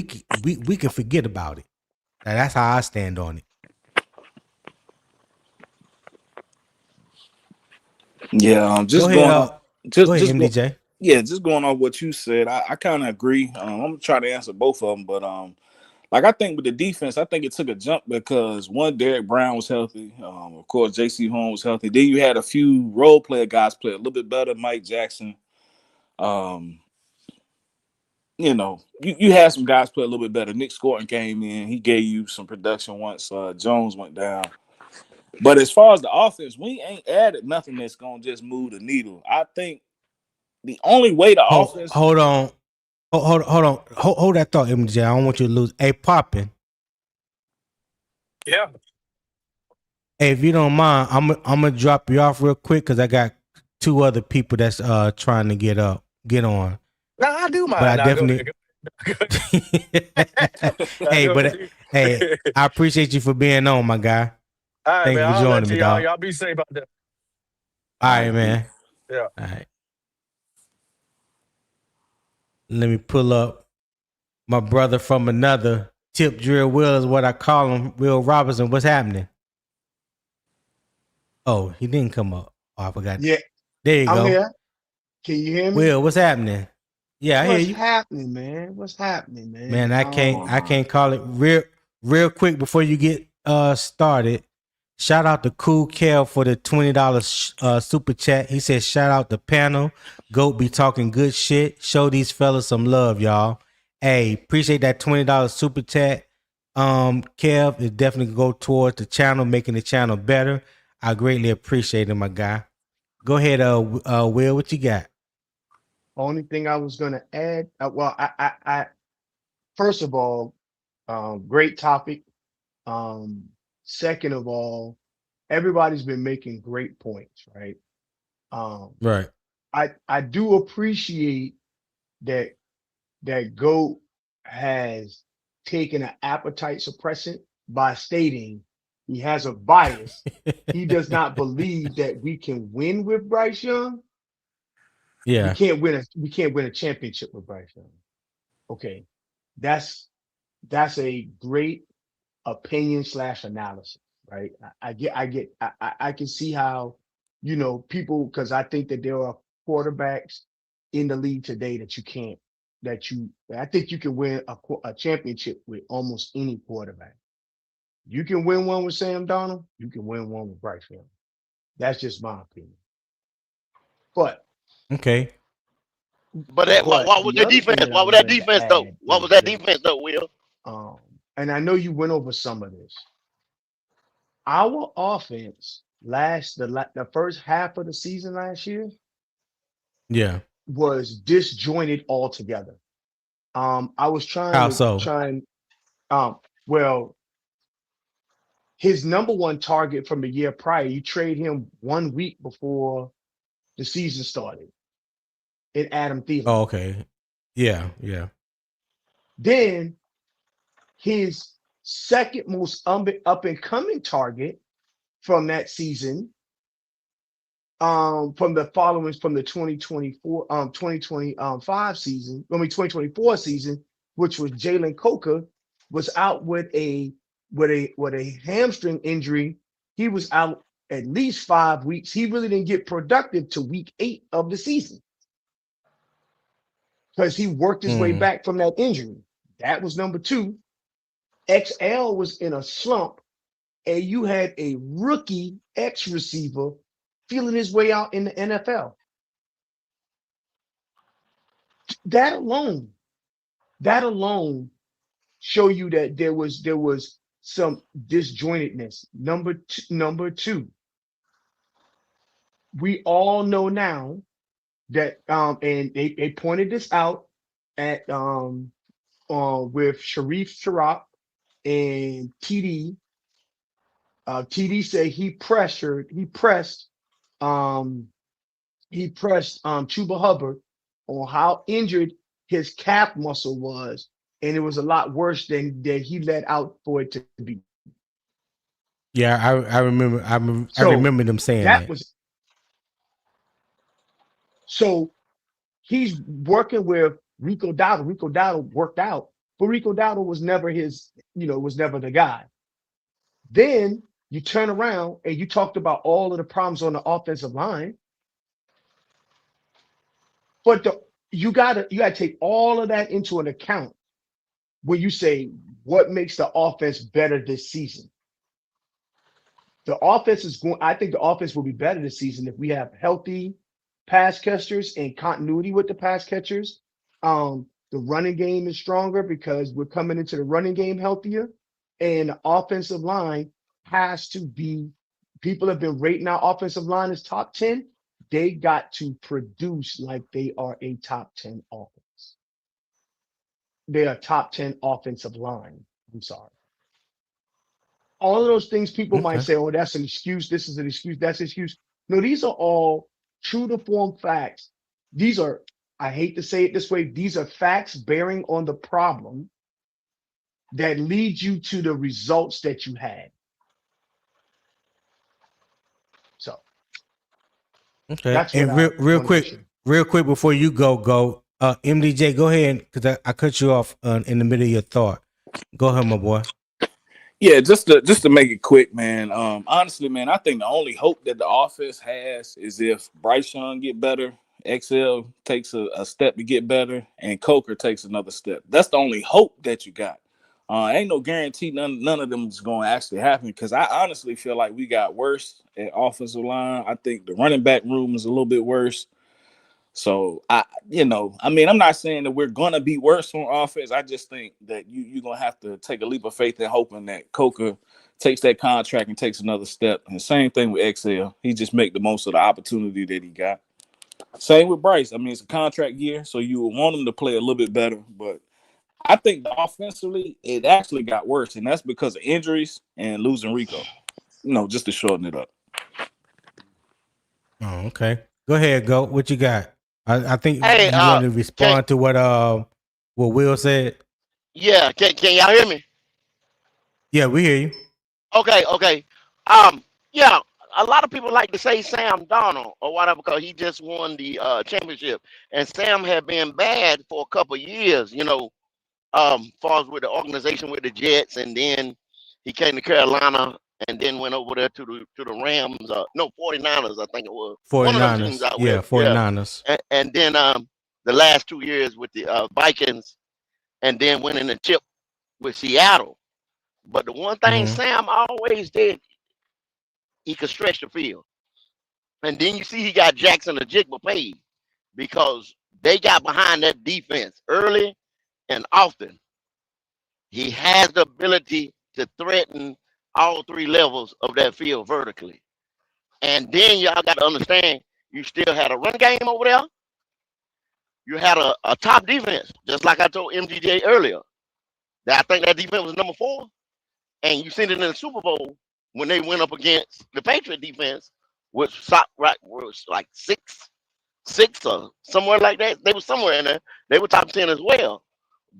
forget about it. Now, that's how I stand on it. Yeah, just go going ahead, on, just MDJ. Just going on what you said. I kind of agree. I'm gonna try to answer both of them, but like I think with the defense, I think it took a jump because one, Derek Brown was healthy. Of course, J.C. Horn was healthy. Then you had a few role player guys play a little bit better. Mike Jackson. You had some guys play a little bit better. Nick Scorton came in. He gave you some production once Jones went down. But as far as the offense, we ain't added nothing that's going to just move the needle. I think the only way the offense... Hold on. Hold that thought, MJ. I don't want you to lose. Hey, Poppin'. Yeah. Hey, if you don't mind, I'm gonna drop you off real quick because I got 2 other people that's trying to get on. No, I do mind. But I definitely. Hey, I appreciate you for being on, my guy. All right, Thank you man. for joining me, dog. Y'all be safe out there. All right, man. Yeah. All right. Let me pull up my brother from another. Tip Drill Will is what I call him. Will Robinson, what's happening? Oh, he didn't come up. Oh, I forgot. Yeah. There you go. I'm here. Can you hear me? Will, what's happening? Yeah, I hear you. What's happening, man? What's happening, man? Man, I can't call it real quick before you get started. Shout out to Cool Kel for the $20 super chat. He said, shout out the panel. Goat be talking good shit. Show these fellas some love, y'all. Hey, appreciate that $20 super chat. Kev, it definitely go towards the channel, making the channel better. I greatly appreciate it, my guy. Go ahead, Will, what you got? Only thing I was gonna add, I first of all, great topic. Second of all, everybody's been making great points, right? Right. I do appreciate that GOAT has taken an appetite suppressant by stating he has a bias. He does not believe that we can win with Bryce Young. Yeah. We can't win a championship with Bryce Young. Okay. That's a great opinion / analysis, right? I can see how, people, because I think that there are quarterbacks in the league today I think you can win a championship with almost any quarterback. You can win one with Sam Darnold. You can win one with Bryce Young. That's just my opinion. But okay. But what was the defense? What was that defense though? What was that defense though, Will? and I know you went over some of this. Our offense the first half of the season last year Yeah. was disjointed altogether. I was How so? um, well, his number one target from the year prior, you trade him 1 week before the season started in Adam Thielen. Oh, okay. Yeah, yeah. Then his second most up and coming target from that season, from the 2025 season, 2024 season, which was Jalen Coker, was out with a hamstring injury. He was out at least 5 weeks. He really didn't get productive to week 8 of the season because he worked his way Mm. back from that injury. That was number 2. XL was in a slump, and you had a rookie X receiver feeling his way out in the NFL. That alone show you that there was some disjointedness. Number two, we all know now that and they pointed this out at with Sharif Sharaf and TD. TD said he pressed Chuba Hubbard on how injured his calf muscle was, and it was a lot worse than that he let out for it to be. Yeah, I remember. I So remember them saying that that. was so he's working with Rico Dowdle. Rico Dowdle worked out, but Rico Dowdle was never was never the guy. Then you turn around and you talked about all of the problems on the offensive line. But you gotta take all of that into an account when you say what makes the offense better this season. The offense is going. I think the offense will be better this season if we have healthy pass catchers and continuity with the pass catchers. The running game is stronger because we're coming into the running game healthier, and the offensive line has to be. People have been rating our offensive line as top 10. They got to produce like they are a top 10 offense. They are top 10 offensive line. I'm sorry. All of those things people might Okay. say, oh, that's an excuse. This is an excuse. That's an excuse. No, these are all true to form facts. These are, I hate to say it this way, these are facts bearing on the problem that lead you to the results that you had. So Okay. that's what And I real wanted to quick, share. before you go. MDJ, go ahead because I cut you off in the middle of your thought. Go ahead, my boy. Yeah, just to make it quick, man. Honestly, man, I think the only hope that the offense has is if Bryce Young get better, XL takes a step to get better, and Coker takes another step. That's the only hope that you got. Ain't no guarantee none of them is going to actually happen because I honestly feel like we got worse at offensive line. I think the running back room is a little bit worse. So I'm not saying that we're gonna be worse on offense. I just think that you're gonna have to take a leap of faith and hoping that Coker takes that contract and takes another step. And same thing with XL. He just make the most of the opportunity that he got. Same with Bryce. I mean, it's a contract year, so you would want him to play a little bit better. But I think offensively, it actually got worse, and that's because of injuries and losing Rico. Just to shorten it up. Oh, okay. Go ahead, go. What you got? I think Hey, you want to can respond to what Will said. yeah, can y'all hear me? Yeah, we hear you. Okay. Yeah, a lot of people like to say Sam Darnold or whatever because he just won the championship, and Sam had been bad for a couple of years. Far as with the organization with the Jets, and then he came to Carolina, and then went over there to the Rams. No, 49ers, I think it was one of them teams 49ers. out Yeah, west. Yeah, 49ers. and then the last 2 years with the Vikings, and then winning the chip with Seattle. But the one thing Mm-hmm. Sam always did, he could stretch the field. And then you see he got Jackson the Jigba paid because they got behind that defense early and often. He has the ability to threaten all three levels of that field vertically. And then y'all got to understand, you still had a run game over there. You had a top defense, just like I told MGJ earlier. That I think that defense was number 4. And you seen it in the Super Bowl when they went up against the Patriot defense, which was like six or somewhere like that. They were somewhere in there. They were top 10 as well.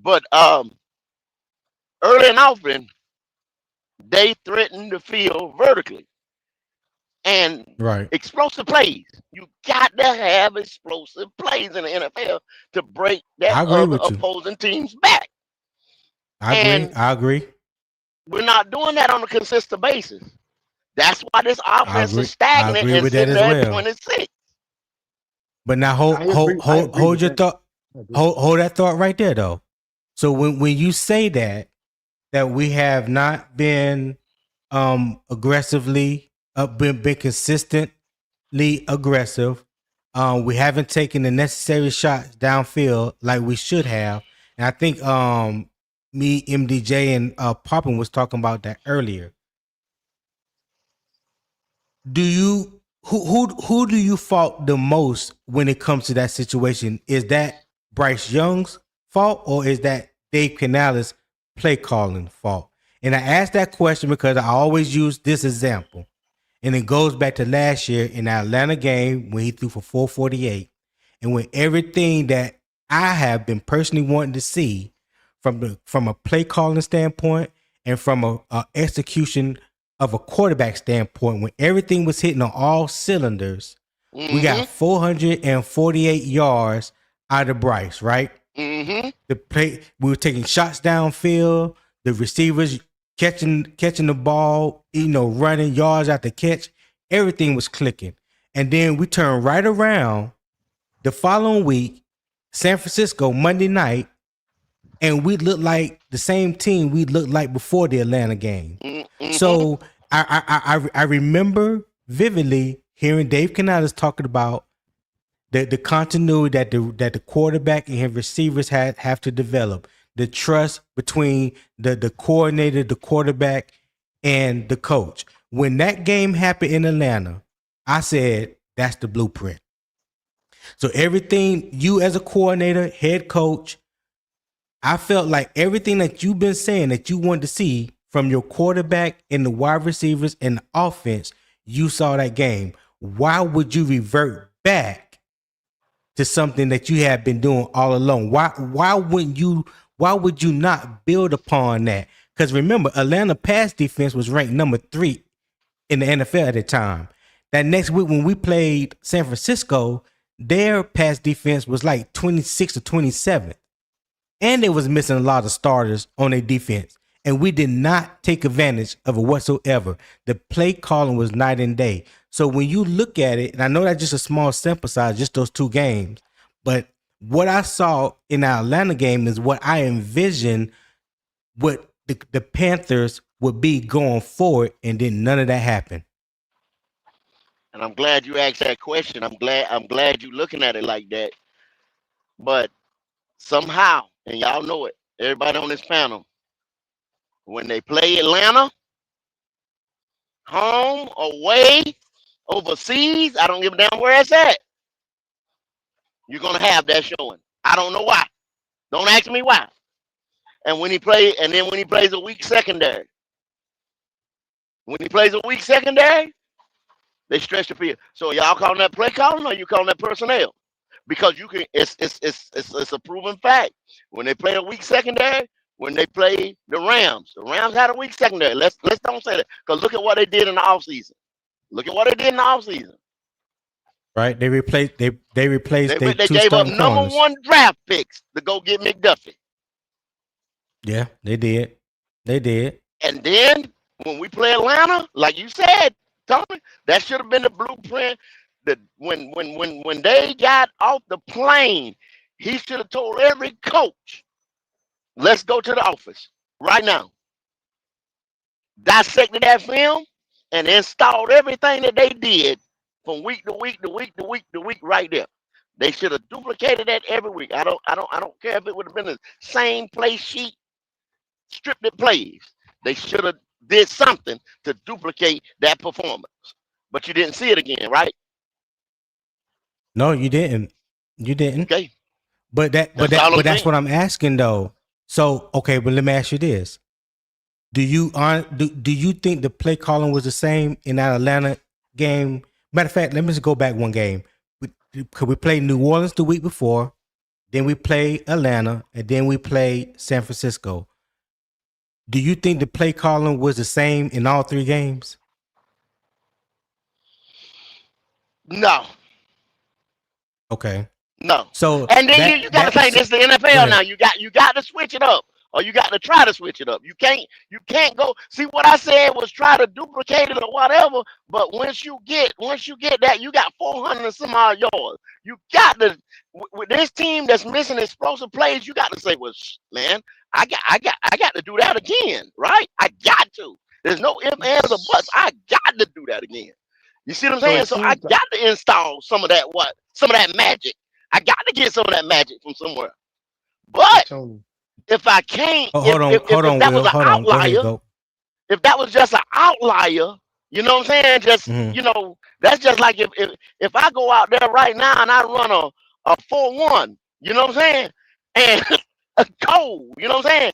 But early and often, they threatened the field vertically. And Right. explosive plays. You got to have explosive plays in the NFL to break that I agree other with you. opposing team's back. I agree. We're not doing that on a consistent basis. That's why this offense is I stagnant agree and with that sitting as there at well. 26. But now I agree hold with your that. thought. I agree. Hold that thought right there though. So when you say that we have not been aggressively been consistently aggressive. We haven't taken the necessary shots downfield like we should have. And I think me, MDJ, and Poppin was talking about that earlier. Do you who do you fault the most when it comes to that situation? Is that Bryce Young's fault or is that Dave Canales play calling fault? And I asked that question because I always use this example. And it goes back to last year in the Atlanta game when he threw for 448. And when everything that I have been personally wanting to see from a play calling standpoint and from a execution of a quarterback standpoint, when everything was hitting on all cylinders, we got 448 yards out of Bryce, right? The play, we were taking shots downfield, the receivers catching the ball, running yards after catch, everything was clicking. And then we turned right around the following week, San Francisco, Monday night, and we looked like the same team we looked like before the Atlanta game. So I remember vividly hearing Dave Canales talking about the continuity that the quarterback and his receivers have to develop, the trust between the coordinator, the quarterback, and the coach. When that game happened in Atlanta, I said that's the blueprint. So everything you as a coordinator, head coach, I felt like everything that you've been saying that you wanted to see from your quarterback and the wide receivers and the offense, you saw that game. Why would you revert back to something that you have been doing all along? Why would you not build upon that? Because remember, Atlanta pass defense was ranked number 3 in the NFL at the time. That next week when we played San Francisco, their pass defense was like 26 or 27. And they was missing a lot of starters on their defense. And we did not take advantage of it whatsoever. The play calling was night and day. So when you look at it, and I know that's just a small sample size, just those 2 games, but what I saw in the Atlanta game is what I envisioned what the Panthers would be going forward, and then none of that happened. And I'm glad you asked that question. I'm glad you looking at it like that. But somehow, and y'all know it, everybody on this panel, when they play Atlanta, home, away, overseas, I don't give a damn where it's at, you're gonna have that showing. I don't know why. Don't ask me why. And when he plays a weak secondary, they stretch the field. So y'all calling that play calling or you calling that personnel? Because you can, it's a proven fact. When they play a weak secondary, when they play the Rams had a weak secondary. Let's don't say that, because look at what they did in the offseason. Right? They replaced They their 2 gave up starting number corners. 1 draft picks to go get McDuffie. Yeah, they did. And then when we play Atlanta, like you said, Tony, that should have been the blueprint. That when they got off the plane, he should have told every coach, let's go to the office right now. Dissected that film and installed everything that they did from week to week right there. They should have duplicated that every week. I don't care if it would have been the same play sheet, scripted plays. They should have did something to duplicate that performance. But you didn't see it again, right? No, you didn't. You didn't. Okay. But That's all I'm that's saying. what I'm asking though. So okay, but let me ask you this: do you think the play calling was the same in that Atlanta game? Matter of fact, let me just go back one game. Could we play New Orleans the week before? Then we play Atlanta, and then we play San Francisco. Do you think the play calling was the same in all three games? No. Okay. No. So And then you got to say this is the NFL now. You got to switch it up, or you got to try to switch it up. You can't go. See, what I said was try to duplicate it or whatever. But once you get that, you got 400 and some odd yards. You got to, with this team that's missing explosive plays, you got to say, well, man, I got to do that again, right? I got to. There's no ifs, ands, or buts. I got to do that again. You see what I'm saying? So I got to install some of that magic. I got to get some of that magic from somewhere. But if I can't, if that was an outlier, if that was just an outlier, you know what I'm saying? Just that's just like if I go out there right now and I run a 4-1, you know what I'm saying? And a goal, you know what I'm saying?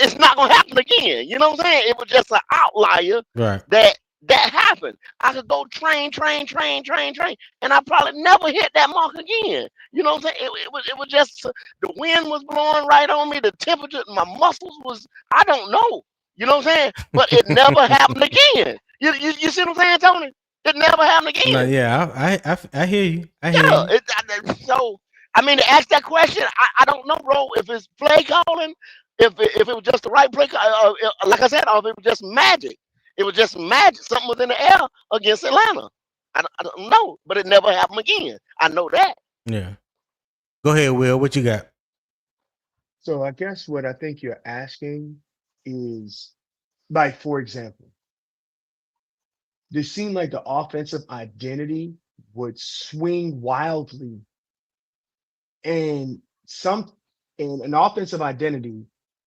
It's not gonna happen again. You know what I'm saying? It was just an outlier that happened. I could go train, and I probably never hit that mark again. You know what I'm saying? It was just the wind was blowing right on me. The temperature, my muscles was, I don't know. You know what I'm saying? But it never happened again. You see what I'm saying, Tony? It never happened again. No, yeah, I hear you. I hear you. So I mean, to ask that question, I don't know, bro. If it's play calling, if it was just the right play, like I said, or if it was just magic. It was just magic. Something was in the air against Atlanta. I don't know, but it never happened again. I know that. Yeah. Go ahead, Will. What you got? So I guess what I think you're asking is, like, for example, it seemed like the offensive identity would swing wildly, and an offensive identity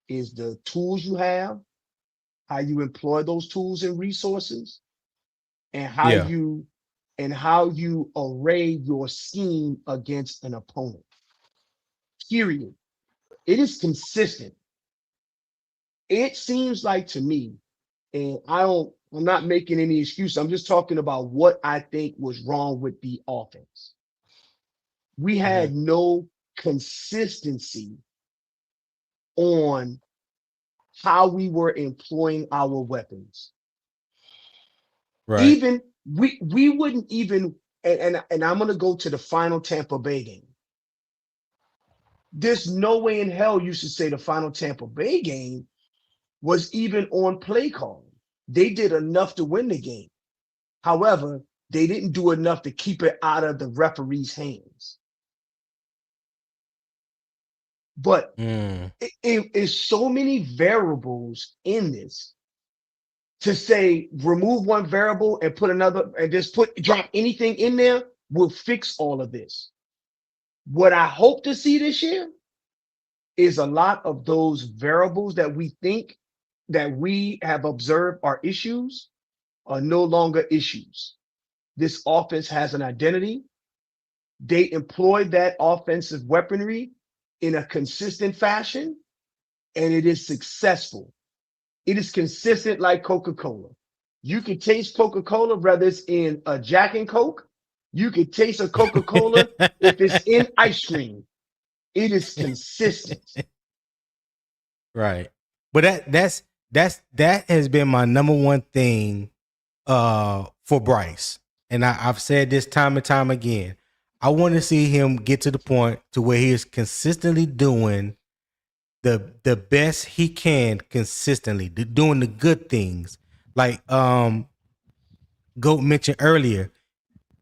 is the tools you have, how you employ those tools and resources, and how you array your scheme against an opponent. Period. It is consistent. It seems like to me, and I'm not making any excuse. I'm just talking about what I think was wrong with the offense. We had no consistency on how we were employing our weapons. Right. Even we wouldn't even, and I'm gonna go to the final Tampa Bay game. There's no way in hell you should say the final Tampa Bay game was even on play calling. They did enough to win the game. However, they didn't do enough to keep it out of the referee's hands. But it is so many variables in this to say remove one variable and put another and just drop anything in there will fix all of this. What I hope to see this year is a lot of those variables that we think that we have observed are issues are no longer issues. This offense has an identity. They employ that offensive weaponry in a consistent fashion, and it is successful. It is consistent like Coca-Cola. You can taste Coca-Cola, whether it's in a Jack and Coke. You can taste a Coca-Cola if it's in ice cream. It is consistent. Right. But that has been my number one thing for Bryce. And I've said this time and time again. I want to see him get to the point to where he is consistently doing the best he can consistently, doing the good things. Like Goat mentioned earlier,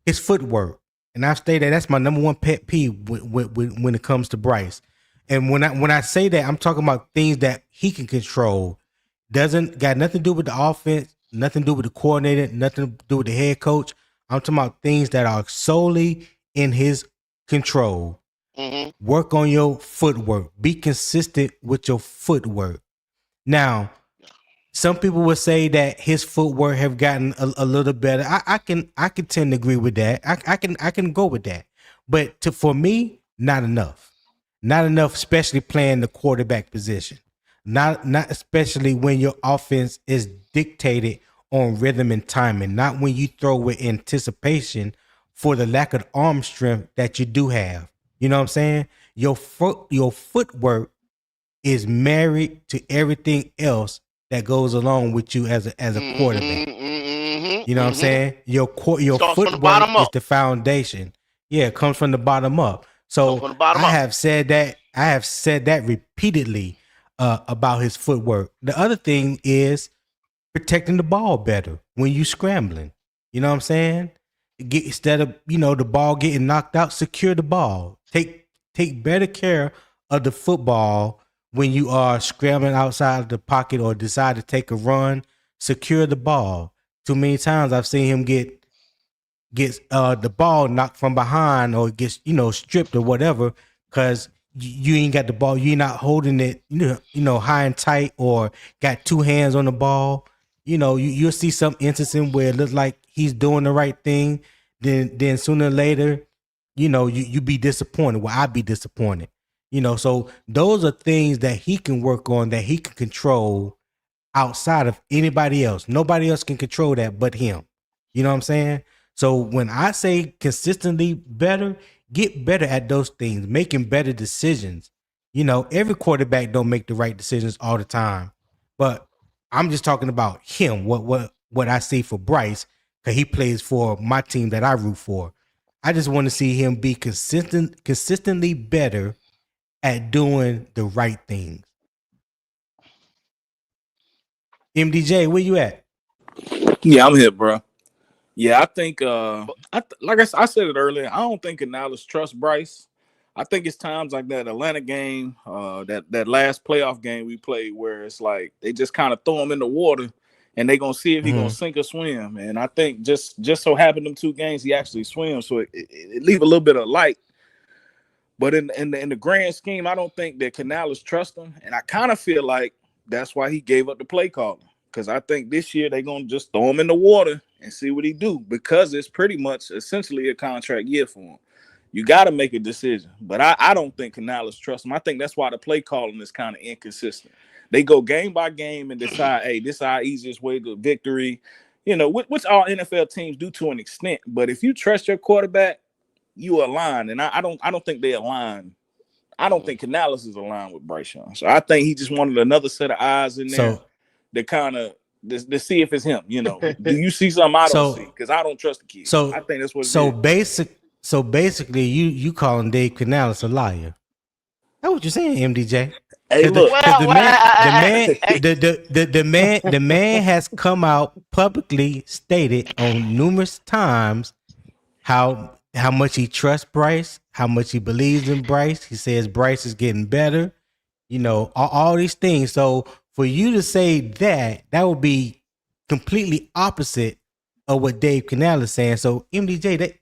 his footwork. And I've stated that's my number one pet peeve when it comes to Bryce. And when I say that, I'm talking about things that he can control. Doesn't got nothing to do with the offense, nothing to do with the coordinator, nothing to do with the head coach. I'm talking about things that are solely in his control. Work on your footwork. Be consistent with your footwork. Now, some people would say that his footwork have gotten a little better. I can tend to agree with that. I can go with that. But for me, not enough. Not enough, especially playing the quarterback position. Not especially when your offense is dictated on rhythm and timing. Not when you throw with anticipation for the lack of arm strength that you do have. You know what I'm saying? Your footwork is married to everything else that goes along with you as a quarterback. You know what I'm saying? Your footwork is the foundation. Yeah, it comes from the bottom up. So I have said that repeatedly about his footwork. The other thing is protecting the ball better when you scrambling. You know what I'm saying? Instead of the ball getting knocked out, secure the ball. Take better care of the football when you are scrambling outside of the pocket or decide to take a run. Secure the ball. Too many times I've seen him get the ball knocked from behind or gets stripped or whatever because you ain't got the ball. You're not holding it high and tight or got two hands on the ball. You'll see some instances where it looks like he's doing the right thing. Then sooner or later, you be disappointed. Well, I'd be disappointed. So those are things that he can work on, that he can control outside of anybody else. Nobody else can control that but him. You know what I'm saying? So when I say consistently better, get better at those things, making better decisions. Every quarterback don't make the right decisions all the time, but I'm just talking about him. What I see for Bryce, because he plays for my team that I root for. I just want to see him be consistently better at doing the right things. MDJ, where you at? Yeah, I'm here, bro. Yeah, I think like I said it earlier, I don't think Canales trusts Bryce. I think it's times like that Atlanta game, that last playoff game we played, where it's like they just kind of throw him in the water and they gonna see if he gonna sink or swim. And I think just so happened them 2 games he actually swims, so it leave a little bit of light. But in the grand scheme, I don't think that Canales trusts him, and I kind of feel like that's why he gave up the play calling. Because I think this year they're going to just throw him in the water and see what he do, because it's pretty much essentially a contract year for him. You got to make a decision. But I don't think Canales trusts him. I think that's why the play calling is kind of inconsistent. They go game by game and decide, hey, this is our easiest way to victory, which all NFL teams do to an extent. But if you trust your quarterback, you align. And I don't think they align. I don't think Canales is aligned with Bryce Young. So I think he just wanted another set of eyes in there. To kind of to see if it's him, do you see something I don't see? Because I don't trust the kid. I think that's what. So basically, you calling Dave Canales a liar? That's what you're saying, MDJ. Hey, look, the man has come out publicly stated on numerous times how much he trusts Bryce, how much he believes in Bryce. He says Bryce is getting better. All these things. So for you to say that would be completely opposite of what Dave Canales is saying. So MDJ, that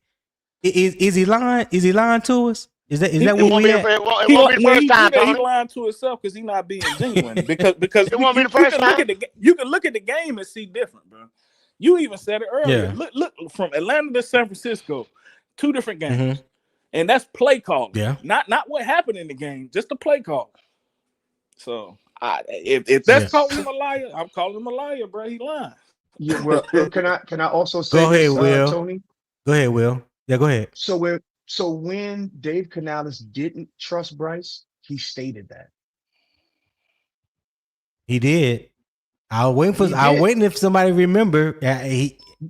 is he lying? Is he lying to us? Is that what we at? He lying to himself because he's not being genuine. Because you can look at the game and see different, bro. You even said it earlier. Yeah. Look from Atlanta to San Francisco, 2 different games, and that's play calling. Yeah, not what happened in the game, just the play call. So if that's calling him a liar, I'm calling him a liar, bro. He lying. Yeah, well, can I also say go ahead, this, Will. Tony? Go ahead, Will. Yeah, go ahead. So when Dave Canales didn't trust Bryce, he stated that. He did. I was waiting if somebody remember.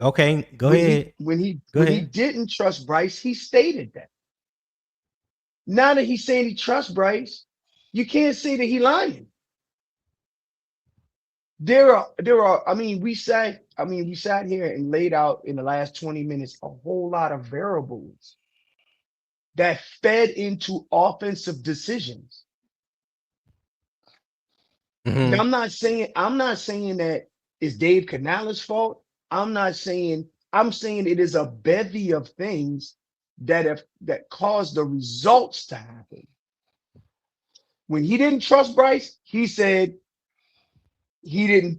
Okay, go ahead. When he didn't trust Bryce, he stated that. Now that he's saying he trusts Bryce, you can't say that he's lying. There are. I mean, we sat here and laid out in the last 20 minutes a whole lot of variables that fed into offensive decisions. Now, I'm not saying that it's Dave Canales' fault. I'm saying it is a bevy of things that caused the results to happen. When he didn't trust Bryce, he said, we're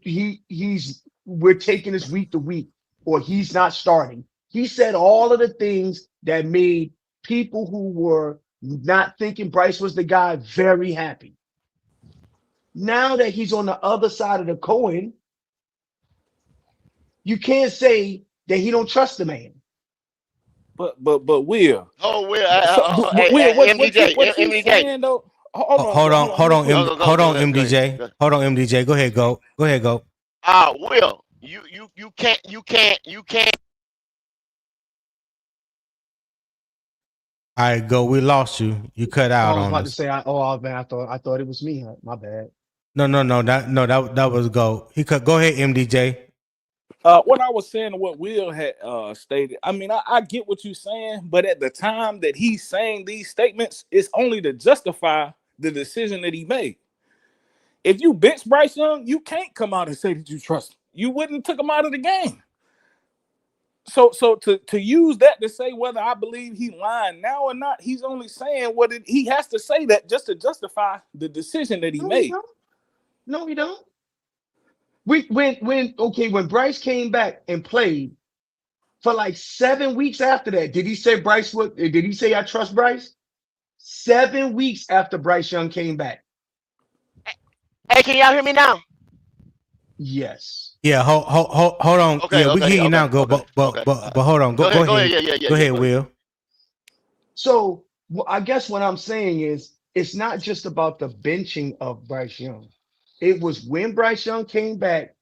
taking this week to week, or he's not starting. He said all of the things that made people who were not thinking Bryce was the guy very happy. Now that he's on the other side of the coin, you can't say that he don't trust the man. But Will. Oh, Will, Will, what MDJ, you saying though? Hold on, MDJ. Hold on, MDJ. Go ahead, go. Will, you can't. All right, go. We lost you. You cut out I was on about to us. say, man, I thought it was me. My bad. No. That was go. He cut. Go ahead, MDJ. What I was saying, what Will had stated. I mean, I get what you're saying, but at the time that he's saying these statements, it's only to justify the decision that he made. If you bench Bryce Young, you can't come out and say that you trust him. You wouldn't have took him out of the game. So to use that to say whether I believe he lying now or not, he's only saying he has to say that just to justify the decision that he made. No, he don't. When Bryce came back and played for like 7 weeks after that, did he say did he say I trust Bryce? 7 weeks after Bryce Young came back. Hey, can y'all hear me now? Yes. Yeah, hold on. Okay, we hear you now, go. Okay, but hold on. Go ahead. Go ahead, Will. So I guess what I'm saying is it's not just about the benching of Bryce Young. It was when Bryce Young came back,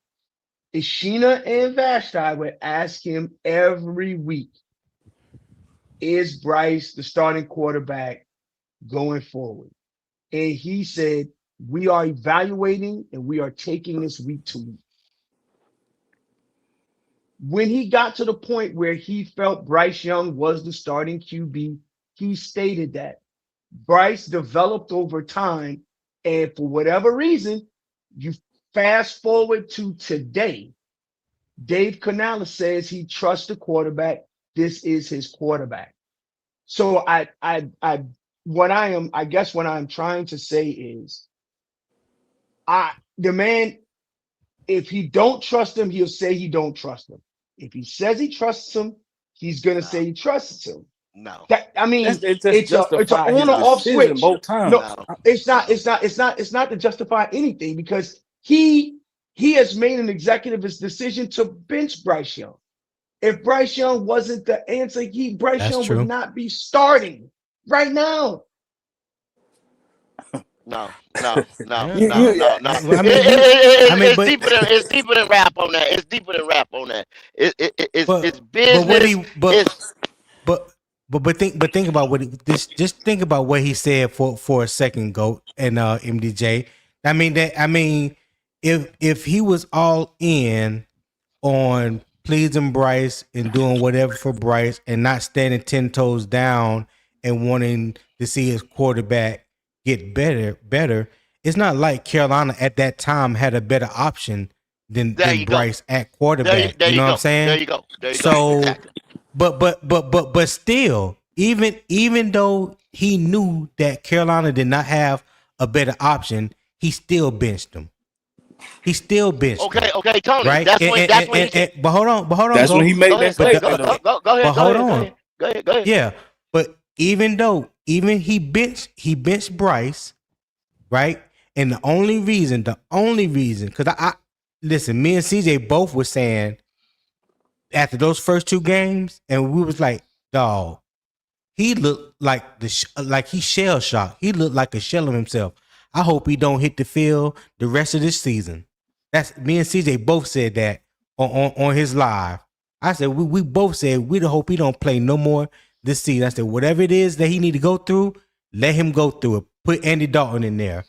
Ishina and Vashti would ask him every week, is Bryce the starting quarterback going forward? And he said, we are evaluating and we are taking this week to week. When he got to the point where he felt Bryce Young was the starting QB, he stated that Bryce developed over time. And for whatever reason, you fast forward to today, Dave Canales says he trusts the quarterback. This is his quarterback. So what I'm trying to say is, the man, if he don't trust him, he'll say he don't trust him. If he says he trusts him, he's gonna say he trusts him. No. It's an on or off switch. Both times. No, it's not to justify anything, because he has made an executive decision to bench Bryce Young. If Bryce Young wasn't the answer, Bryce Young would not be starting right now. No. It's deeper than rap on that. It's deeper than rap on that. It's business. But think about just think about what he said for a second, Goat and MDJ. I mean, if he was all in on pleasing Bryce and doing whatever for Bryce and not standing 10 toes down and wanting to see his quarterback get better, it's not like Carolina at that time had a better option than Bryce at quarterback. You know what I'm saying? There you go. So, exactly. but still, even though he knew that Carolina did not have a better option, he still benched him. Okay, Tony. Right? That's when. But hold on. That's when he made that statement. Go ahead. Go ahead. Yeah, but even he benched Bryce, right? And the only reason, because I listen, me and CJ both were saying after those first two games, and we was like, dog, he looked like he shell shocked. He looked like a shell of himself. I hope he don't hit the field the rest of this season. That's me and CJ both said that on his live. I said we both said we hope he don't play no more this season. I said whatever it is that he need to go through, let him go through it. Put Andy Dalton in there.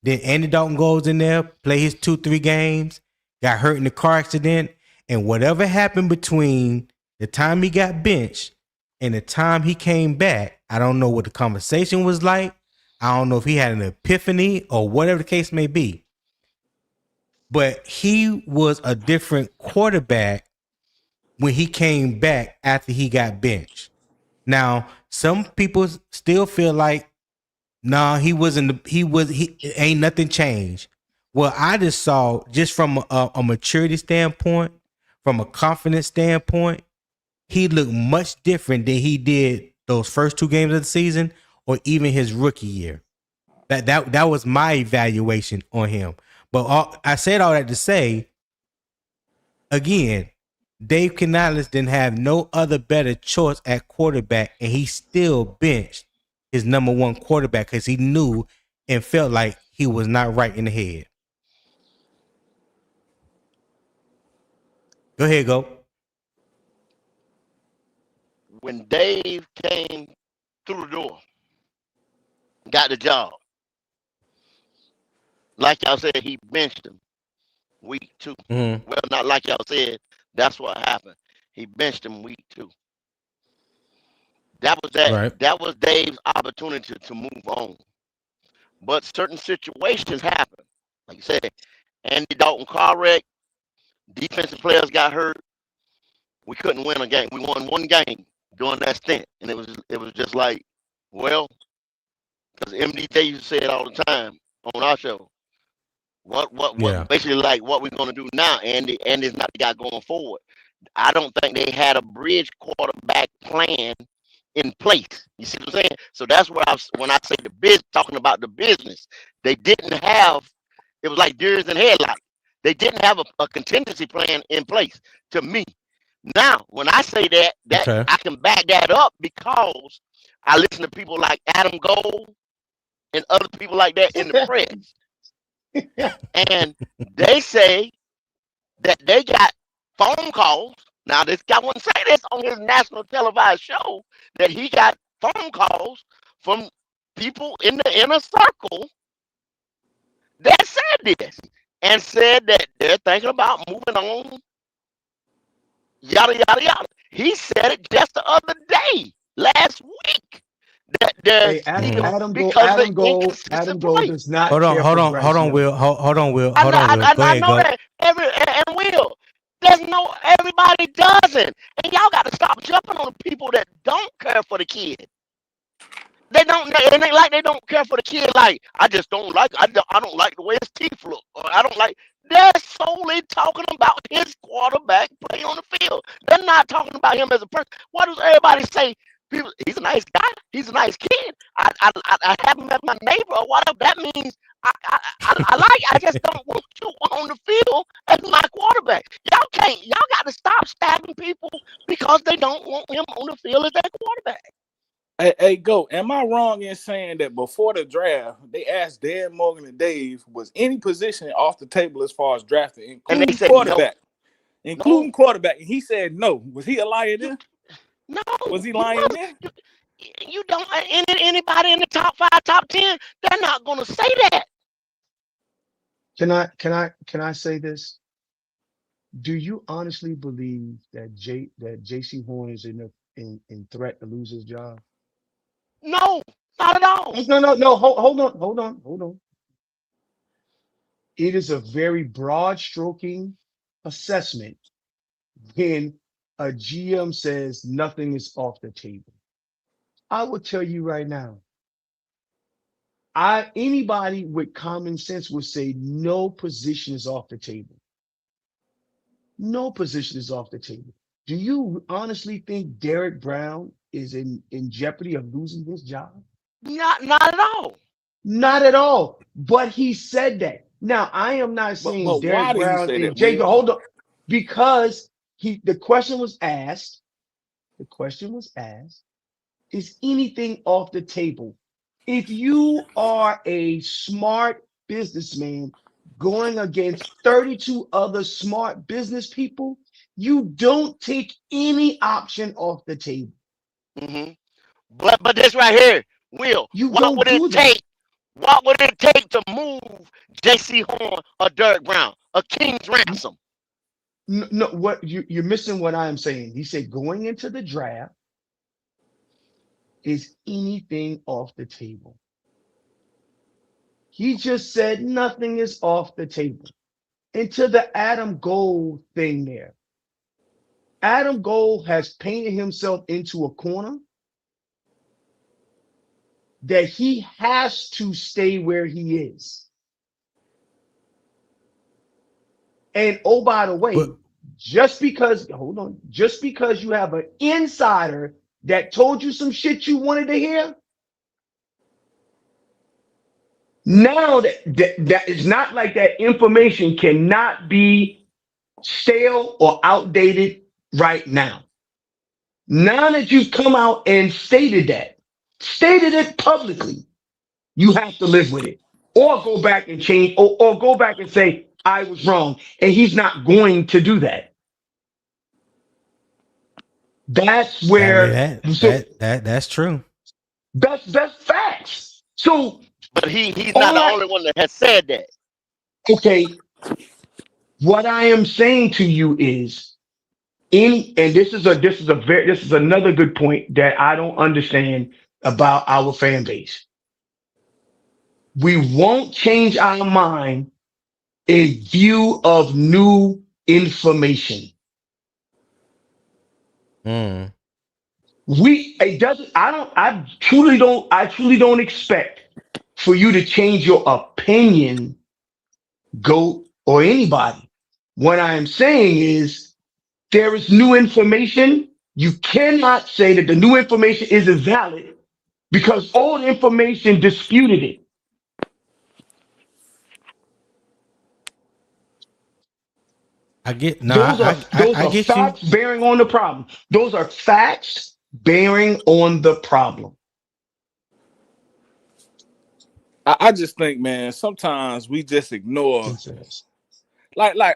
Then Andy Dalton goes in there, play his 2-3 games, got hurt in the car accident, and whatever happened between the time he got benched and the time he came back, I don't know what the conversation was like. I don't know if he had an epiphany or whatever the case may be. But he was a different quarterback when he came back after he got benched. Now, some people still feel like, nah, he ain't nothing changed. Well, I just saw just from a maturity standpoint, from a confidence standpoint, he looked much different than he did those first 2 games of the season or even his rookie year. That was my evaluation on him. But I said all that to say, again, Dave Canales didn't have no other better choice at quarterback, and he still benched his number 1 quarterback because he knew and felt like he was not right in the head. Go ahead, go. When Dave came through the door, got the job, like y'all said, he benched him week 2. Mm-hmm. Well, not like y'all said. That's what happened. He benched him week 2. That was that. Right. That was Dave's opportunity to move on. But certain situations happen. Like you said, Andy Dalton car wreck, defensive players got hurt. We couldn't win a game. We won 1 game during that stint, and it was just like, well, because MDJ used to say it all the time on our show. What Yeah. basically like what we're gonna do now? Andy's not the guy going forward. I don't think they had a bridge quarterback plan in place. You see what I'm saying? So that's where when I say talking about the business, they didn't have. It was like deers in headlights. They didn't have a contingency plan in place. To me, now when I say that Okay. I can back that up because I listen to people like Adam Gold and other people like that in the press, and they say that they got phone calls. Now, this guy wouldn't say this on his national televised show, that he got phone calls from people in the inner circle that said this and said that they're thinking about moving on, yada, yada, yada. He said it just the other day, last week, that Hey, there's Adam, still Mm-hmm. Adam Gold, because of the Adam inconsistent Gold play. does not Hold on, care hold for on, hold Bryce on, Young. Will. Hold on, Will. I Hold know, on, Will. Go I ahead, know go. that and Will. Everybody doesn't, and y'all got to stop jumping on the people that don't care for the kid. They don't. It ain't like they don't care for the kid. Like I just don't like. I don't like the way his teeth look. Or I don't like. They're solely talking about his quarterback play on the field. They're not talking about him as a person. Why does everybody say people? He's a nice guy. He's a nice kid. I have him as my neighbor or whatever. That means I like. I just don't want you on the field as my quarterback. Y'all can't. Y'all got to stop stabbing people because they don't want him on the field as their quarterback. Hey, go. Am I wrong in saying that before the draft, they asked Dan Morgan and Dave, was any position off the table as far as drafting, And they including said quarterback? no. Including quarterback. And he said no. Was he a liar then? No, Was he he lying was. then? You don't. Anybody in the top 5, top 10, they're not going to say that. Can I say this? Do you honestly believe that JC Horn is in threat to lose his job? No, not at all. No. Hold on. It is a very broad stroking assessment when a GM says nothing is off the table. I will tell you right now, anybody with common sense would say no position is off the table. No position is off the table. Do you honestly think Derek Brown is in jeopardy of losing his job? Not at all. Not at all. But he said that. Now, I am not saying But why Derek did he Brown say and that, Jacob, Will? hold on, because the question was asked. The question was asked, is anything off the table? If you are a smart businessman going against 32 other smart business people, you don't take any option off the table. Mm-hmm. But this right here, Will, You what don't would it do that. take? What would it take to move J.C. Horn or Derek Brown? A king's ransom. No, what you're missing what I am saying. He said going into the draft, is anything off the table? He just said nothing is off the table. And to the Adam Gold thing there, Adam Gold has painted himself into a corner that he has to stay where he is. And oh, by the way, But just because you have an insider that told you some shit you wanted to hear, now that is not like that information cannot be stale or outdated right now. Now that you've come out and stated it publicly, you have to live with it. Or go back and change, or go back and say, I was wrong. And he's not going to do that. That's I mean where, so that's true. that's facts. So But he's not all the I, only one that has said that. okay, what I am saying to you is, and this is another good point that I don't understand about our fan base. We won't change our mind in view of new information. Mm. I truly don't expect for you to change your opinion, GOAT, or anybody. What I am saying is there is new information. You cannot say that the new information isn't valid because old information disputed it. I get no, Those are get you. facts bearing on the problem. Those are facts bearing on the problem. I just think, man, sometimes we just ignore, Yes.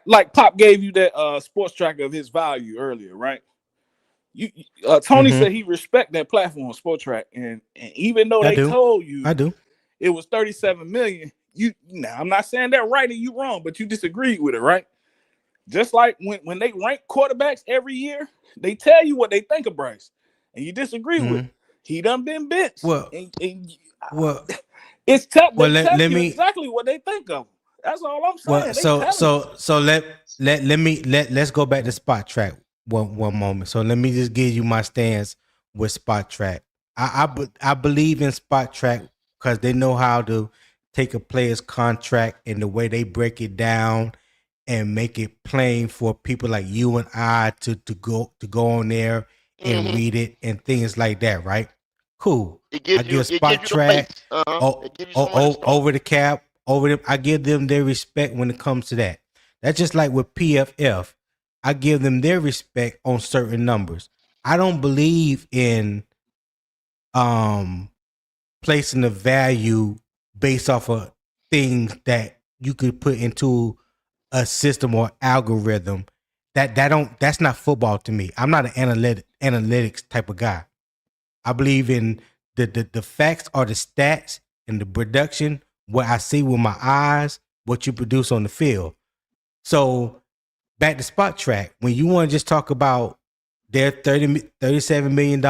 like Pop gave you that sports tracker of his value earlier, right? Tony Mm-hmm. said he respect that platform, Spotrac, and even though I they do. told you I do. it was 37 million, I'm not saying that right and you wrong, but you disagreed with it, right? Just like when they rank quarterbacks every year, they tell you what they think of Bryce, and you disagree with Mm-hmm. it. He done been benched, Well, and well, it's well. they tell Let you me. exactly what they think of him. That's all I'm Well, saying. They telling you. let's go back to Spot Track one moment. So let me just give you my stance with Spot Track. I believe in Spot Track because they know how to take a player's contract and the way they break it down and make it plain for people like you and I to go on there and read it and things like that, right? Cool. It I gives you give it gives Spot you the base. Track It gives you some money to start. over the cap, over them. I give them their respect when it comes to that. That's just like with PFF. I give them their respect on certain numbers. I don't believe in um placing the value based off of things that you could put into a system or algorithm. That's not football to me. I'm not an analytics type of guy. I believe in the facts are the stats and the production, what I see with my eyes, what you produce on the field. So back to Spot Track, when you want to just talk about their $37 million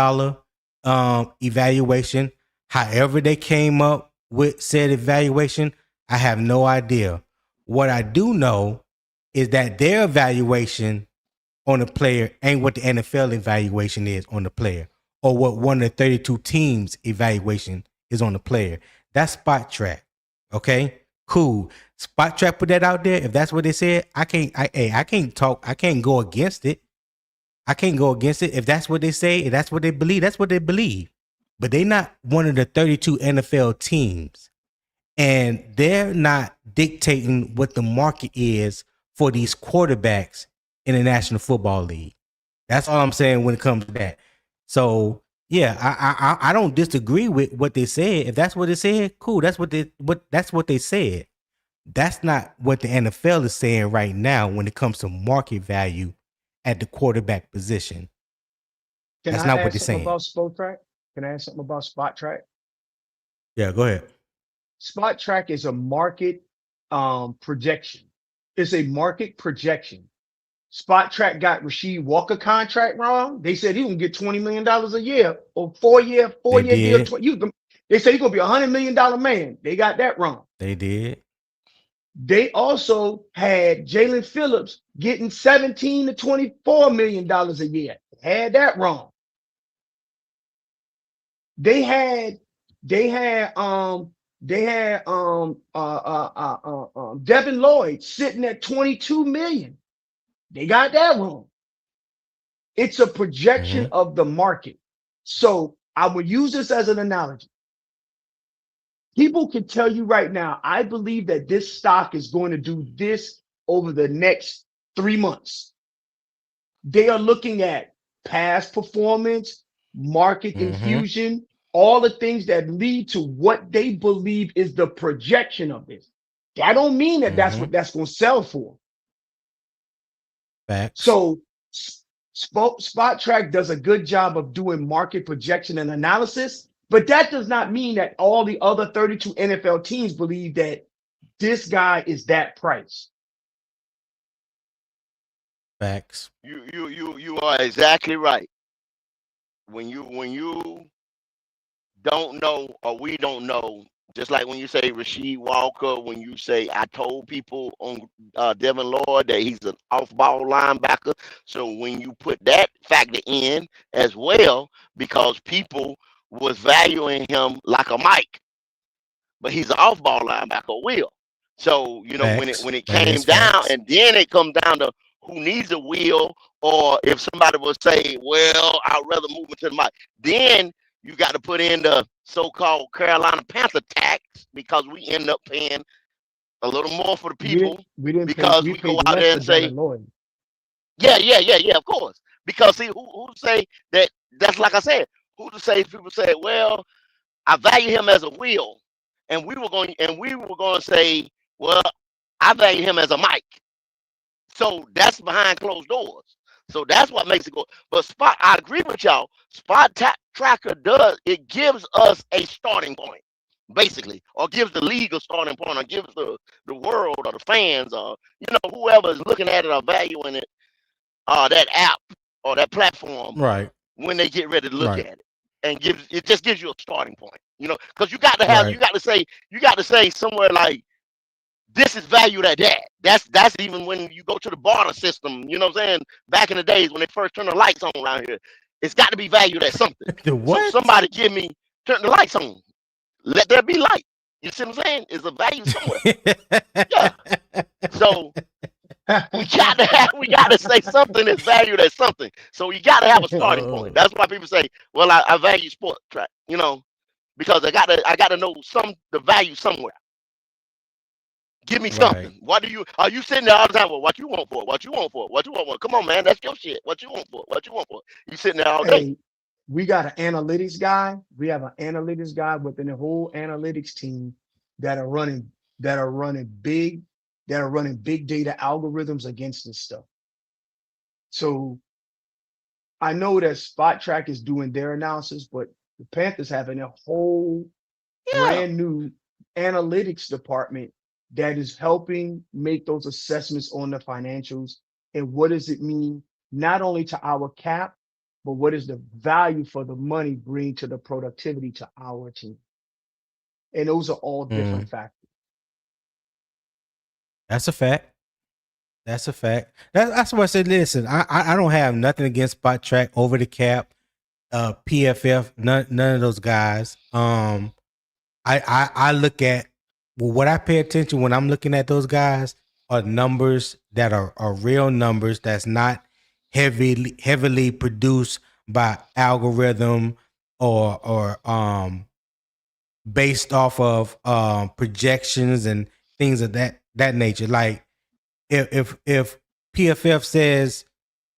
evaluation, however they came up with said evaluation, I have no idea. What I do know is that their evaluation on the player ain't what the NFL evaluation is on the player, or what one of the 32 teams evaluation is on the player. That's Spot Track. Okay, cool. Spot Track put that out there. If that's what they said, I can't talk. I can't go against it. I can't go against it. If that's what they say, if that's what they believe, that's what they believe. But they're not one of the 32 NFL teams, and they're not dictating what the market is for these quarterbacks in the National Football League. That's all I'm saying when it comes to that. So yeah, I don't disagree with what they said. If that's what they said, cool. That's what they said. That's not what the NFL is saying right now when it comes to market value at the quarterback position. Can That's I not what add they're something saying. about Spotrac? Can I add something about Spot Track? Yeah, go ahead. Spot Track is a market projection. It's a market projection. Spot Track got Rasheed Walker contract wrong. They said he gonna get $20 million a year or four year They deal. did. They said he's gonna be $100 million man. They got that wrong. They did. They also had Jalen Phillips getting $17 to $24 million a year. Had that wrong. They had They had Devin Lloyd sitting at 22 million. They got that wrong. It's a projection Mm-hmm. of the market. So I would use this as an analogy. People can tell you right now, I believe that this stock is going to do this over the next 3 months. They are looking at past performance, market Mm-hmm. infusion, all the things that lead to what they believe is the projection of this. That don't mean that that's Mm-hmm. what that's going to sell for. Facts. So Spotrac does a good job of doing market projection and analysis, but that does not mean that all the other 32 NFL teams believe that this guy is that price. Facts. You are exactly right. When you don't know or we don't know, just like when you say Rasheed Walker, when you say I told people on Devin Lloyd that he's an off-ball linebacker. So when you put that factor in as well, because people was valuing him like a Mike, but he's an off-ball linebacker, Will. So Facts. when it That came is down, facts. and then it comes down to who needs a Will, or if somebody would say, well, I'd rather move into the Mike, then you got to put in the so-called Carolina Panther tax, because we end up paying a little more for the people We didn't pay. because We we go paid out less there for and say, Devin Lloyd. yeah, of course. Because see, who say that? That's like I said. Who to say? People say, well, I value him as a Will, and we were going to say, well, I value him as a Mike. So that's behind closed doors. So that's what makes it go. But I agree with y'all. Tracker it gives us a starting point, basically, or gives the league a starting point, or gives the world or the fans or whoever is looking at it or valuing it, that app or that platform, Right. when they get ready to look Right. at it, and it just gives you a starting point, because you got Right. to say somewhere like, this is valued at that. That's even when you go to the barter system, you know what I'm saying? Back in the days when they first turned the lights on around here, it's got to be valued at something. The So what? somebody turn the lights on. Let there be light. You see what I'm saying? It's a value somewhere. Yeah. So we got to say something is valued at something. So you got to have a starting point. That's why people say, well, I value Spotrac, because I got to know the value somewhere. Give me Right. something. Are you sitting there all the time? Well, what you want for it? What you want for it? What you want for it? Come on, man. That's your shit. What you want for it? What you want for it? You sitting there all day. Hey, we got an analytics guy. We have an analytics guy within the whole analytics team that are running big data algorithms against this stuff. So I know that Spotrac is doing their analysis, but the Panthers having a whole Yeah. brand new analytics department that is helping make those assessments on the financials and what does it mean not only to our cap, but what is the value for the money bring to the productivity to our team. And those are all different factors. That's a fact. That's a fact. That's why I said, listen, I don't have nothing against Spotrac, Over the Cap, PFF, none of those guys. I look at, well, what I pay attention when I'm looking at those guys are numbers that are real numbers that's not heavily produced by algorithm or based off of projections and things of that nature. Like if PFF says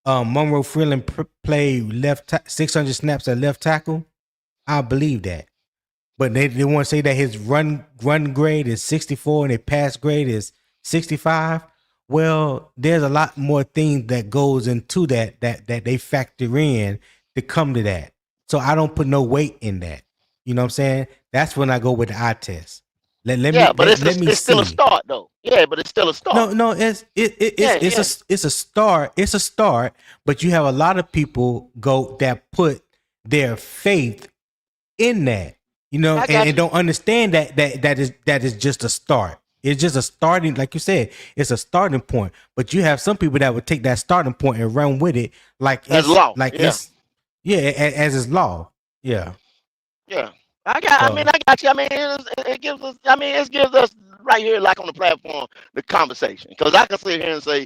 Monroe Freeland played 600 snaps at left tackle, I believe that. But they want to say that his run grade is 64 and his pass grade is 65. Well, there's a lot more things that goes into that they factor in to come to that. So I don't put no weight in that. You know what I'm saying? That's when I go with the eye test. Let me it's still a see. start though. Yeah, but it's still a start. No, it's a start. It's a start, but you have a lot of people that put their faith in that. And don't understand that is just a start. It's just a starting, like you said, it's a starting point. But you have some people that would take that starting point and run with it like as it's law. like it's as is law. Yeah. Yeah. I got you. I mean, it gives us. I mean, it gives us right here, like on the platform, the conversation. Because I can sit here and say,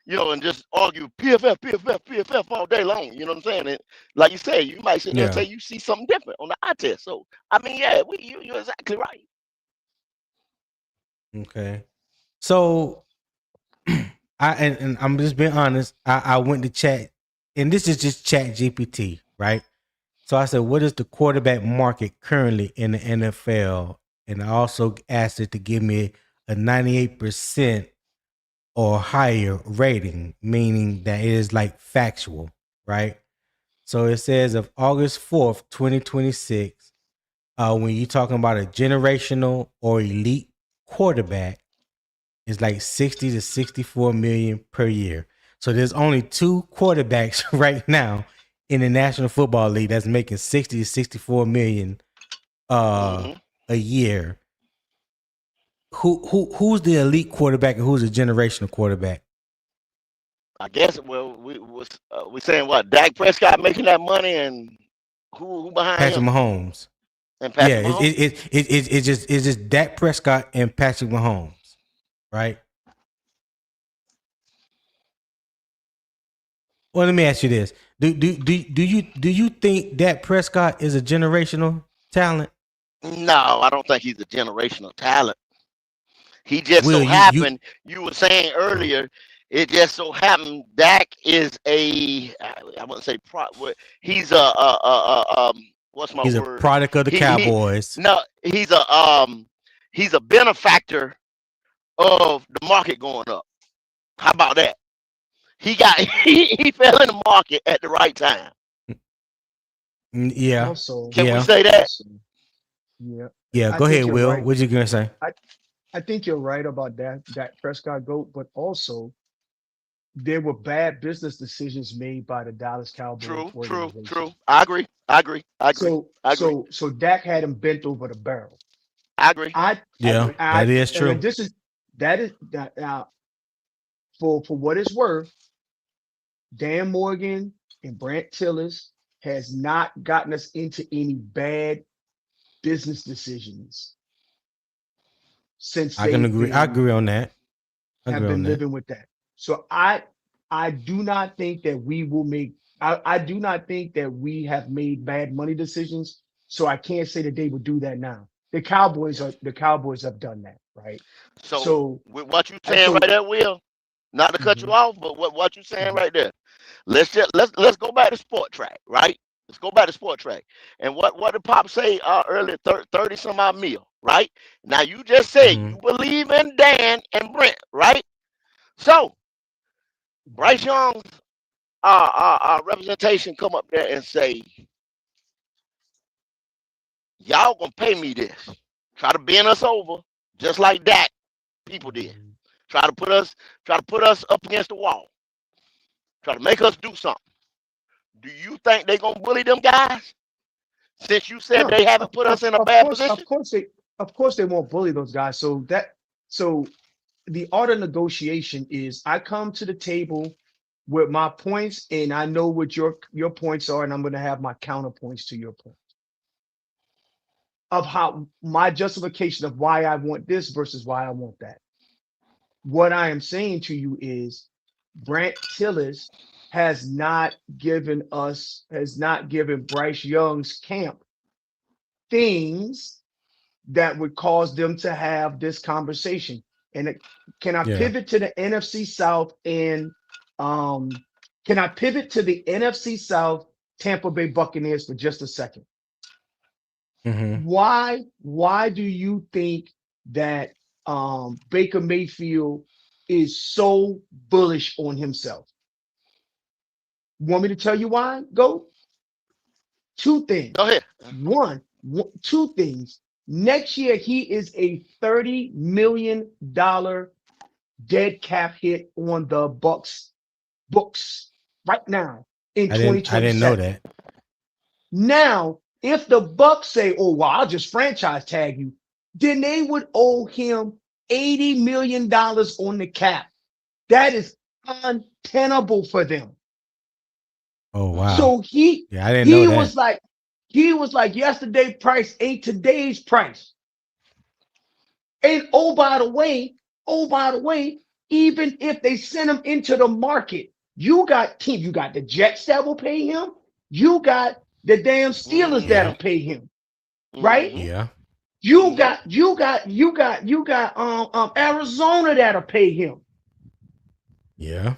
and just argue PFF all day long. You know what I'm saying? And like you say, you might sit there and Yeah. say you see something different on the eye test. So I mean, yeah, you're exactly right. Okay. So and I'm just being honest. I went to chat, and this is just Chat GPT, right? So I said, what is the quarterback market currently in the NFL? And I also asked it to give me a 98% or higher rating, meaning that it is like factual, right? So it says of August 4th, 2026, when you're talking about a generational or elite quarterback, it's like 60 to 64 million per year. So there's only two quarterbacks right now in the National Football League that's making 60 to 64 million hmm a year. Who's the elite quarterback and who's the generational quarterback? I guess. Well, we saying what? Dak Prescott making that money, and who behind Patrick him? Mahomes. And Yeah, Patrick Mahomes. it's just Dak Prescott and Patrick Mahomes, right? Well, let me ask you this: do you think Dak Prescott is a generational talent? No, I don't think he's a generational talent. He just Will so you? happened. You were saying Oh, earlier, it just so happened Dak is I wouldn't say he's what's my he's a word? product of the He Cowboys. no, he's a benefactor of the market going up. How about that? He fell in the market at the right time. Yeah, Also, Can we yeah, say that? also, yeah, yeah. I Go think ahead, you're Will. right. What you gonna say? I think you're right about that Prescott GOAT, but also there were bad business decisions made by the Dallas Cowboys True, true, organization. true. I agree. I agree. I agree. So I agree. so Dak had him bent over the barrel. I agree. I I Yeah, agree. that is and true. then that is that now for what it's worth, Dan Morgan and Brandt Tilis has not gotten us into any bad business decisions since I can they've agree. I been agree on that. I have agree on been that. living with that. So I do not think that we will make I do not think that we have made bad money decisions. So I can't say that they would do that now. Yeah. The Cowboys have done that, right? So So with what you I saying right so there, Will, not to cut you mhm, off, but what you saying mhm, right there. Let's go back to Spotrac, right? Let's go back to Spotrac. And what did Pop say earlier? 30 some odd mil, right? Now you just said Mm-hmm. you believe in Dan and Brent, right? So Bryce mhm. Young's representation come up there and say, y'all gonna pay me this. Try to bend us over, just like that people did. Mhm. Try to put us up against the wall. Try to make us do something. Do you think they gonna bully them guys? Since you said No, they haven't put us in a bad position? of course they won't bully those guys. So the art of negotiation is I come to the table with my points and I know what your points are, and I'm gonna have my counterpoints to your point of how my justification of why I want this versus why I want that. What I am saying to you is Brandt Tilis has not given Bryce Young's camp things that would cause them to have this conversation. And can I Yeah. pivot to the NFC South and um, can I pivot to the NFC South Tampa Bay Buccaneers for just a second? Mm-hmm. Why do you think that Baker Mayfield is so bullish on himself? Want me to tell you why? Go. Two Go things. ahead. Two things. Next year, he is a $30 million dead cap hit on the Bucks books right now in I didn't know 2027. that. Now, if the Bucks say, "Oh, well, I'll just franchise tag you," then they would owe him $80 million on the cap. That is untenable for them. Oh Mm-hmm. wow. So he Yeah, I didn't know he was that. like, He was like, yesterday price ain't today's price. And oh, by the way, even if they send him into the market, you got the Jets that will pay him. You got the damn Steelers Mm-hmm. that'll Yeah. pay him, right? Mm-hmm. Yeah. You got Arizona that'll pay him. Yeah.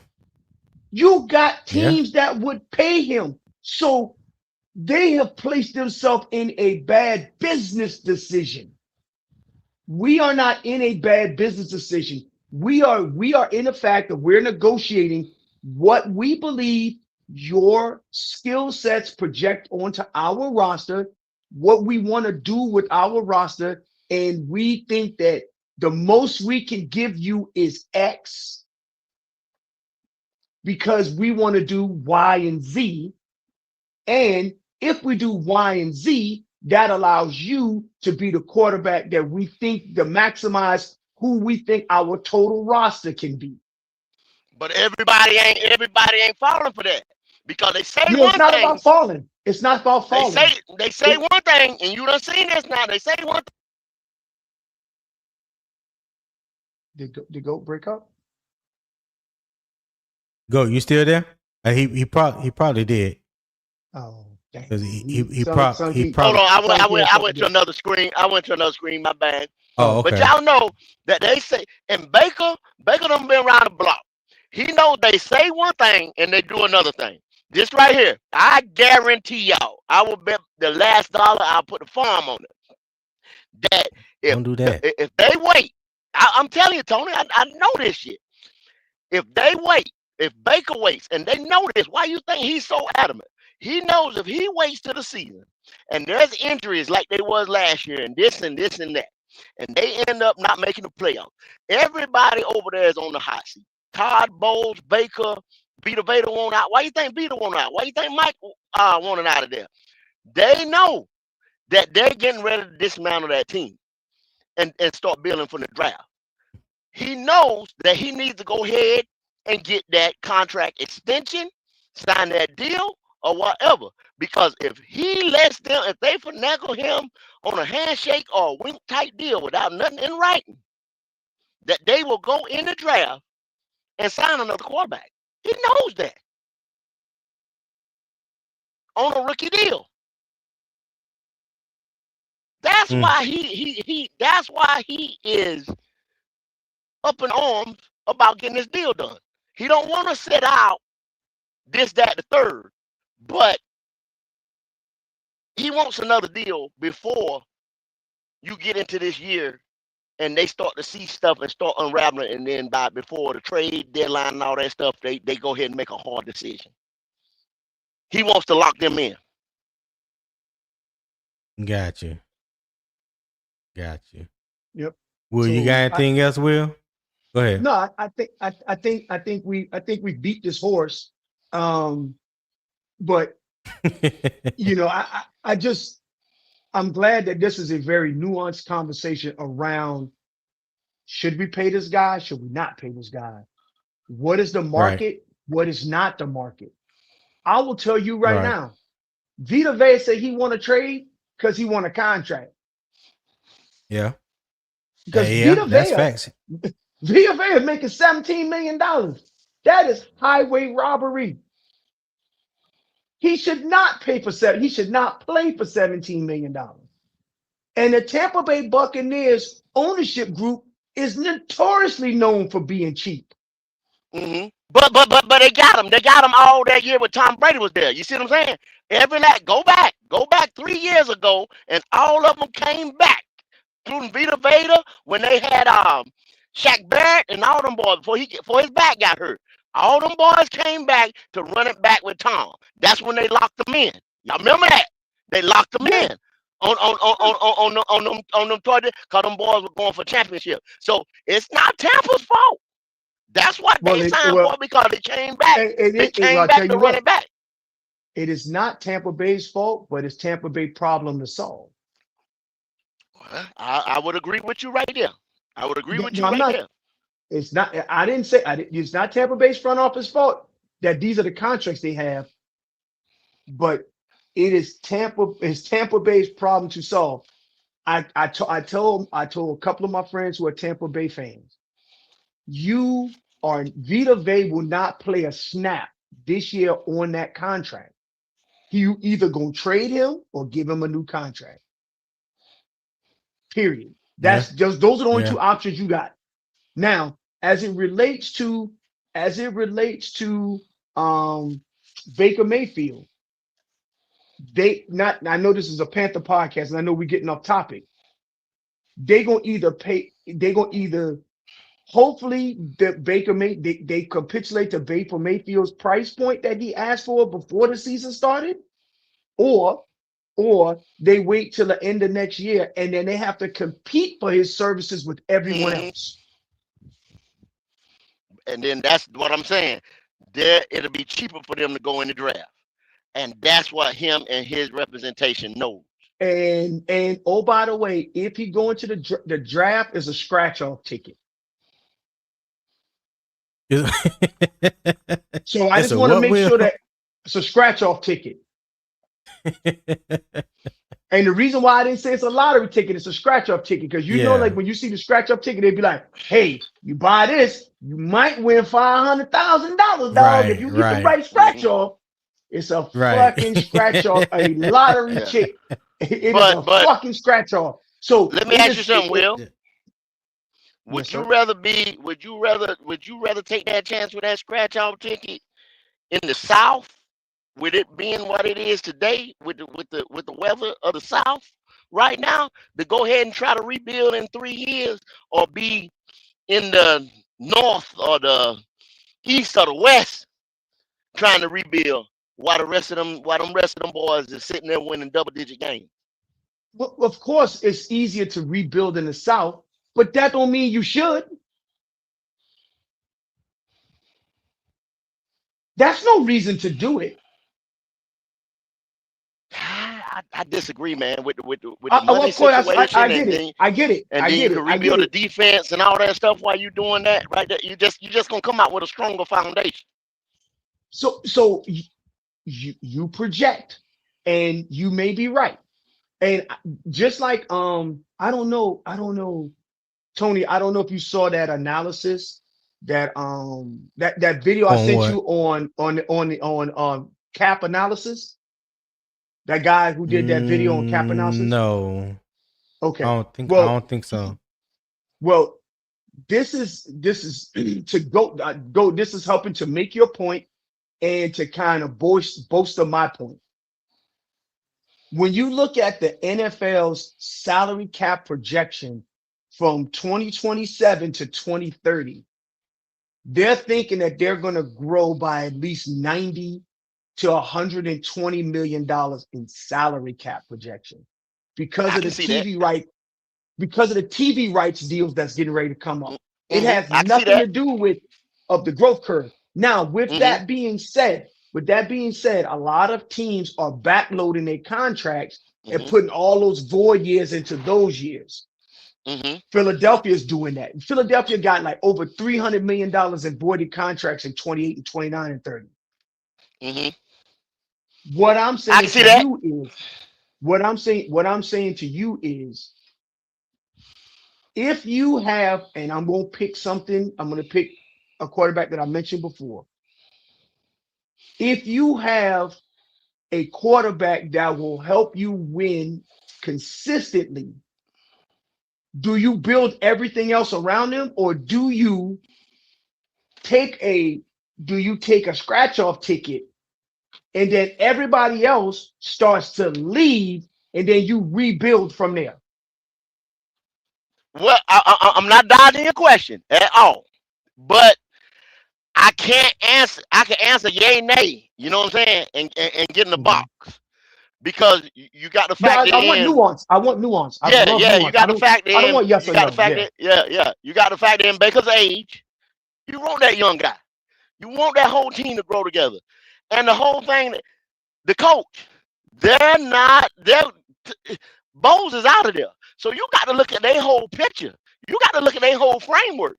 You got Yeah. teams that would pay him. So they have placed themselves in a bad business decision. We are not in a bad business decision. We are in the fact that we're negotiating what we believe your skill sets project onto our roster, what we want to do with our roster, and we think that the most we can give you is X because we want to do Y and Z. And if we do Y and Z, that allows you to be the quarterback that we think to maximize who we think our total roster can be. But everybody ain't falling for that because they say No, it's one not thing. about falling. It's not about They falling. say one thing, and you done seen this now. They say one. Did GOAT break up? Go. You still there? He probably did. Oh, dang. Because he Son probably. Hold on, I can't went to another screen. I went to another screen. My bad. Oh, But okay. y'all know that they say, and Baker done been around the block. He knows they say one thing and they do another thing. This right here, I guarantee y'all, I will bet the last dollar I'll put the farm on it. That Don't do that. if they wait, I'm telling you, Tony, I know this shit. If they wait, if Baker waits, and they know this, why you think he's so adamant? He knows if he waits to the season and there's injuries like they was last year and this and this and that, and they end up not making the playoffs, everybody over there is on the hot seat. Todd Bowles, Baker, Vita Veda want out. Why you think Vita want out? Why you think Mike wanted out of there? They know that they're getting ready to dismantle that team and start building from the draft. He knows that he needs to go ahead and get that contract extension, sign that deal, or whatever. Because if he lets them, if they finagle him on a handshake or a wink type deal without nothing in writing, that they will go in the draft and sign another quarterback. He knows that on a rookie deal. That's why that's why he is up in arms about getting this deal done. He don't want to sit out this, that, the third, but he wants another deal before you get into this year and they start to see stuff and start unraveling, and then before the trade deadline and all that stuff, they go ahead and make a hard decision. He wants to lock them in. Gotcha. Yep. Will, you got anything else, Will? Go ahead. No, I think we beat this horse. But you know, I'm glad that this is a very nuanced conversation around should we pay this guy? Should we not pay this guy? What is the market? Right. What is not the market? I will tell you right now, Vita Vea said he want to trade because he want a contract. Yeah. Because Vita Vea is making $17 million. That is highway robbery. He should not pay for he should not play for $17 million. And the Tampa Bay Buccaneers ownership group is notoriously known for being cheap. Mm-hmm. But they got him. They got him all that year when Tom Brady was there. You see what I'm saying? Every night, go back 3 years ago, and all of them came back. Including Vita Vea when they had Shaq Barrett and all them boys before his back got hurt. All them boys came back to run it back with Tom. That's when they locked them in. Y'all remember that? They locked them in on them toys because them boys were going for championship. So it's not Tampa's fault. That's what they signed for because they came back. They came back to run it back. It is not Tampa Bay's fault, but it's Tampa Bay problem to solve. I would agree with you right there. I would agree with you right there. It's not. I didn't say. It's not Tampa Bay's front office fault that these are the contracts they have. But It's Tampa Bay's problem to solve. I told a couple of my friends who are Tampa Bay fans, Vita Vea will not play a snap this year on that contract. You either gonna trade him or give him a new contract. Period. Yeah. Those are the only Yeah. two options you got. Now, as it relates to Baker Mayfield, I know this is a Panther podcast, and I know we're getting off topic. Hopefully they capitulate to Baker Mayfield's price point that he asked for before the season started, or they wait till the end of next year and then they have to compete for his services with everyone else. And then that's what I'm saying. It'll be cheaper for them to go in the draft. And that's what him and his representation knows. And oh, by the way, if he go into the draft is a scratch-off ticket. So I just want to make sure that it's a scratch-off ticket. And the reason why I didn't say it's a lottery ticket, it's a scratch-off ticket, because you know, like when you see the scratch-off ticket, they'd be like, "Hey, you buy this, you might win $500,000, dog. If you get the right scratch-off." It's a fucking scratch-off, a lottery ticket. It is a fucking scratch-off. So let me ask you something, Will. Would you rather take that chance with that scratch-off ticket in the South, with it being what it is today, with the weather of the South right now, to go ahead and try to rebuild in 3 years, or be in the North or the East or the West trying to rebuild while them rest of them boys is sitting there winning double-digit games? Well, of course, it's easier to rebuild in the South, but that don't mean you should. That's no reason to do it. I disagree, man. With the money situation, I get it. And then you can rebuild the defense and all that stuff while you're doing that. Right there, you just gonna come out with a stronger foundation. So you project, and you may be right. And just like I don't know, Tony. I don't know if you saw that analysis, that video I sent you on cap analysis. That guy who did that video on cap analysis? No. Okay. I don't think so. Well, this is to go. This is helping to make your point and to kind of bolster my point. When you look at the NFL's salary cap projection from 2027 to 2030, they're thinking that they're going to grow by at least 90 to $120 million in salary cap projection because of the TV rights deals that's getting ready to come up. It has nothing to do with the growth curve. Now, with that being said, a lot of teams are backloading their contracts and putting all those void years into those years. Philadelphia is doing that. Philadelphia got like over $300 million in voided contracts in 28 and 29 and 30. What I'm saying to you is, if you have, and I'm going to pick a quarterback that I mentioned before. If you have a quarterback that will help you win consistently, do you build everything else around him, or do you take a scratch-off ticket and then everybody else starts to leave and then you rebuild from there? Well, I'm not dodging your question at all, but I can't answer. I can answer yay, nay. You know what I'm saying? And get in the box, because you got to factor in. I want nuance. You got to factor in. I don't want yes or no. You got to factor in Baker's age. You want that young guy. You want that whole team to grow together. And the whole thing, the coach, Bowles is out of there. So you got to look at their whole picture. You got to look at their whole framework.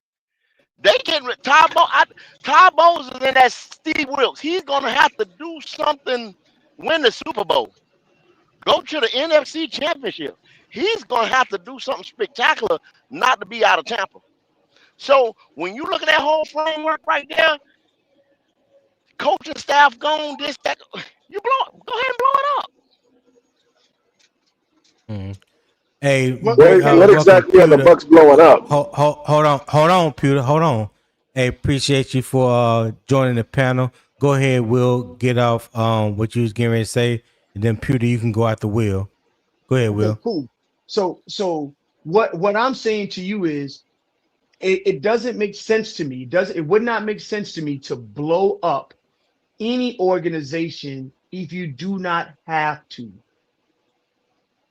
They getting Todd Bowles is in that Steve Wilkes. He's gonna have to do something win the Super Bowl, go to the NFC Championship, he's going to have to do something spectacular not to be out of Tampa. So when you look at that whole framework right there, coaching staff gone, this, that, you go ahead and blow it up. Hey, What What welcome, exactly are the Pewter. Bucks blowing up? Hold on, Pewter. Hold on. Hey, appreciate you for joining the panel. Go ahead, Will. Get off what you was getting ready to say, and then Pewter, you can go out the Will. Go ahead, okay, Will. cool. So what I'm saying to you is it doesn't make sense to me. It would not make sense to me to blow up any organization if you do not have to.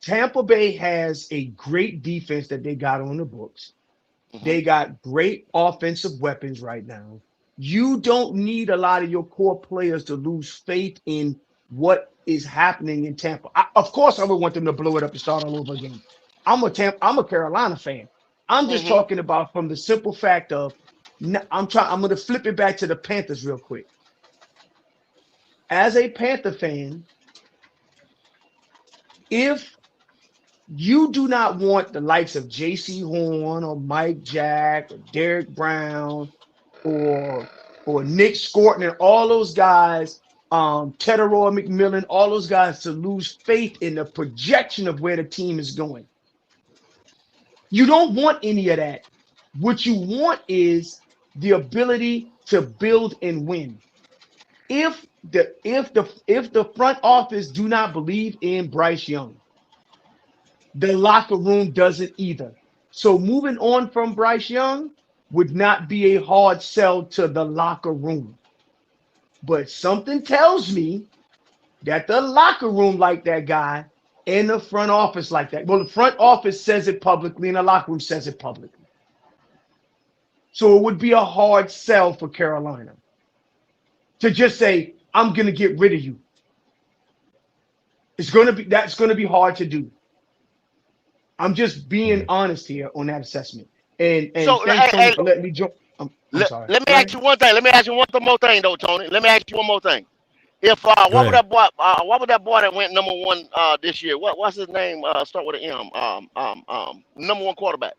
Tampa Bay has a great defense that they got on the books. They got great offensive weapons right now. You don't need a lot of your core players to lose faith in what is happening in Tampa. Of course, I would want them to blow it up and start all over again. I'm a Carolina fan. I'm just talking about from the simple fact of I'm going to flip it back to the Panthers real quick. As a Panther fan, if you do not want the likes of J.C. Horn or Mike Jack or Derek Brown or Nick Scorton and all those guys, Teteroy McMillan, all those guys to lose faith in the projection of where the team is going. You don't want any of that. What you want is the ability to build and win. If the front office do not believe in Bryce Young, the locker room doesn't either. So moving on from Bryce Young would not be a hard sell to the locker room. But something tells me that the locker room like that guy and the front office like that. Well, the front office says it publicly and the locker room says it publicly. So it would be a hard sell for Carolina to just say, I'm going to get rid of you. That's going to be hard to do. I'm just being honest here on that assessment. And So, thanks, Tony, for letting me join. I'm sorry. Let me ask you one thing. Let me ask you one more thing, though, Tony. Let me ask you one more thing. If what was that boy that went number one this year? What's his name? Start with an M. Number one quarterback.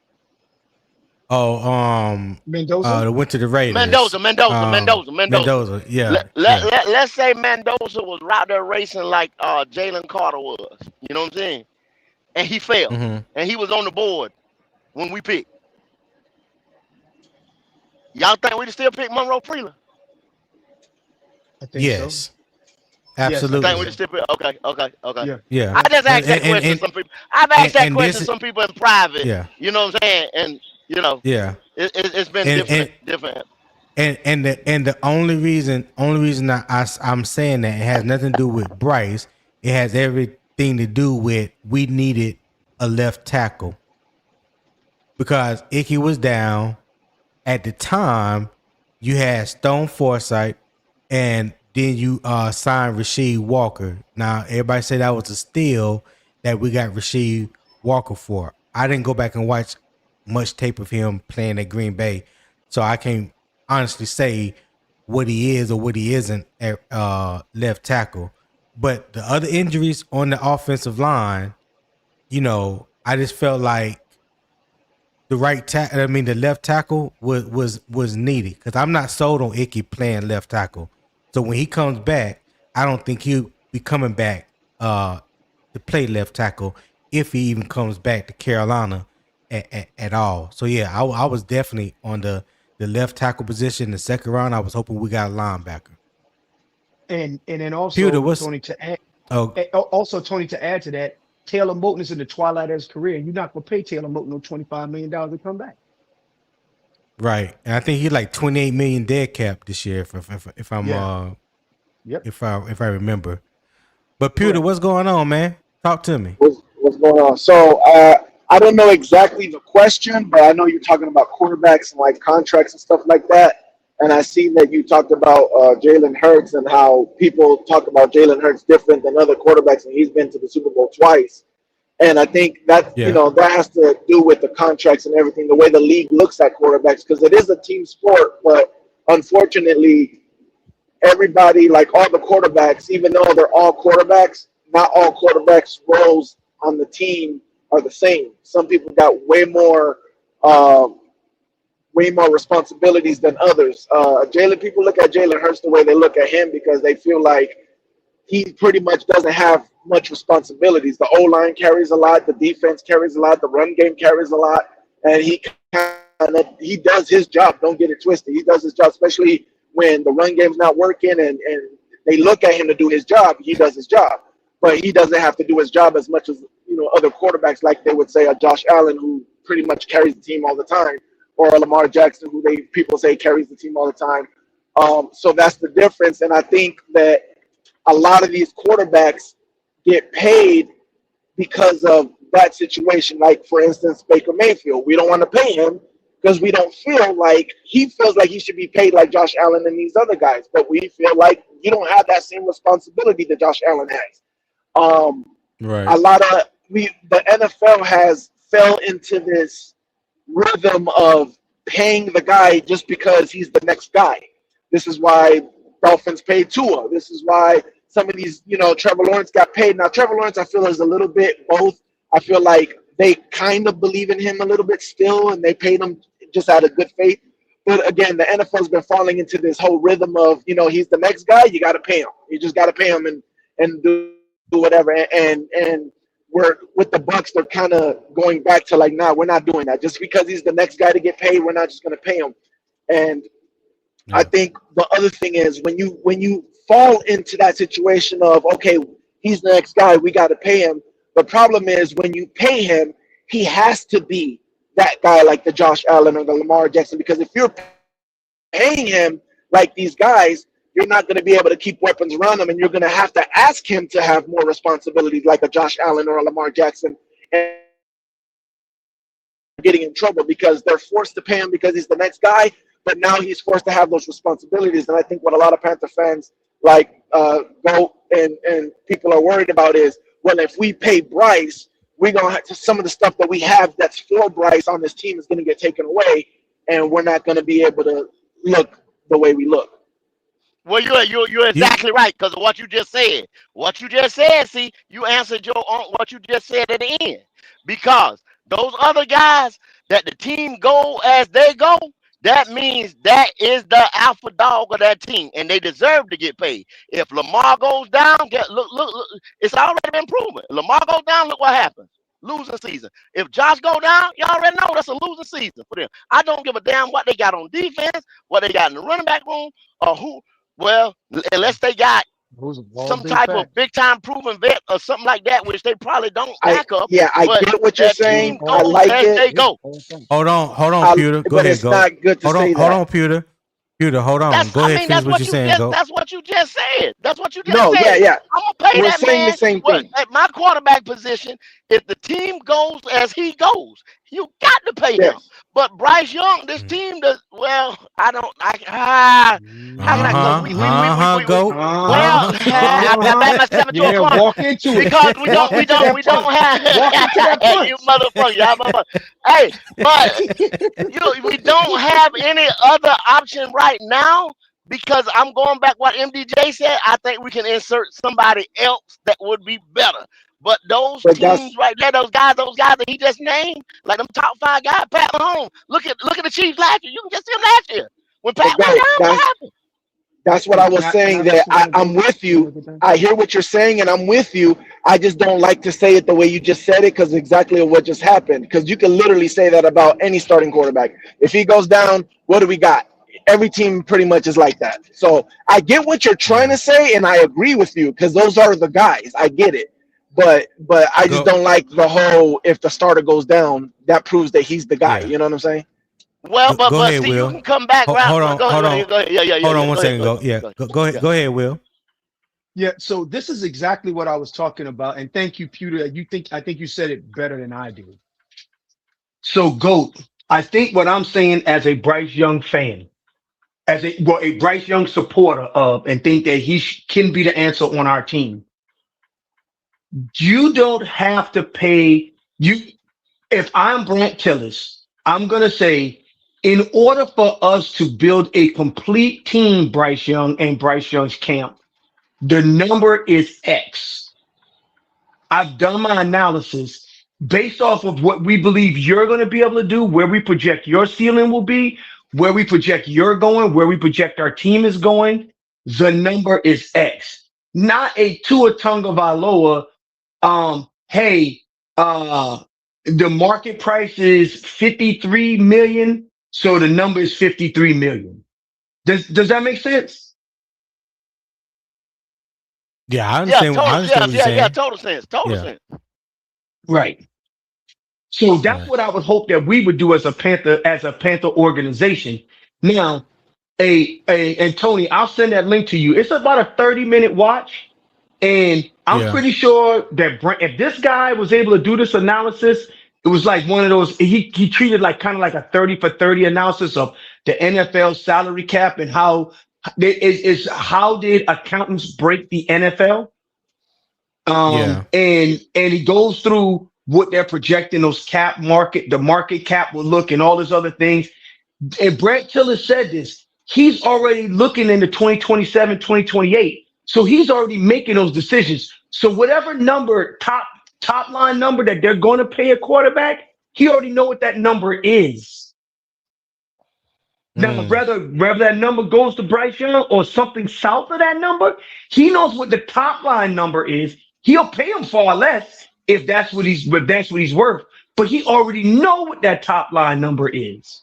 Mendoza. They went to the Raiders. Mendoza. Yeah. Let's say Mendoza was right there racing like Jalen Carter was. You know what I'm saying? And he failed. And he was on the board when we picked. Y'all think we'd still pick Monroe Freeland? I think yes. so. Absolutely. I think we'd still pick. Okay. Yeah. I just asked that question to some people. I've asked that question to some people in private. Yeah. You know what I'm saying? And yeah, it's been different. And the only reason I'm saying that it has nothing to do with Bryce. It has everything to do with we needed a left tackle because Icky was down at the time. You had Stone Forsythe, and then you signed Rasheed Walker. Now everybody say that was a steal that we got Rasheed Walker for. I didn't go back and watch much tape of him playing at Green Bay, so I can't honestly say what he is or what he isn't at left tackle. But the other injuries on the offensive line, I just felt like the left tackle was needed because I'm not sold on Icky playing left tackle. So when he comes back, I don't think he'll be coming back to play left tackle if he even comes back to Carolina at all. So yeah, I was definitely on the left tackle position in the second round. I was hoping we got a linebacker. And then also Pewter, Tony to add to that, Taylor Moton is in the twilight of his career. You're not gonna pay Taylor Moton no $25 million to come back. Right, and I think he's like $28 million dead cap this year, if I remember. But Pewter, what's going on, man? Talk to me. What's going on? So I don't know exactly the question, but I know you're talking about quarterbacks and like contracts and stuff like that. And I see that you talked about Jalen Hurts and how people talk about Jalen Hurts different than other quarterbacks, and he's been to the Super Bowl twice. And I think that that has to do with the contracts and everything, the way the league looks at quarterbacks, because it is a team sport. But unfortunately, everybody, like all the quarterbacks, even though they're all quarterbacks, not all quarterbacks' roles on the team are the same. Some people got um, way more responsibilities than others. Jalen, people look at Jalen Hurts the way they look at him because they feel like he pretty much doesn't have much responsibilities. The O line carries a lot, the defense carries a lot, the run game carries a lot, and he does his job. Don't get it twisted. He does his job, especially when the run game's not working and they look at him to do his job. He does his job, but he doesn't have to do his job as much as other quarterbacks, like they would say a Josh Allen, who pretty much carries the team all the time, or a Lamar Jackson, who people say carries the team all the time. So that's the difference, and I think that a lot of these quarterbacks get paid because of that situation. Like, for instance, Baker Mayfield. We don't want to pay him because we don't feel like he feels like he should be paid like Josh Allen and these other guys. But we feel like you don't have that same responsibility that Josh Allen has. Right. A lot of the NFL has fell into this rhythm of paying the guy just because he's the next guy. This is why Dolphins paid Tua. This is why some of these, Trevor Lawrence got paid. Now, Trevor Lawrence, I feel, is a little bit both. I feel like they kind of believe in him a little bit still, and they paid him just out of good faith. But again, the NFL's been falling into this whole rhythm of, he's the next guy, you got to pay him. You just got to pay him and do whatever. And we're with the Bucks, they're kind of going back to like, nah, we're not doing that. Just because he's the next guy to get paid, we're not just going to pay him. And I think the other thing is when you fall into that situation of, okay, he's the next guy, we got to pay him. The problem is when you pay him, he has to be that guy like the Josh Allen or the Lamar Jackson, because if you're paying him like these guys, you're not going to be able to keep weapons around him, and you're going to have to ask him to have more responsibilities like a Josh Allen or a Lamar Jackson, and getting in trouble because they're forced to pay him because he's the next guy, but now he's forced to have those responsibilities. And I think what a lot of Panther fans go and people are worried about is, well, if we pay Bryce, we're going to have some of the stuff that we have that's for Bryce on this team is going to get taken away, and we're not going to be able to look the way we look. Well, you're exactly right, because of what you just said. What you just said, see, you answered what you just said at the end. Because those other guys that the team go as they go, that means that is the alpha dog of that team, and they deserve to get paid. If Lamar goes down, look, it's already been proven. Lamar goes down, look what happens. Losing season. If Josh go down, you already know that's a losing season for them. I don't give a damn what they got on defense, what they got in the running back room, or who. Well, unless they got some type of big time proven vet or something like that, which they probably don't back up. Yeah, I get what you're saying. I like it. They go. Hold on, Pewter. Go but ahead, it's not good to say that. Hold on, Pewter. Pewter, hold on. Go ahead, finish what you're saying. Go. That's what you just said. That's what you just said. No, yeah. I'm gonna pay We're that saying man. the same thing. At my quarterback position, if the team goes as he goes, you got to pay him. But Bryce Young, this team does well. I don't. How can I? Go. Well, I back myself into a corner walk into it because we don't have. You motherfucker, Hey, but we don't have any other option right now. Because I'm going back what MDJ said, I think we can insert somebody else that would be better. But those teams right there, those guys that he just named, like them top 5 guys, Pat Mahomes. Look at the Chiefs last year. You can just see them last year. When Pat went down, what happened? That's what I was saying. That I'm with you. I hear what you're saying, and I'm with you. I just don't like to say it the way you just said it because exactly what just happened. Because you can literally say that about any starting quarterback. If he goes down, what do we got? Every team pretty much is like that. So I get what you're trying to say, and I agree with you because those are the guys. I get it. But I just don't like the whole if the starter goes down, that proves that he's the guy. Yeah. You know what I'm saying? Well, but ahead, see, Will. you can come back. Hold on. Hold on 1 second. Go ahead, Will. Yeah, so this is exactly what I was talking about. And thank you, Pewter. I think you said it better than I do. So, GOAT, I think what I'm saying as a Bryce Young fan, as a Bryce Young supporter of, and think that he can be the answer on our team. You don't have to pay you. If I'm Brandt Tilis, I'm going to say In order for us to build a complete team, Bryce Young and Bryce Young's camp, the number is X. I've done my analysis based off of what we believe you're going to be able to do, where we project your ceiling will be, where we project you're going, where we project our team is going. The number is X, not a Tua Tagovailoa. Hey, the market price is 53 million, so the number is 53 million. Does that make sense? Yeah, I Yeah, understand. I total. understand what you're Yeah. saying. Total sense. Total Yeah, sense. Right. So that's right. what I would hope that we would do as a Panther organization. Now, and Tony, I'll send that link to you. It's about a 30-minute watch. And I'm Yeah, pretty sure that Brent, if this guy was able to do this analysis, it was like one of those, he treated like kind of like a 30 for 30 analysis of the NFL salary cap and how how did accountants break the NFL? yeah, And he goes through what they're projecting those the market cap will look and all these other things. And Brandt Tilis said this. He's already looking into 2027, 2028. So he's already making those decisions. So whatever number, top line number that they're going to pay a quarterback, he already know what that number is. Now, mm, whether that number goes to Bryce Young or something south of that number, he knows what the top line number is. He'll pay him far less if that's what he's worth. But he already know what that top line number is.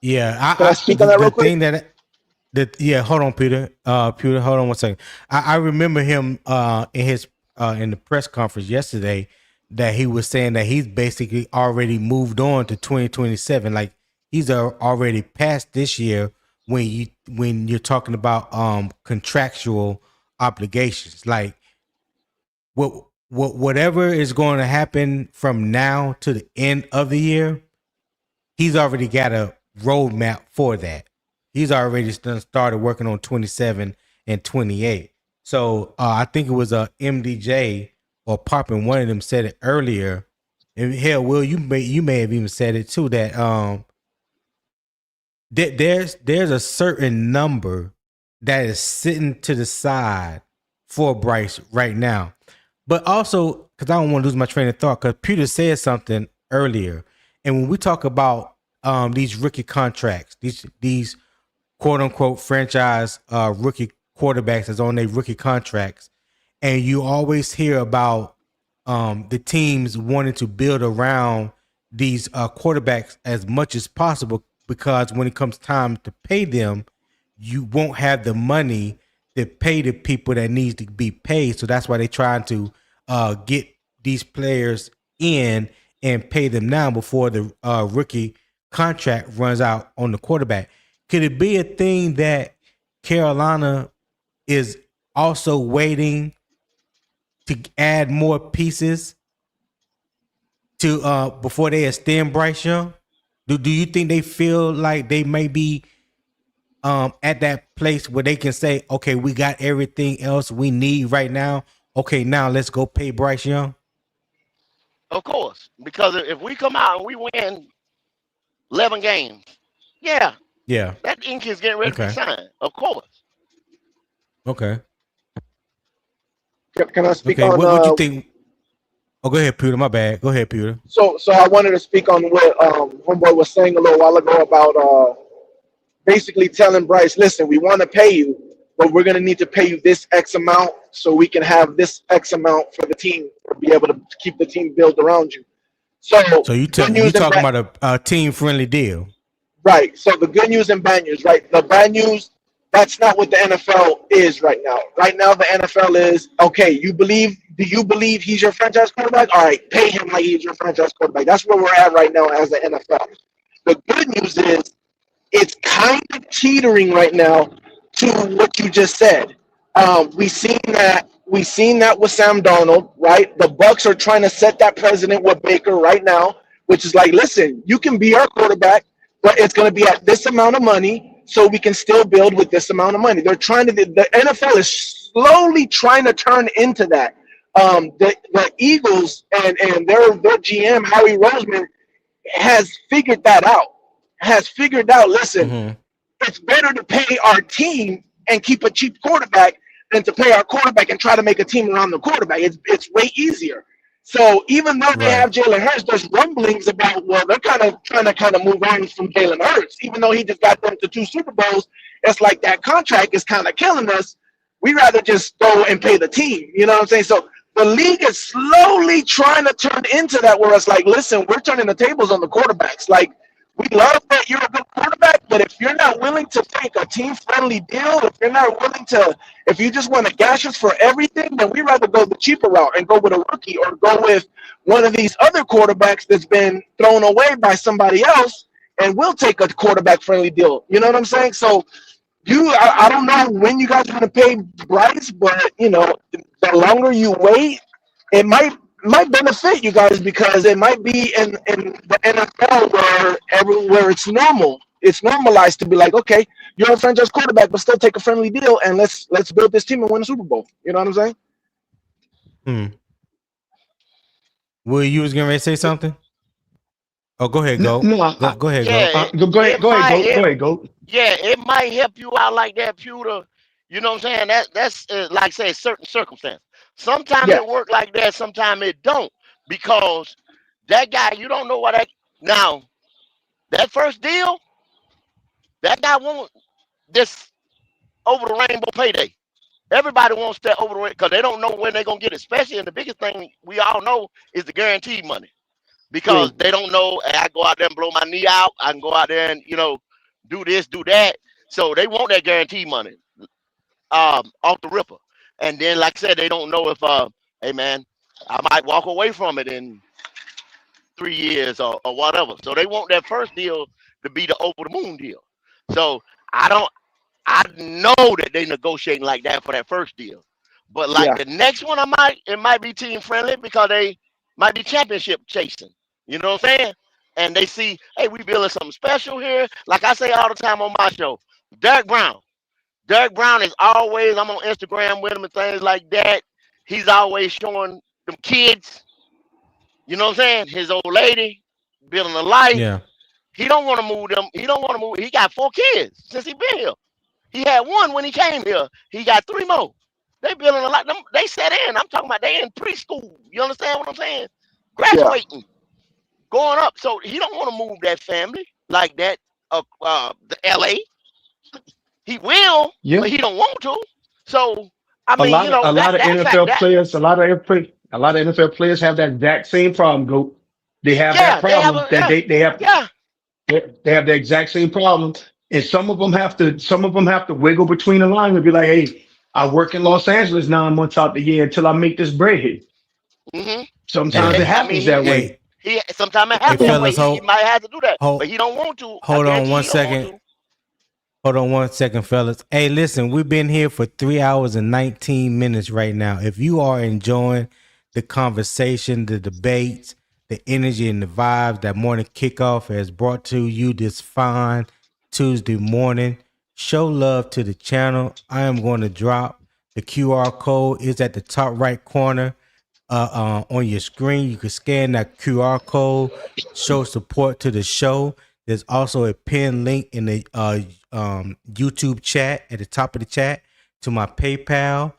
yeah. Can I speak on that The real quick? thing yeah. Hold on, Peter. Peter, hold on one second. I remember him in the press conference yesterday that he was saying that he's basically already moved on to 2027. Like he's already past this year when you're talking about contractual obligations. Like whatever is going to happen from now to the end of the year, he's already got a roadmap for that. He's already started working on 27 and 28. So I think it was MDJ or Poppin. One of them said it earlier. And hell, Will, you may have even said it too that there's a certain number that is sitting to the side for Bryce right now. But also, because I don't want to lose my train of thought, because Peter said something earlier. And when we talk about these rookie contracts, these quote unquote franchise rookie quarterbacks that's on their rookie contracts, and you always hear about the teams wanting to build around these quarterbacks as much as possible because when it comes time to pay them, you won't have the money to pay the people that needs to be paid. So that's why they're trying to get these players in and pay them now before the rookie contract runs out on the quarterback. Could it be a thing that Carolina is also waiting to add more pieces to before they extend Bryce Young? Do you think they feel like they may be at that place where they can say, okay, we got everything else we need right now. Okay, now let's go pay Bryce Young? Of course, because if we come out and we win 11 games, yeah, Yeah. that ink is getting ready to be Okay. signed. Of course. Okay. Can I speak Okay. on What you think? Oh, go ahead, Peter. My bad. Go ahead, Peter. So I wanted to speak on what homeboy was saying a little while ago about basically telling Bryce, listen, we want to pay you, but we're going to need to pay you this X amount so we can have this X amount for the team or be able to keep the team built around you. So So you good news and talking bad, about a team friendly deal? right. So the good news and bad news, right? The bad news, that's not what the NFL is right now. Right now, the NFL is, okay, do you believe he's your franchise quarterback? All right, pay him like he's your franchise quarterback. That's where we're at right now as the NFL. The good news is it's kind of teetering right now to what you just said. We seen that with Sam Darnold, right? The Bucks are trying to set that precedent with Baker right now, which is like, listen, you can be our quarterback, but it's going to be at this amount of money, so we can still build with this amount of money. They're trying to. The NFL is slowly trying to turn into that. The Eagles and their GM Howie Roseman has figured that out. has figured out, listen, Mm-hmm. it's better to pay our team and keep a cheap quarterback than to pay our quarterback and try to make a team around the quarterback. It's way easier. So even though they Right. have Jalen Hurts, there's rumblings about, well, they're kind of trying to move on from Jalen Hurts, even though he just got them to 2 Super Bowls. It's like that contract is kind of killing us. We rather just go and pay the team. You know what I'm saying? So the league is slowly trying to turn into that, where it's like, listen, we're turning the tables on the quarterbacks. Like, we love that you're a good quarterback, but if you're not willing to take a team-friendly deal, if you just want to gash us for everything, then we'd rather go the cheaper route and go with a rookie or go with one of these other quarterbacks that's been thrown away by somebody else, and we'll take a quarterback-friendly deal. You know what I'm saying? So I don't know when you guys are going to pay Bryce, but, the longer you wait, it might benefit you guys, because it might be in the NFL where it's normal. It's normalized to be like, okay, you're a franchise quarterback, but still take a friendly deal, and let's build this team and win a Super Bowl. You know what I'm saying? Will, you was getting ready to say something? Oh, go ahead, go. No, Go ahead, Yeah, go. go ahead, go. yeah, it might help you out like that, Pewter. You know what I'm saying? That's like say certain circumstance. Sometimes Yeah, it work like that, sometimes it don't, because that guy, you don't know what that now that first deal, that guy wants this over the rainbow payday. Everybody wants that over the rainbow because they don't know when they're gonna get it. Especially, and the biggest thing we all know is the guaranteed money, because true. they don't know. Hey, I go out there and blow my knee out. I can go out there and do this, do that. So they want that guaranteed money off the ripper. And then, like I said, they don't know if hey man, I might walk away from it in 3 years or whatever. So they want that first deal to be the over the moon deal. So I know that they negotiating like that for that first deal. But like Yeah, the next one, it might be team friendly because they might be championship chasing. You know what I'm saying? And they see, hey, we building something special here. Like I say all the time on my show, Derek Brown. Derek Brown is always, I'm on Instagram with him and things like that. He's always showing them kids, you know what I'm saying? His old lady, building a life. Yeah. He don't want to move them. He don't want to move. He got 4 kids since he been here. He had 1 when he came here. He got 3 more. They building a lot. They set in. I'm talking about they in preschool. You understand what I'm saying? yeah, Graduating, going up. So he don't want to move that family like that. The LA. He will, Yeah, but he don't want to. So I a mean, lot of that fact NFL that players, a lot of NFL players have that exact same problem. Go, they have that yeah, they have problem a that they have yeah. they have the exact same problem, and some of them have to wiggle between the lines and be like, hey, I work in Los Angeles 9 months out the year until I make this bread here. hmm Sometimes Yeah. it I mean, happens that way. he sometimes it Hey, happen that way. fellas, He might have to do that, hold, but he don't want to. I hold on guarantee one he don't want second. to. Hold on one second, fellas. Hey, listen, we've been here for 3 hours and 19 minutes right now. If you are enjoying the conversation, the debates, the energy and the vibes that Morning Kickoff has brought to you this fine Tuesday morning, show love to the channel. I am going to drop the QR code. Is at the top right corner on your screen. You can scan that QR code, show support to the show. There's also a pinned link in the YouTube chat at the top of the chat to my PayPal.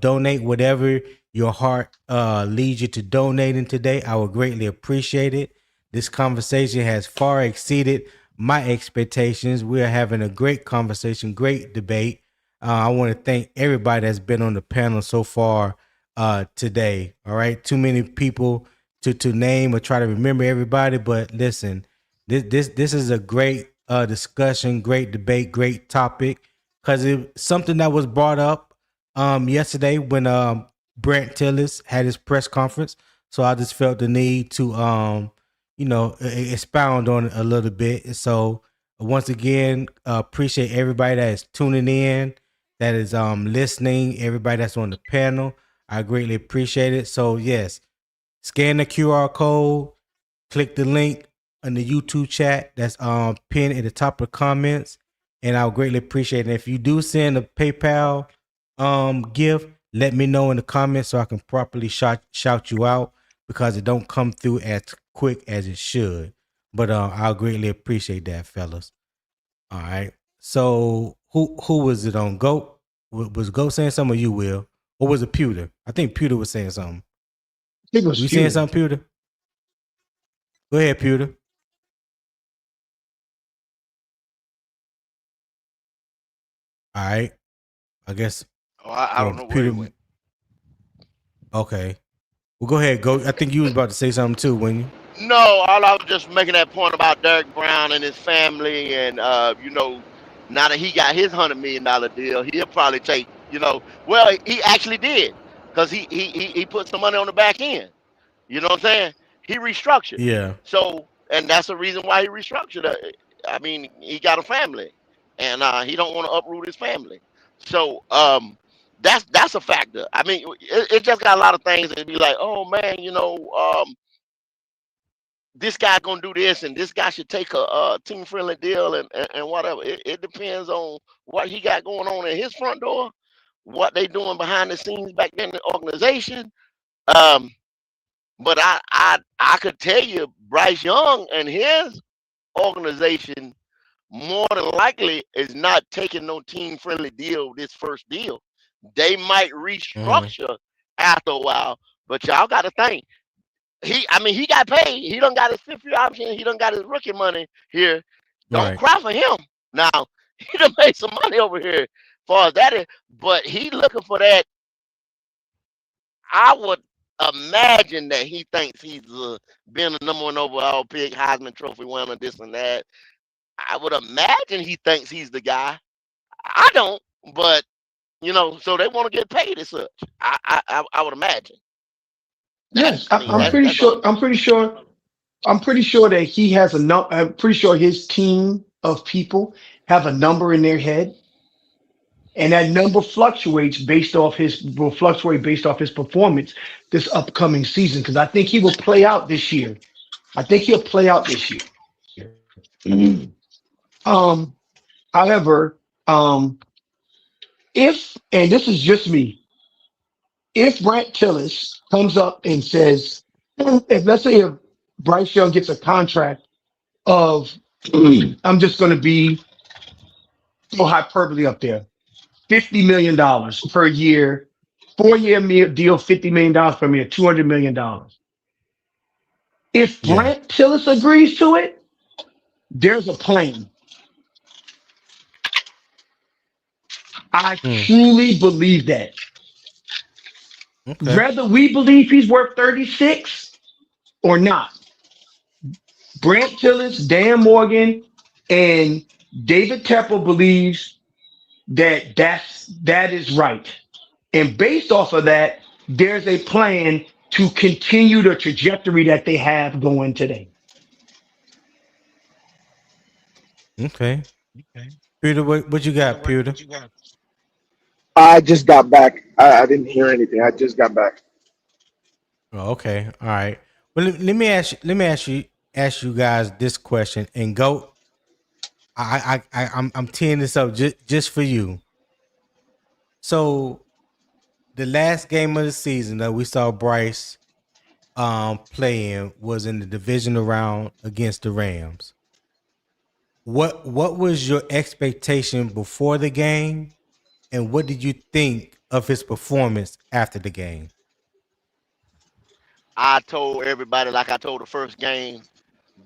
Donate whatever your heart leads you to donating today. I would greatly appreciate it. This conversation has far exceeded my expectations. We are having a great conversation, great debate. I want to thank everybody that's been on the panel so far today. All right. Too many people to name or try to remember everybody. But listen, this is a great discussion, great debate, great topic, because it's something that was brought up yesterday when Brandt Tilis had his press conference. So I just felt the need to expound on it a little bit. So once again, appreciate everybody that is tuning in, that is listening, everybody that's on the panel. I greatly appreciate it. So yes, scan the QR code, click the link in the YouTube chat that's pinned at the top of the comments, and I'll greatly appreciate it. If you do send a PayPal gift, let me know in the comments so I can properly shout you out, because it don't come through as quick as it should. But I'll greatly appreciate that, fellas. All right. So who was it on? Goat? Was Goat saying something or you, Will? Or was it Pewter? I think Pewter was saying something. I think it was You saying Pewter. something, Pewter? Go ahead, Pewter. All right. I guess Oh, I don't know where he Pewter. went. Okay. Well, go ahead, Goat. I think you was about to say something too, when you. No, all I was just making that point about Derek Brown and his family, and now that he got his $100 million deal, he'll probably take, well, he actually did, because he put some money on the back end. You know what I'm saying? He restructured. Yeah. So, and that's the reason why he restructured. I mean, he got a family, and he don't want to uproot his family. So, that's a factor. I mean, it just got a lot of things that be like, oh man, this guy gonna do this, and this guy should take a team friendly deal, and whatever. It depends on what he got going on in his front door, what they doing behind the scenes back in the organization. Um, but I could tell you, Bryce Young and his organization more than likely is not taking no team friendly deal this first deal. They might restructure after a while, but y'all got to think. He got paid. He done got his 5th-year option. He done got his rookie money here. Don't Right. cry for him. Now, he done made some money over here as far as that is, but he looking for that. I would imagine that he thinks he's been a #1 overall pick, Heisman Trophy winner, this and that. I would imagine he thinks he's the guy. I don't, but so they want to get paid as such. I would imagine. Yes, I mean, I'm Right. pretty that's all. sure. I'm pretty sure that he has a number. I'm pretty sure his team of people have a number in their head, and that number will fluctuate based off his performance this upcoming season. Because I think he will play out this year. I think he'll play out this year. Um, However, if and this is just me, if Brandt Tilis comes up and says, if let's say if Bryce Young gets a contract of, I'm just going to be throw hyperbole up there, $50 million per year, 4-year deal, $50 million per year, $200 million. If Yeah. Brandt Tilis agrees to it, there's a plan. I Mm. truly believe that. Okay. Whether we believe he's worth 36 or not, Brandt Tilis, Dan Morgan, and David Tepper believes that is right. And based off of that, there's a plan to continue the trajectory that they have going today. Okay. Peter, what you got, Peter? I just got back. I didn't hear anything. I just got back. Oh, okay. All right. Well, let me ask you guys this question and go. I'm teeing this up just for you. So the last game of the season that we saw Bryce playing was in the divisional round against the Rams. What was your expectation before the game, and what did you think of his performance after the game? I told everybody, like I told the first game,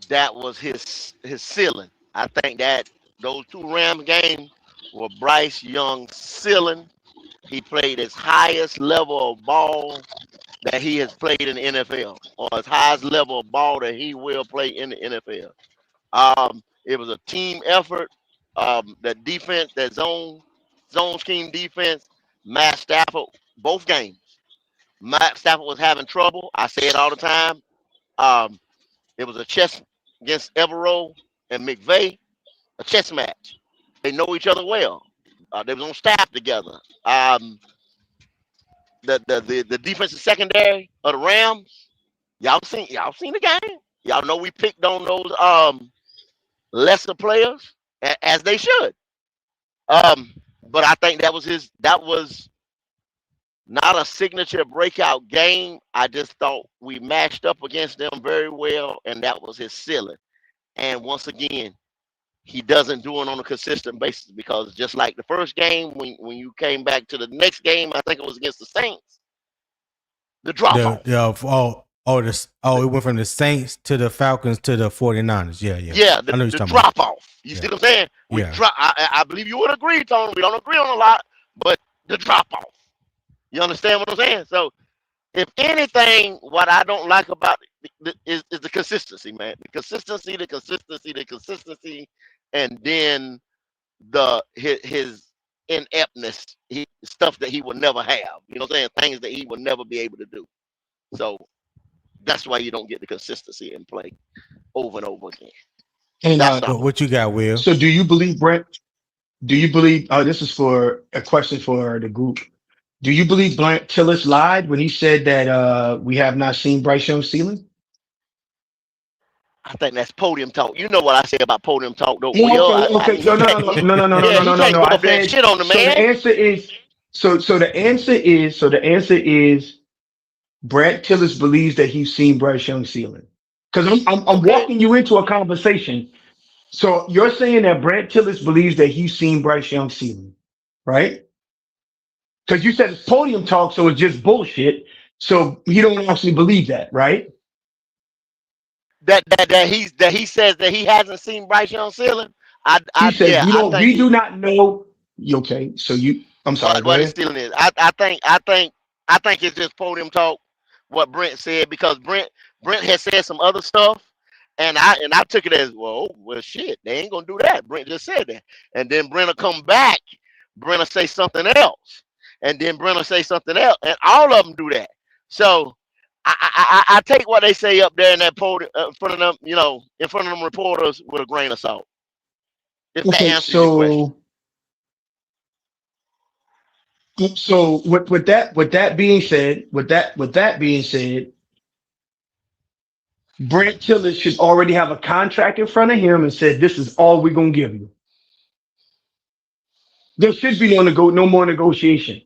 that was his ceiling. I think that those 2 Rams games were Bryce Young's ceiling. He played his highest level of ball that he has played in the NFL, or his highest level of ball that he will play in the NFL. It was a team effort. That defense, that zone scheme defense, Matt Stafford, both games. Matt Stafford was having trouble. I say it all the time. Um, it was a chess against Evero and McVay, a chess match. They know each other well. They was on staff together. The defensive secondary of the Rams, y'all seen the game. Y'all know we picked on those lesser players as they should. Um, but I think that was not a signature breakout game. I just thought we matched up against them very well, and that was his ceiling. And once again, he doesn't do it on a consistent basis because just like the first game, when you came back to the next game, I think it was against the Saints, the drop off. It went from the Saints to the Falcons to the 49ers. Yeah. Yeah, I know the drop off. You see what I'm saying? I believe you would agree, Tony. We don't agree on a lot, but the drop off. You understand what I'm saying? So, if anything, what I don't like about it is the consistency, man. The consistency, and then his ineptness, stuff that he will never have. You know what I'm saying? Things that he will never be able to do. So that's why you don't get the consistency in play over and over again. And what you got, Will? So do you believe, Brent? Do you believe? This is for a question for the group. Do you believe Brandt Tilis lied when he said that we have not seen Bryce Young's ceiling? I think that's podium talk. You know what I say about podium talk, though. Okay. No. I said shit on the man. So the answer is Brandt Tilis believes that he's seen Bryce Young's ceiling. Because I'm walking you into a conversation. So you're saying that Brandt Tilis believes that he's seen Bryce Young's ceiling, right? Because you said it's podium talk, so it's just bullshit. So he don't actually believe that, right? That he says that he hasn't seen Bryce Young's ceiling. We do not know. Okay, so I'm sorry. What his ceiling is. I think it's just podium talk. What Brent said, because Brent has said some other stuff, and I took it as well shit. They ain't gonna do that. Brent just said that, and then Brent will come back. Brent will say something else. And then Brent will say something else, and all of them do that. So I take what they say up there in that podium in front of them, in front of them reporters with a grain of salt. If that answers your question. So with that being said, Brent Tilis should already have a contract in front of him and said, "This is all we're gonna give you." There should be no more negotiation.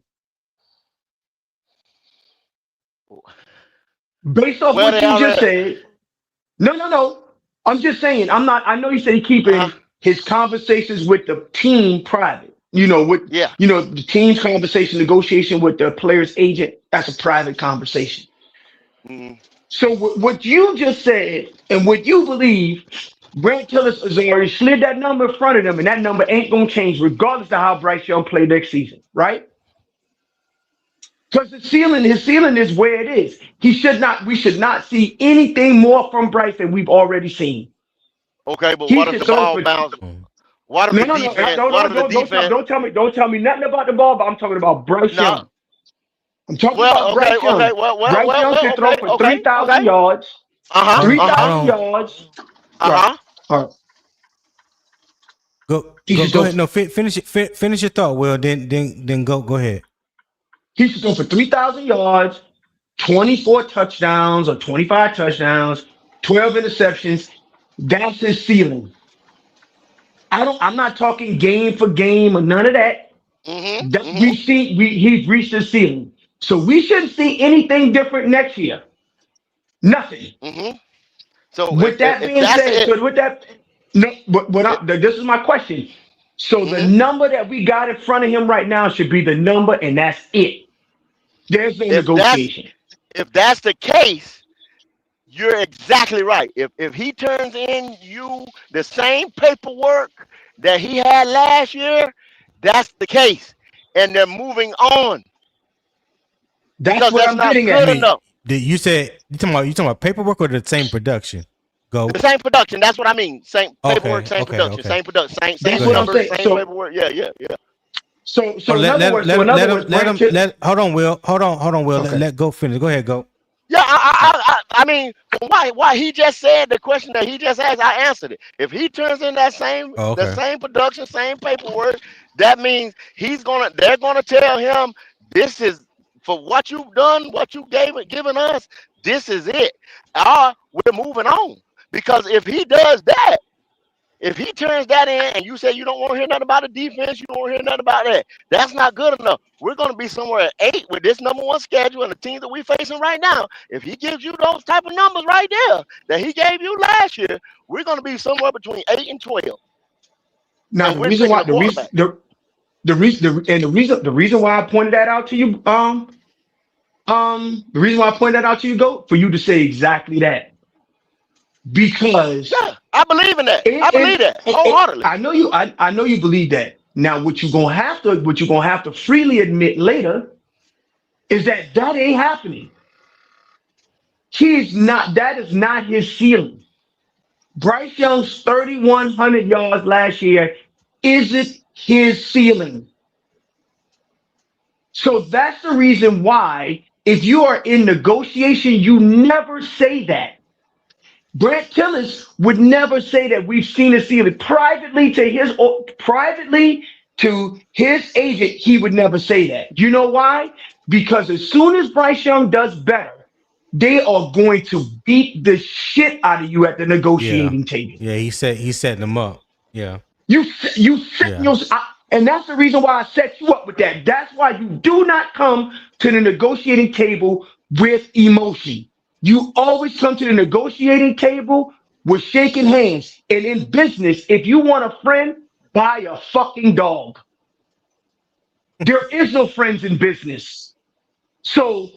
Based off what you just said. No. I'm just saying. I know you said he's keeping his conversations with the team private. The team's conversation, negotiation with the player's agent, that's a private conversation. Mm-hmm. So what you just said and what you believe, Brandt Tilis has already slid that number in front of them, and that number ain't going to change regardless of how Bryce Young play next season, right? Because his ceiling is where it is. We should not see anything more from Bryce than we've already seen. Okay, but what if the ball bounces? What if the defense? Don't tell me nothing about the ball, but I'm talking about Bryce Young. I'm talking about Bryce Young. Bryce Young should throw for 3,000 yards. 3,000 yards. Right. All right. Go ahead. No, finish your thought, Will. Then go ahead. He should go for 3,000 yards, 24 touchdowns or 25 touchdowns, 12 interceptions. That's his ceiling. I'm not talking game for game or none of that. He's reached his ceiling. So we shouldn't see anything different next year. Nothing. So with that being said, this is my question. So the number that we got in front of him right now should be the number, and that's it. There's no negotiation. If that's the case, you're exactly right. If he turns in you the same paperwork that he had last year, that's the case, and they're moving on. That's what I'm getting at. You talking about paperwork or the same production? Go. The same production. That's what I mean. Same paperwork, same production, same production, same numbers, same paperwork. Yeah. So in other words, hold on, Will. Okay. Let go finish. Go ahead, go. Yeah, I mean, why he just said the question that he just asked, I answered it. If he turns in that same the same production, same paperwork, that means they're gonna tell him, this is for what you've done, what you given us, this is it. We're moving on. Because if he does that, If he turns that in and you say you don't want to hear nothing about the defense, you don't want to hear nothing about that, that's not good enough. We're going to be somewhere at 8 with this number 1 schedule and the team that we're facing right now. If he gives you those type of numbers right there that he gave you last year, we're going to be somewhere between 8 and 12. Now And we're taking a quarterback. the reason why I pointed that out to you, the reason why I pointed that out to you, Goat, for you to say exactly that. Because yeah, I believe in that. I believe that wholeheartedly. I know you believe that. Now, what you're gonna have to freely admit later is that ain't happening. That is not his ceiling. Bryce Young's 3,100 yards last year isn't his ceiling. So that's the reason why, if you are in negotiation, you never say that. Brandt Tilis would never say that we've seen a ceiling. Privately to his agent, he would never say that. You know why? Because as soon as Bryce Young does better, they are going to beat the shit out of you at the negotiating table. Yeah, he's setting them up. Yeah. You set your, and that's the reason why I set you up with that. That's why you do not come to the negotiating table with emotion. You always come to the negotiating table with shaking hands. And in business, if you want a friend, buy a fucking dog. There is no friends in business. So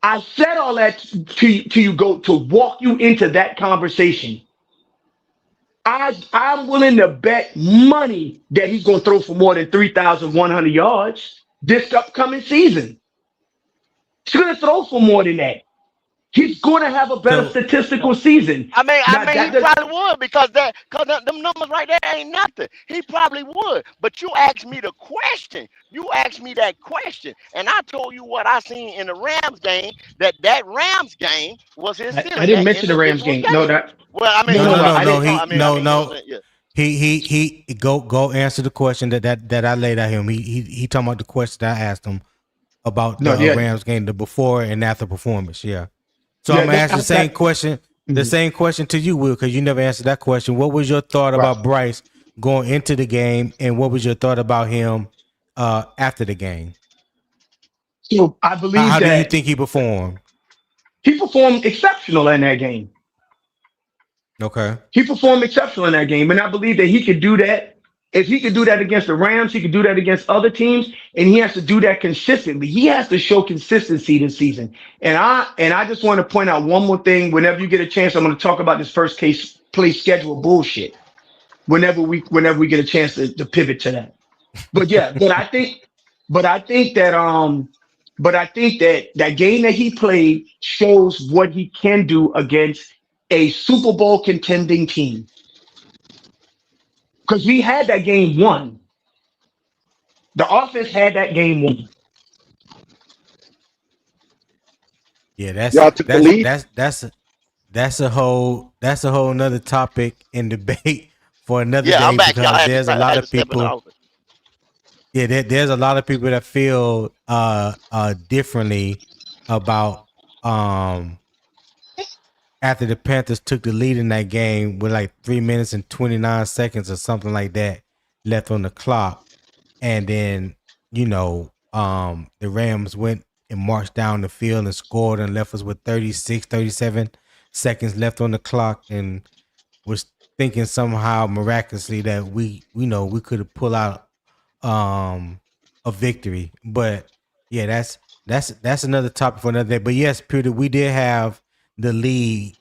I said all that to you, Go, to walk you into that conversation. I'm willing to bet money that he's going to throw for more than 3,100 yards this upcoming season. He's going to throw for more than that. He's going to have a better statistical season. I mean, he probably would because them numbers right there ain't nothing. He probably would. But you asked me the question. You asked me that question, and I told you what I seen in the Rams game. That Rams game was his ceiling. I didn't mention the Rams game. No, that. Well, I mean, no. He go answer the question that I laid at him. He talking about the question that I asked him about the Rams game, the before and after performance. Yeah. So I'm gonna ask the same question. The same question to you, Will, because you never answered that question. What was your thought about Bryce going into the game, and what was your thought about him after the game? So I believe how do you think he performed? He performed exceptional in that game. Okay. He performed exceptional in that game, and I believe that he could do that. If he could do that against the Rams, he could do that against other teams, and he has to do that consistently. He has to show consistency this season. And I just want to point out one more thing. Whenever you get a chance, I'm going to talk about this first play schedule bullshit. Whenever we get a chance to pivot to that. But yeah, but I think that that game that he played shows what he can do against a Super Bowl contending team. Because we had that game won. The offense had that game won. Yeah, that's a whole another topic in debate for another day. I'm back. Because there's a lot of people. Yeah, there's a lot of people that feel differently about after the Panthers took the lead in that game with like 3 minutes and 29 seconds or something like that left on the clock. And then, the Rams went and marched down the field and scored and left us with 37 seconds left on the clock and was thinking somehow miraculously that we could have pulled out a victory. But yeah, that's another topic for another day. But yes, Peter, we did have the lead.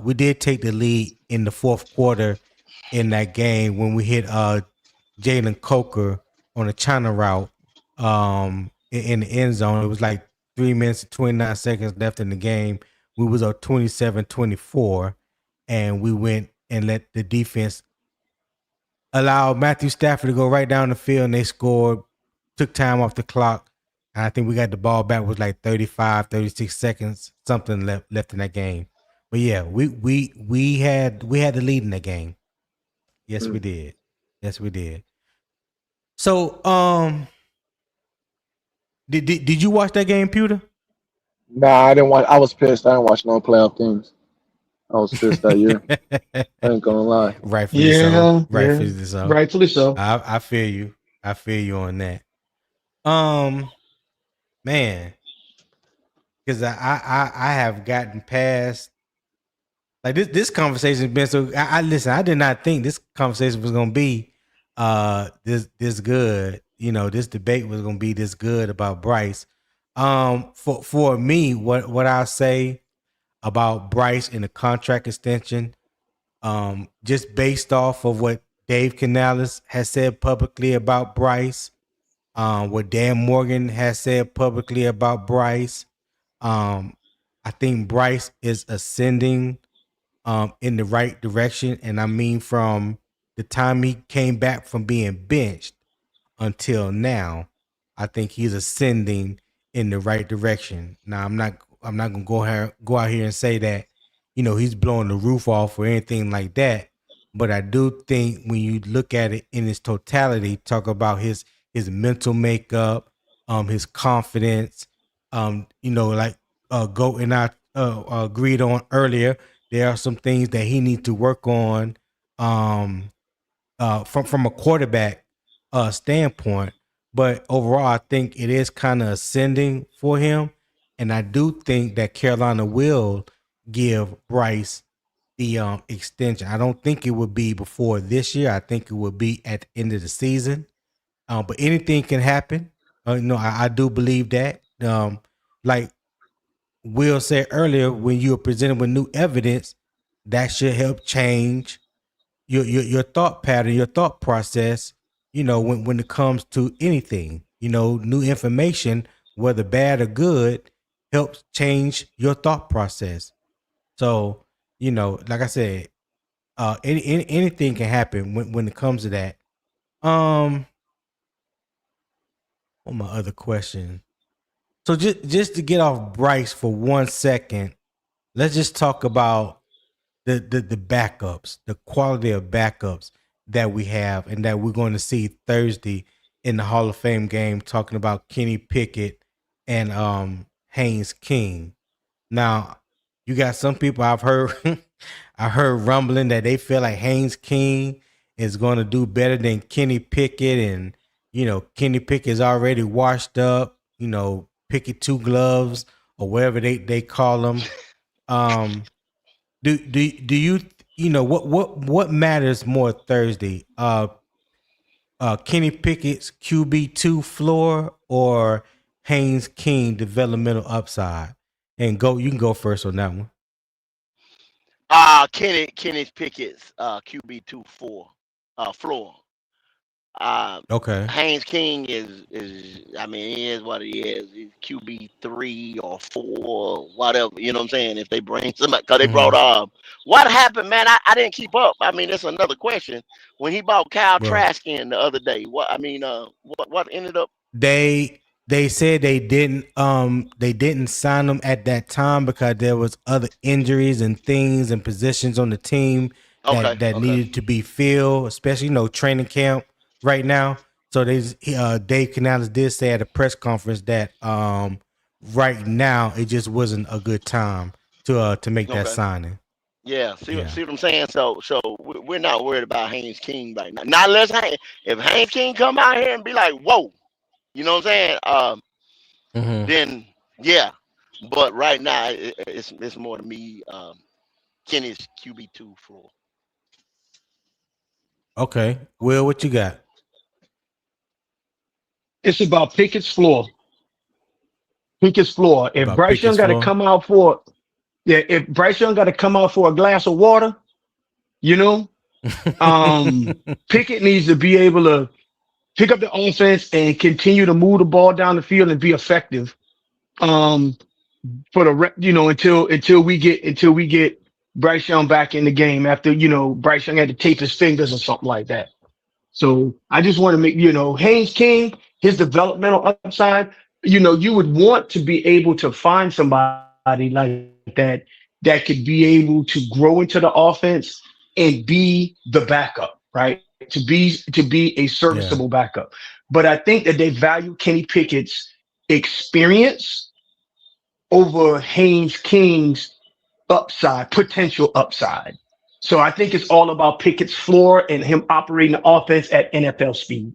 We did take the lead in the fourth quarter in that game when we hit Jalen Coker on a China route in the end zone. It was like 3 minutes and 29 seconds left in the game. We was up 27-24, and we went and let the defense allow Matthew Stafford to go right down the field, and they scored, took time off the clock. And I think we got the ball back with like 35, 36 seconds, something left in that game. But yeah, we had the lead in that game. Yes, we did. Yes, we did. So, did you watch that game, Pewter? Nah, I didn't watch. I was pissed. I didn't watch no playoff games. I was pissed that year. I ain't gonna lie. Rightfully so. Yeah, yeah, Rightfully so. rightfully so. I feel you. I feel you on that. Man, because I have gotten past like this conversation has been so. I listen. I did not think this conversation was gonna be this good. You know, this debate was gonna be this good about Bryce. For me, what I'll say about Bryce in the contract extension, just based off of what Dave Canales has said publicly about Bryce, what Dan Morgan has said publicly about Bryce. I think Bryce is ascending in the right direction. And I mean, from the time he came back from being benched until now, I think he's ascending in the right direction. Now, I'm not gonna go out here and say that, you know, he's blowing the roof off or anything like that. But I do think when you look at it in its totality, talk about his mental makeup, his confidence, you know, like Goat and I agreed on earlier, there are some things that he needs to work on from a quarterback standpoint. But overall, I think it is kind of ascending for him. And I do think that Carolina will give Bryce the extension. I don't think it would be before this year. I think it would be at the end of the season. But anything can happen. No, I do believe that. Like Will said earlier, when you are presented with new evidence, that should help change your thought pattern, your thought process. You know, when it comes to anything, you know, new information, whether bad or good, helps change your thought process. So, you know, like I said, anything can happen when it comes to that. What my other question? So just to get off Bryce for 1 second, let's just talk about the backups, the quality of backups that we have and that we're going to see Thursday in the Hall of Fame game, talking about Kenny Pickett and Haynes King. Now, you got some people I've heard I heard rumbling that they feel like Haynes King is going to do better than Kenny Pickett, and you know, Kenny Pickett is already washed up, you know, Pickett two gloves or whatever they call them. Do you, you know, what matters more Thursday? Kenny Pickett's QB2 floor or Haynes King developmental upside? And you can go first on that one. Kenny Pickett's QB2 floor. Okay. Haynes King is I mean, he is what he is. He's QB3 or 4, whatever. You know what I'm saying? If they bring somebody, because they brought what happened, man? I didn't keep up. I mean, that's another question. When he bought Kyle Trask in the other day, what ended up? They said they didn't sign him at that time because there was other injuries and things and positions on the team that needed to be filled, especially, you know, training camp right now. So Dave Canales did say at a press conference that right now it just wasn't a good time to make that signing. Yeah, see what I'm saying? So we're not worried about Haynes King right now. Not unless if Haynes King come out here and be like, whoa, you know what I'm saying? Then yeah. But right now it's more to me Kenny's QB2 floor. Okay. Will, what you got? It's about Pickett's floor. Pickett floor. If Bryce Young got to come out for, if Bryce Young got to come out for a glass of water, you know, Pickett needs to be able to pick up the offense and continue to move the ball down the field and be effective. For the until we get Bryce Young back in the game after, you know, Bryce Young had to tape his fingers or something like that. So I just want to make, you know, Haynes King, his developmental upside, you know, you would want to be able to find somebody like that could be able to grow into the offense and be the backup, right? To be a serviceable backup. But I think that they value Kenny Pickett's experience over Haynes King's upside, potential upside. So I think it's all about Pickett's floor and him operating the offense at NFL speed.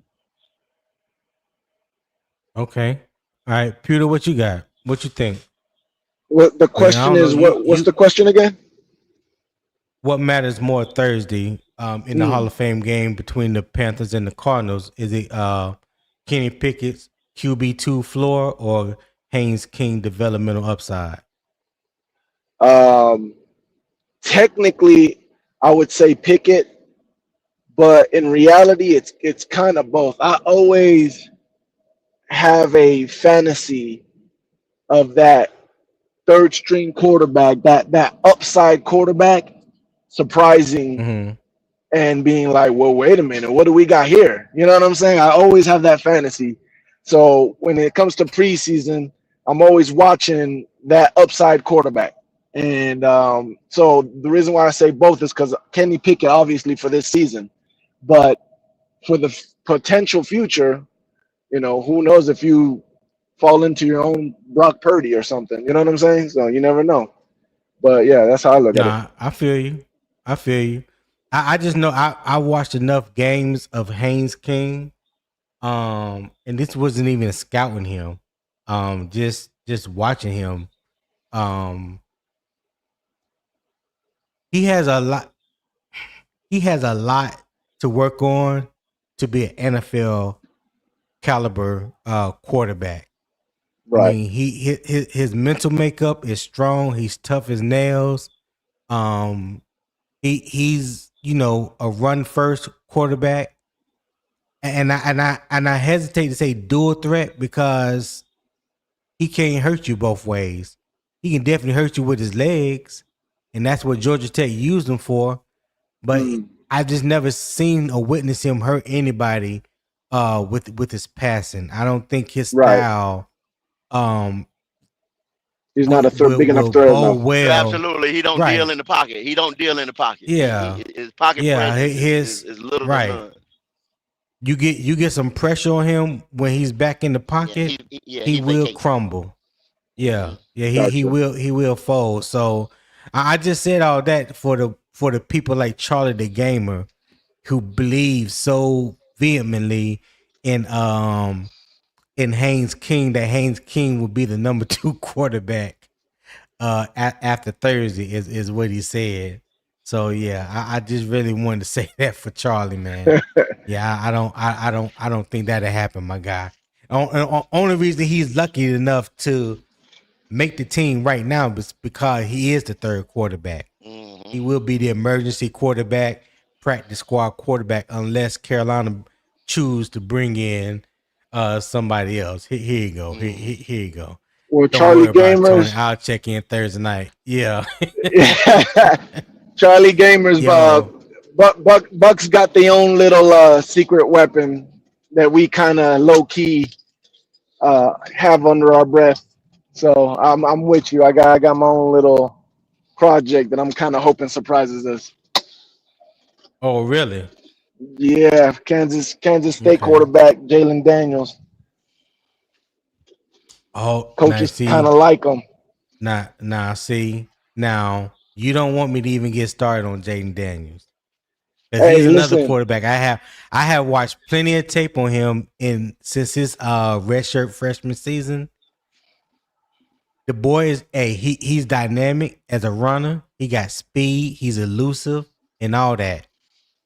Okay. All right, Peter, what you got? What you think? What the I question don't know. is? What's the question again? What matters more Thursday in the Hall of Fame game between the Panthers and the Cardinals? Is it Kenny Pickett's QB2 floor or Haynes King developmental upside? Technically, I would say Pickett, but in reality, it's kind of both. I always have a fantasy of that third string quarterback, that upside quarterback, surprising and being like, well, wait a minute, what do we got here? You know what I'm saying? I always have that fantasy. So when it comes to preseason, I'm always watching that upside quarterback. And so the reason why I say both is because Kenny Pickett, obviously, for this season, but for the potential future, you know, who knows if you fall into your own Brock Purdy or something. You know what I'm saying? So you never know. But yeah, that's how I look at it. I feel you. I just know I watched enough games of Haynes King, and this wasn't even scouting him. Just watching him. He has a lot. He has a lot to work on to be an NFL caliber quarterback. Right. I mean, his mental makeup is strong. He's tough as nails. He's a run first quarterback, and I hesitate to say dual threat because he can't hurt you both ways. He can definitely hurt you with his legs, and that's what Georgia Tech used him for. But I just never seen or witnessed him hurt anybody with his passing. I don't think his style he's not a big enough threat enough. Well. Absolutely, he don't deal in the pocket. He don't deal in the pocket. Yeah, his pocket presence is little to none. You get some pressure on him when he's back in the pocket. He will crumble. Yeah, he will fold. So I just said all that for the people like Charlie the Gamer who believe so vehemently in Haynes King that Haynes King will be the number 2 quarterback after Thursday is what he said. So yeah, I just really wanted to say that for Charlie, man. Yeah, I don't think that'll happen, my guy. Only reason he's lucky enough to make the team right now is because he is the 3rd quarterback. He will be the emergency quarterback, practice squad quarterback, unless Carolina choose to bring in somebody else. Here you go. Here you go. Well, Don't Charlie worry about it, Gamers. Tony. I'll check in Thursday night. Yeah. Charlie Gamers. Bucks got their own little secret weapon that we kind of low key have under our breath. So I'm with you. I got my own little project that I'm kind of hoping surprises us. Oh, really? Yeah, Kansas State quarterback Jalen Daniels. Oh, coaches kind of like him. Now you don't want me to even get started on Jaden Daniels. Hey, he's another quarterback. I have watched plenty of tape on him since his redshirt freshman season. The boy is he's dynamic as a runner. He got speed. He's elusive and all that.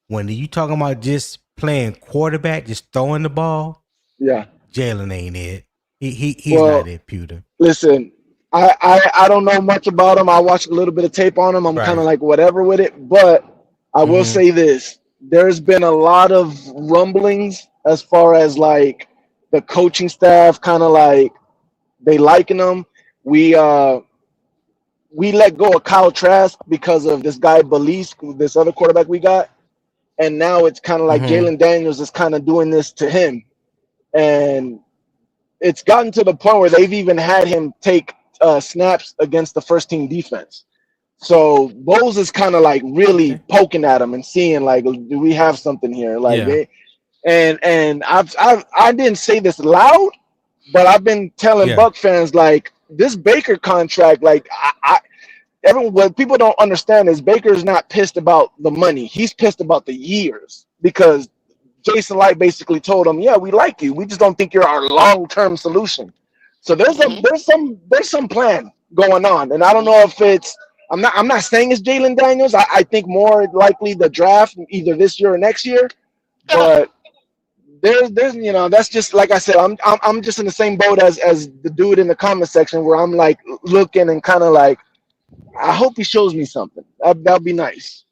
When you talking about just playing quarterback, just throwing the ball, yeah, Jalen ain't it. He's not it, Pewter. Listen, I don't know much about him. I watched a little bit of tape on him. I'm kind of like whatever with it, but I will say this: there's been a lot of rumblings as far as like the coaching staff, kind of like they liking him. We let go of Kyle Trask because of this guy Belize, this other quarterback we got. And now it's kind of like Jalen Daniels is kind of doing this to him. And it's gotten to the point where they've even had him take snaps against the first team defense. So Bowles is kind of like really poking at him and seeing like, do we have something here? Like, and I didn't say this loud, but I've been telling Buck fans like this Baker contract, like what people don't understand is Baker's not pissed about the money. He's pissed about the years because Jason Light basically told him, "Yeah, we like you. We just don't think you're our long-term solution." So Mm-hmm. there's some plan going on, and I don't know if it's. I'm not saying it's Jalen Daniels. I think more likely the draft either this year or next year. Yeah. But there's that's just like I said. I'm just in the same boat as the dude in the comment section where I'm like looking and kind of like I hope he shows me something. That'd be nice.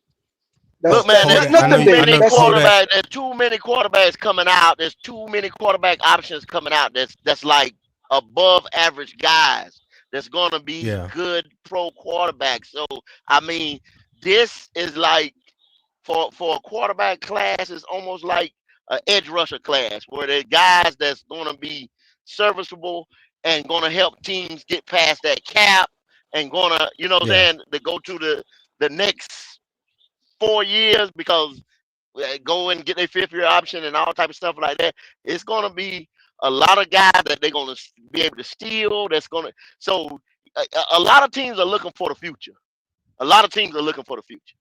Look, That's man, that, there's Kodak, nothing too big. many That's it. Kodak. quarterbacks. There's too many quarterbacks coming out. There's too many quarterback options coming out. That's like above average guys. That's gonna be Yeah, good pro quarterbacks. So I mean, this is like for a quarterback class. It's almost like an edge rusher class where the guys that's gonna be serviceable and gonna help teams get past that cap and gonna what I'm yeah. saying to go to the next 4 years because go and get their fifth year option and all type of stuff like that. It's gonna be a lot of guys that they're gonna be able to steal. That's gonna so a lot of teams are looking for the future. A lot of teams are looking for the future.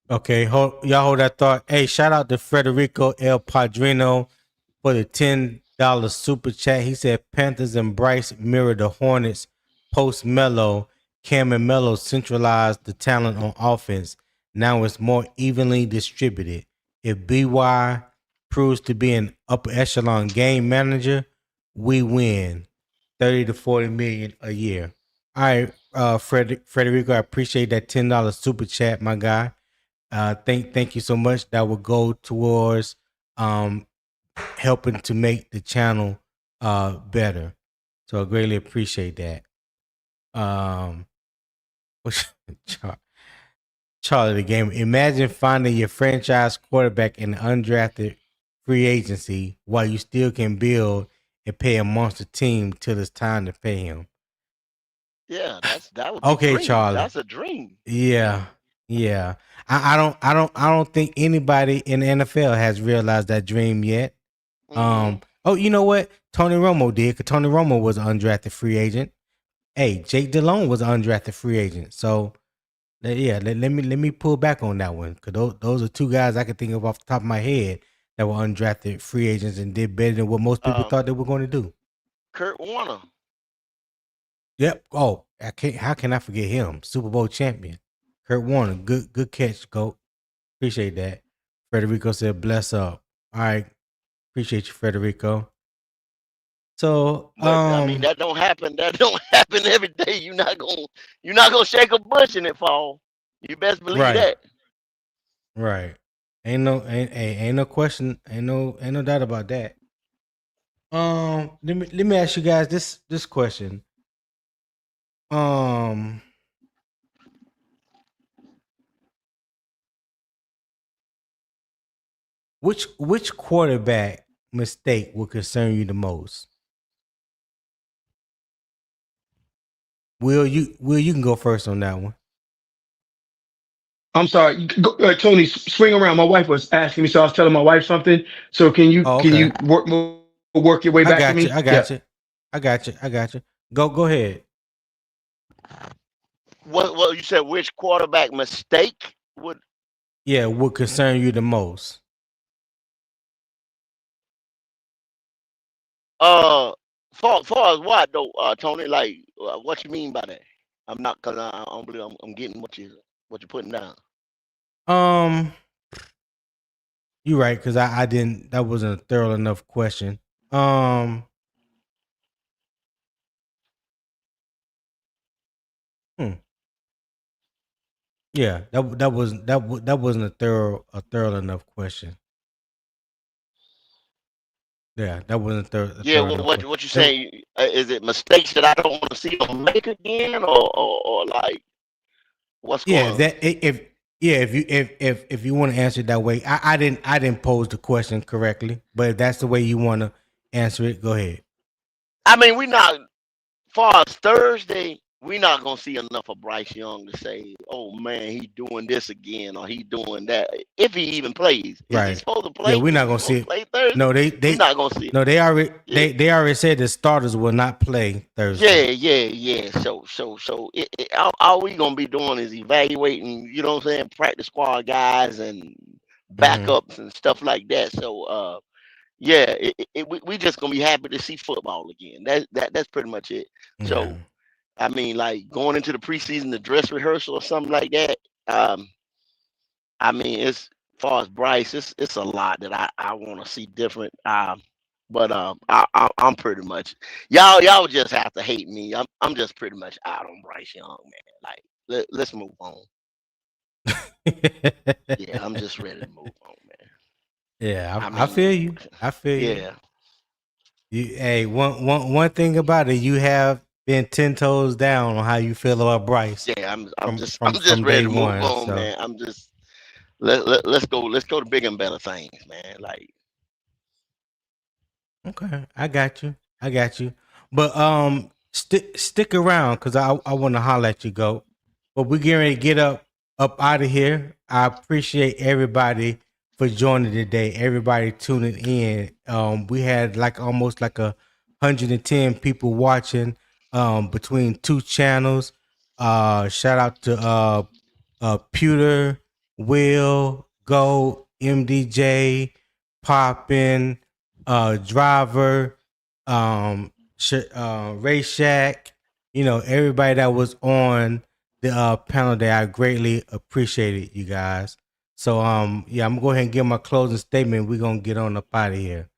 Okay, y'all hold that thought. Hey, shout out to Federico El Padrino for the $10 super chat. He said Panthers and Bryce mirror the Hornets post Melo. Cam and Melo centralized the talent on offense. Now it's more evenly distributed. If BY proves to be an upper echelon game manager, we win 30 to 40 million a year. All right, Federico, I appreciate that $10 super chat, my guy. Thank you so much. That will go towards helping to make the channel better. So I greatly appreciate that. Charlie the game. Imagine finding your franchise quarterback in undrafted free agency while you still can build and pay a monster team till it's time to pay him. Yeah, that would be Okay, dream. Charlie. That's a dream. Yeah. Yeah. I don't think anybody in the NFL has realized that dream yet. Mm-hmm. Oh, you know what? Tony Romo did, because Tony Romo was an undrafted free agent. Hey, Jake Delhomme was an undrafted free agent. So yeah, let me pull back on that one, because those are two guys I can think of off the top of my head that were undrafted free agents and did better than what most people thought they were going to do. Kurt Warner. Yep. Oh, how can I forget him? Super Bowl champion, Kurt Warner. Good catch, Goat. Appreciate that. Federico said, "Bless up." All right, appreciate you, Federico. So, But I mean that don't happen. That don't happen every day. You're not gonna shake a bush and it fall. You best believe right, that. right. Ain't no question. Ain't no doubt about that. Let me ask you guys this question. Which quarterback mistake will concern you the most? Will you can go first on that one. I'm sorry, Tony. Swing around. My wife was asking me, so I was telling my wife something. So can you Oh, can okay. you work your way I back to got you. me? I got you. I got you. I got you. Go ahead. What you said? Which quarterback mistake would? Yeah, what concern you the most? Far as what though, Tony? Like, what you mean by that? I'm not, cause I don't believe I'm getting what you're putting down. You're right, because I didn't. That wasn't a thorough enough question. Hmm. Yeah, that wasn't a thorough enough question. Yeah, that wasn't a Yeah, thorough enough question. what you saying? Is it mistakes that I don't want to see them make again, or like what's Yeah, going? if you want to answer it that way, I didn't pose the question correctly, but if that's the way you want to answer it, go ahead. I mean, we not far as Thursday. we're not gonna see enough of Bryce Young to say, "Oh man, he's doing this again or he doing that." If he even plays, is he Right. supposed to Yeah, play? we're Is not he gonna see supposed to it. play Thursday? No, We're not gonna see it. no, they already Yeah, they already said the starters will not play Thursday. yeah. So all we gonna be doing is evaluating. You know what I'm saying? Practice squad guys and Mm-hmm. backups and stuff like that. So yeah, we just gonna be happy to see football again. That's pretty much it. Yeah. So I mean, like going into the preseason, the dress rehearsal or something like that. Um, I mean, as far as Bryce, it's a lot that I want to see different. But I'm pretty much y'all just have to hate me. I'm just pretty much out on Bryce Young, man. Like let's move on. Yeah, I'm just ready to move on, man. Yeah, I I feel mean, you. I feel you. yeah, Hey, one thing about it, you have been 10 toes down on how you feel about Bryce yeah. from I'm from just from ready day to move one. on, So man. I'm just let's go to bigger and better things, man. Like okay, I got you. I got you. But stick around because I want to holler at you, go. But we're getting ready to get up out of here. I appreciate everybody for joining today. Everybody tuning in. We had like almost like 110 people watching between two channels. Shout out to Pewter, Will, Go, MDJ, Poppin, Driver, Ray Shack, everybody that was on the panel there. I greatly appreciate it, you guys. So yeah, I'm gonna go ahead and give my closing statement. We're gonna get on up out of here.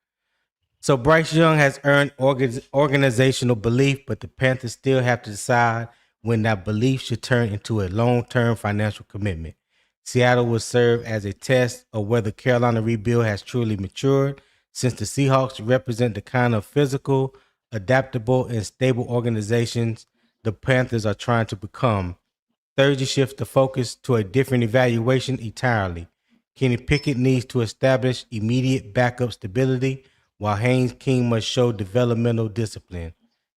So Bryce Young has earned organizational belief, but the Panthers still have to decide when that belief should turn into a long-term financial commitment. Seattle will serve as a test of whether Carolina rebuild has truly matured, since the Seahawks represent the kind of physical, adaptable, and stable organizations the Panthers are trying to become. Thursday shifts the focus to a different evaluation entirely. Kenny Pickett needs to establish immediate backup stability, while Haynes King must show developmental discipline.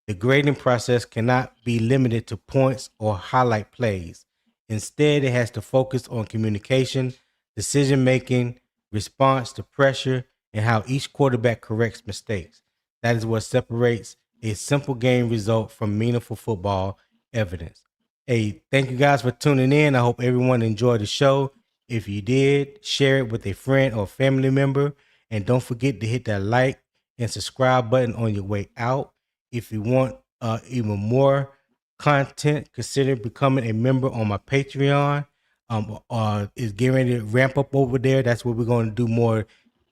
The grading process cannot be limited to points or highlight plays. Instead, it has to focus on communication, decision making, response to pressure, and how each quarterback corrects mistakes. That is what separates a simple game result from meaningful football evidence. Hey, thank you guys for tuning in. I hope everyone enjoyed the show. If you did, share it with a friend or family member. And don't forget to hit that like and subscribe button on your way out. If you want even more content, consider becoming a member on my Patreon. Is getting ready to ramp up over there. That's where we're going to do more,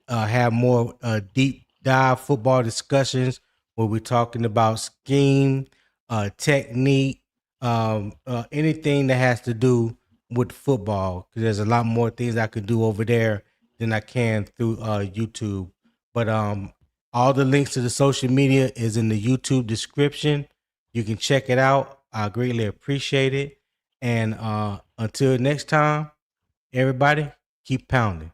have more deep dive football discussions where we're talking about scheme, technique, anything that has to do with football, because there's a lot more things I could do over there than I can through YouTube. But all the links to the social media is in the YouTube description. You can check it out. I greatly appreciate it. And until next time, everybody, keep pounding.